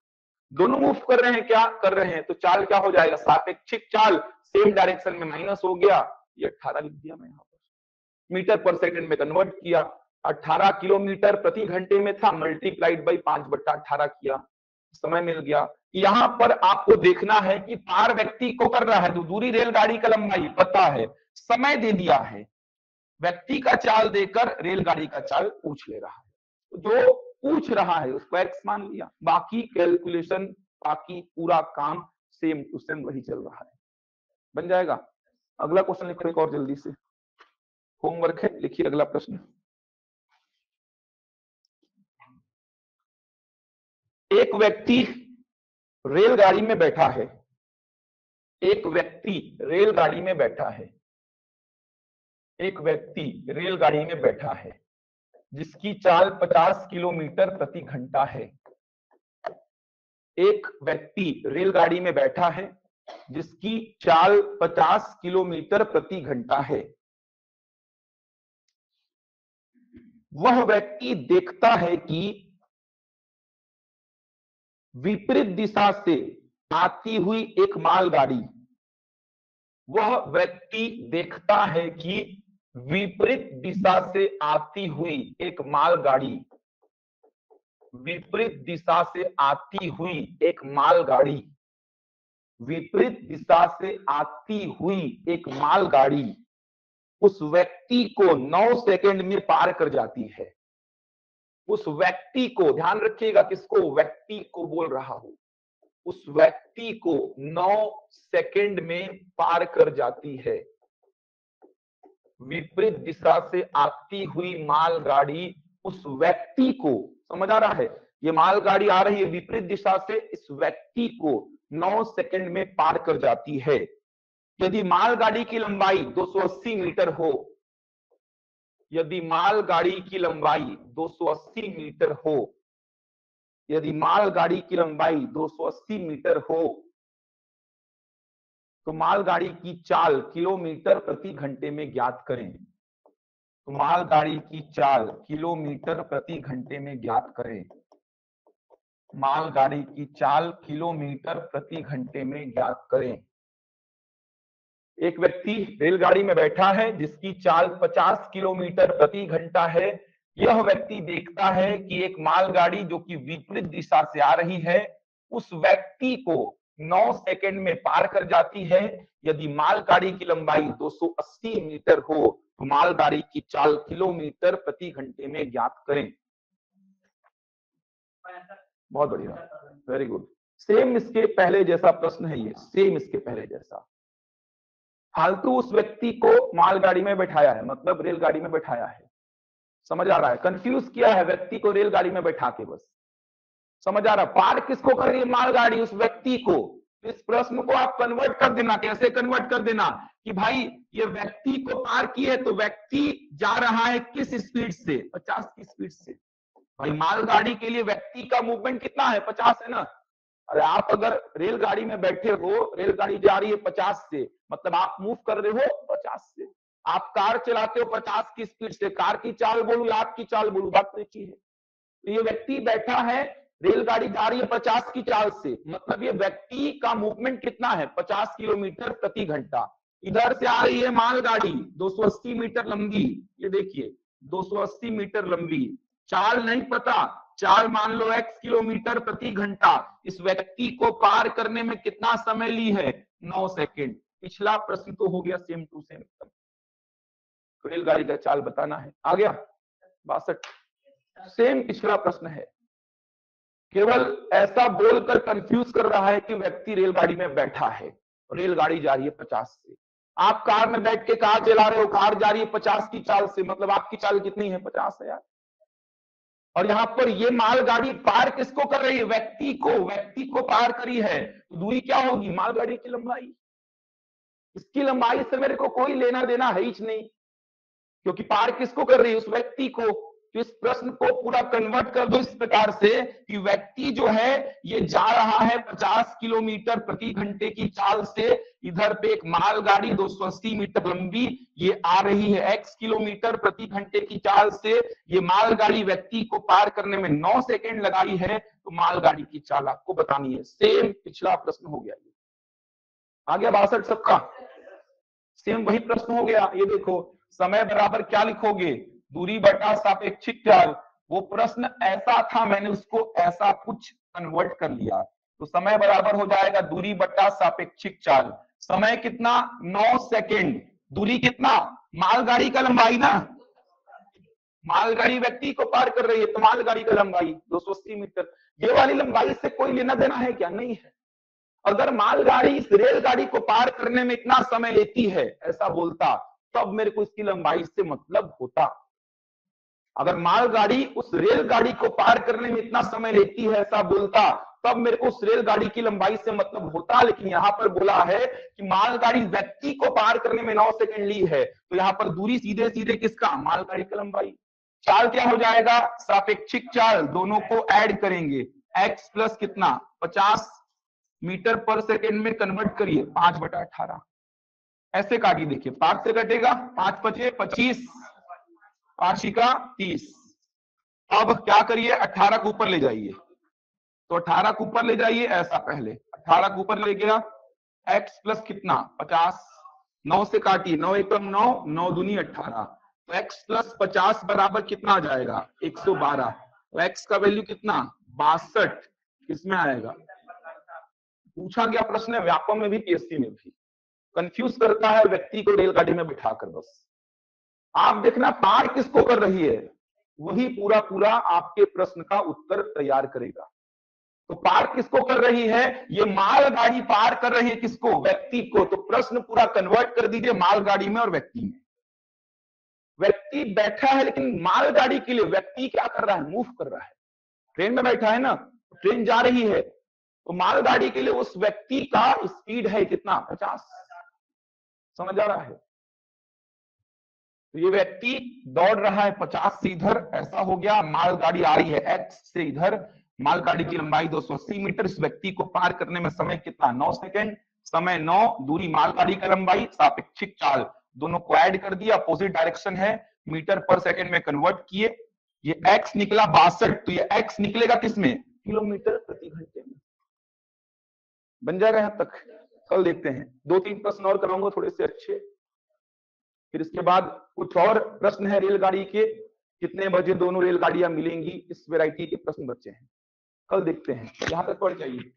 दोनों मूव कर रहे हैं, क्या कर रहे हैं? तो चाल क्या हो जाएगा? सापेक्षिक चाल, सेम डायरेक्शन में माइनस हो गया, ये 18 लिख दिया मैं यहाँ पर। मीटर पर सेकंड में कन्वर्ट किया, 18 किलोमीटर प्रति घंटे में था, मल्टीप्लाइड बाई 5/18 किया, समय मिल गया। यहां पर आपको देखना है कि पार व्यक्ति को कर रहा है तो दूरी रेलगाड़ी का लंबाई पता है, समय दे दिया है, व्यक्ति का चाल देकर रेलगाड़ी का चाल पूछ ले रहा है। जो पूछ रहा है उसको x मान लिया, बाकी कैलकुलेशन, बाकी पूरा काम सेम टू सेम वही चल रहा है। बन जाएगा? अगला क्वेश्चन लिखो एक और जल्दी से, होमवर्क है, लिखिए अगला प्रश्न। एक व्यक्ति रेलगाड़ी में बैठा है, एक व्यक्ति रेलगाड़ी में बैठा है, एक व्यक्ति रेलगाड़ी में बैठा है जिसकी चाल 50 किलोमीटर प्रति घंटा है। एक व्यक्ति रेलगाड़ी में बैठा है जिसकी चाल 50 किलोमीटर प्रति घंटा है। वह व्यक्ति देखता है कि विपरीत दिशा से आती हुई एक मालगाड़ी, वह व्यक्ति देखता है कि विपरीत दिशा से आती हुई एक मालगाड़ी, विपरीत दिशा से आती हुई एक मालगाड़ी, विपरीत दिशा से आती हुई एक मालगाड़ी उस व्यक्ति को 9 सेकंड में पार कर जाती है। उस व्यक्ति को, ध्यान रखिएगा, किसको? व्यक्ति को बोल रहा हूं। उस व्यक्ति को 9 सेकंड में पार कर जाती है। विपरीत दिशा से आती हुई मालगाड़ी उस व्यक्ति को, समझ आ रहा है? ये मालगाड़ी आ रही है विपरीत दिशा से, इस व्यक्ति को 9 सेकंड में पार कर जाती है। यदि मालगाड़ी की लंबाई 280 मीटर हो, यदि मालगाड़ी की लंबाई 280 मीटर हो, यदि मालगाड़ी की लंबाई 280 मीटर हो, तो मालगाड़ी की चाल किलोमीटर प्रति घंटे में ज्ञात करें। तो मालगाड़ी की चाल किलोमीटर प्रति घंटे में ज्ञात करें। मालगाड़ी की चाल किलोमीटर प्रति घंटे में ज्ञात करें। एक व्यक्ति रेलगाड़ी में बैठा है जिसकी चाल 50 किलोमीटर प्रति घंटा है। यह व्यक्ति देखता है कि एक मालगाड़ी जो कि विपरीत दिशा से आ रही है उस व्यक्ति को 9 सेकंड में पार कर जाती है। यदि मालगाड़ी की लंबाई 280 मीटर हो तो मालगाड़ी की चाल किलोमीटर प्रति घंटे में ज्ञात करें। बहुत बढ़िया, वेरी गुड। सेम इसके पहले जैसा प्रश्न है ये, सेम इसके पहले जैसा। फालतू उस व्यक्ति को मालगाड़ी में बैठाया है, मतलब रेलगाड़ी में बैठाया है। समझ आ रहा है? कंफ्यूज किया है व्यक्ति को रेलगाड़ी में बैठा के, बस समझ आ रहा है? पार किसको कर रही है मालगाड़ी? उस व्यक्ति को। इस प्रश्न को आप कन्वर्ट कर देना। कैसे कन्वर्ट कर देना? कि भाई ये व्यक्ति को पार किए तो व्यक्ति जा रहा है किस स्पीड से? 50 की स्पीड से। भाई मालगाड़ी के लिए व्यक्ति का मूवमेंट कितना है? 50 है ना। अरे आप अगर रेलगाड़ी में बैठे हो, रेलगाड़ी जा रही है 50 से, मतलब आप मूव कर रहे हो 50 से। आप कार चलाते हो 50 की स्पीड से, कार की चाल बोलूं या आपकी चाल बोलूं, बात तो एक ही है। तो ये व्यक्ति बैठा है, रेलगाड़ी जा रही है 50 की चाल से, मतलब ये व्यक्ति का मूवमेंट कितना है? 50 किलोमीटर प्रति घंटा। इधर से आ रही है मालगाड़ी 280 मीटर लंबी, ये देखिए 280 मीटर लंबी। चाल नहीं पता, चाल मान लो x किलोमीटर प्रति घंटा। इस व्यक्ति को पार करने में कितना समय ली है? 9 सेकंड। पिछला प्रश्न तो हो गया सेम टू सेम। रेलगाड़ी का चाल बताना है, आ गया 62। सेम पिछला प्रश्न है, केवल ऐसा बोलकर कंफ्यूज कर रहा है कि व्यक्ति रेलगाड़ी में बैठा है, रेलगाड़ी जा रही है 50 से। आप कार में बैठ के कार चला रहे हो, कार जा रही है 50 की चाल से, मतलब आपकी चाल कितनी है? 50 है यार। और यहां पर ये मालगाड़ी पार किसको कर रही है? व्यक्ति को। व्यक्ति को पार करी है, तो दूरी क्या होगी? मालगाड़ी की लंबाई। इसकी लंबाई से मेरे को कोई लेना देना है ही नहीं, क्योंकि पार किसको कर रही है? उस व्यक्ति को। तो इस प्रश्न को पूरा कन्वर्ट कर दो इस प्रकार से कि व्यक्ति जो है ये जा रहा है 50 किलोमीटर प्रति घंटे की चाल से। इधर पे एक मालगाड़ी 280 मीटर लंबी ये आ रही है x किलोमीटर प्रति घंटे की चाल से। ये मालगाड़ी व्यक्ति को पार करने में 9 सेकंड लगाई है, तो मालगाड़ी की चाल आपको बतानी है। सेम पिछला प्रश्न हो गया, ये आ गया 62 सबका। सेम वही प्रश्न हो गया। ये देखो, समय बराबर क्या लिखोगे? दूरी बटा सापेक्षिक चाल। वो प्रश्न ऐसा था, मैंने उसको ऐसा कुछ कन्वर्ट कर लिया। तो समय बराबर हो जाएगा दूरी बटा सापेक्षिक चाल। समय कितना? 9 सेकंड। दूरी कितना? मालगाड़ी का लंबाई ना, मालगाड़ी व्यक्ति को पार कर रही है तो मालगाड़ी का लंबाई 280 मीटर। ये वाली लंबाई से कोई लेना देना है क्या? नहीं है। अगर मालगाड़ी इस रेलगाड़ी को पार करने में इतना समय लेती है ऐसा बोलता, तब मेरे को इसकी लंबाई से मतलब होता। अगर मालगाड़ी उस रेलगाड़ी को पार करने में इतना समय लेती है ऐसा बोलता, तब मेरे को उस रेलगाड़ी की लंबाई से मतलब होता। लेकिन यहां पर बोला है कि मालगाड़ी व्यक्ति को पार करने में 9 सेकंड ली है, तो यहां पर दूरी सीधे सीधे किसका? मालगाड़ी की लंबाई। चाल क्या हो जाएगा? सापेक्षिक चाल। दोनों को ऐड करेंगे, x प्लस कितना? 50 मीटर पर सेकेंड में कन्वर्ट करिए, 5/18। ऐसे काटिए, देखिए 5 से कटेगा, 5 पचे 25, 5 का 30। अब क्या करिए? 18 को ऊपर ले जाइए, तो 18 को ऊपर ले जाइए ऐसा। पहले 18 को ऊपर ले गया, x प्लस कितना? 50। 9 से काटिए, 9 एकम 9, 9 दूनी 18। तो x प्लस 50 बराबर कितना आ जाएगा? 112। तो x का वैल्यू कितना? 62। किसमें आएगा? पूछा गया प्रश्न है व्यापम में भी, पीएससी में भी। कंफ्यूज करता है व्यक्ति को रेलगाड़ी में बिठाकर बस। आप देखना पार किसको कर रही है, वही पूरा पूरा आपके प्रश्न का उत्तर तैयार करेगा। तो पार किसको कर रही है, ये मालगाड़ी पार कर रही है किसको, व्यक्ति को। तो प्रश्न पूरा कन्वर्ट कर दीजिए मालगाड़ी में और व्यक्ति में। व्यक्ति बैठा है लेकिन मालगाड़ी के लिए व्यक्ति क्या कर रहा है, मूव कर रहा है। ट्रेन में बैठा है ना, ट्रेन जा रही है, तो मालगाड़ी के लिए उस व्यक्ति का स्पीड है कितना, 50। समझ आ रहा है। तो ये व्यक्ति दौड़ रहा है 50 से इधर, ऐसा हो गया। मालगाड़ी आ रही है x से इधर, मालगाड़ी की लंबाई 280 मीटर। इस व्यक्ति को पार करने में समय कितना, 9 सेकंड। समय 9, दूरी मालगाड़ी की लंबाई, सापेक्षिक चाल, दोनों को ऐड कर दिया, अपोजिट डायरेक्शन है, मीटर पर सेकंड में कन्वर्ट किए। ये x निकला 62, तो ये x निकलेगा किसमें, किलोमीटर प्रति घंटे में। बन जाएगा यहां तक। कल देखते हैं 2-3 प्रश्न और कराऊंगा थोड़े से अच्छे। फिर इसके बाद कुछ और प्रश्न है रेलगाड़ी के, कितने बजे दोनों रेलगाड़ियां मिलेंगी, इस वैरायटी के प्रश्न बचे हैं, कल देखते हैं। यहां तक पढ़ जाइए।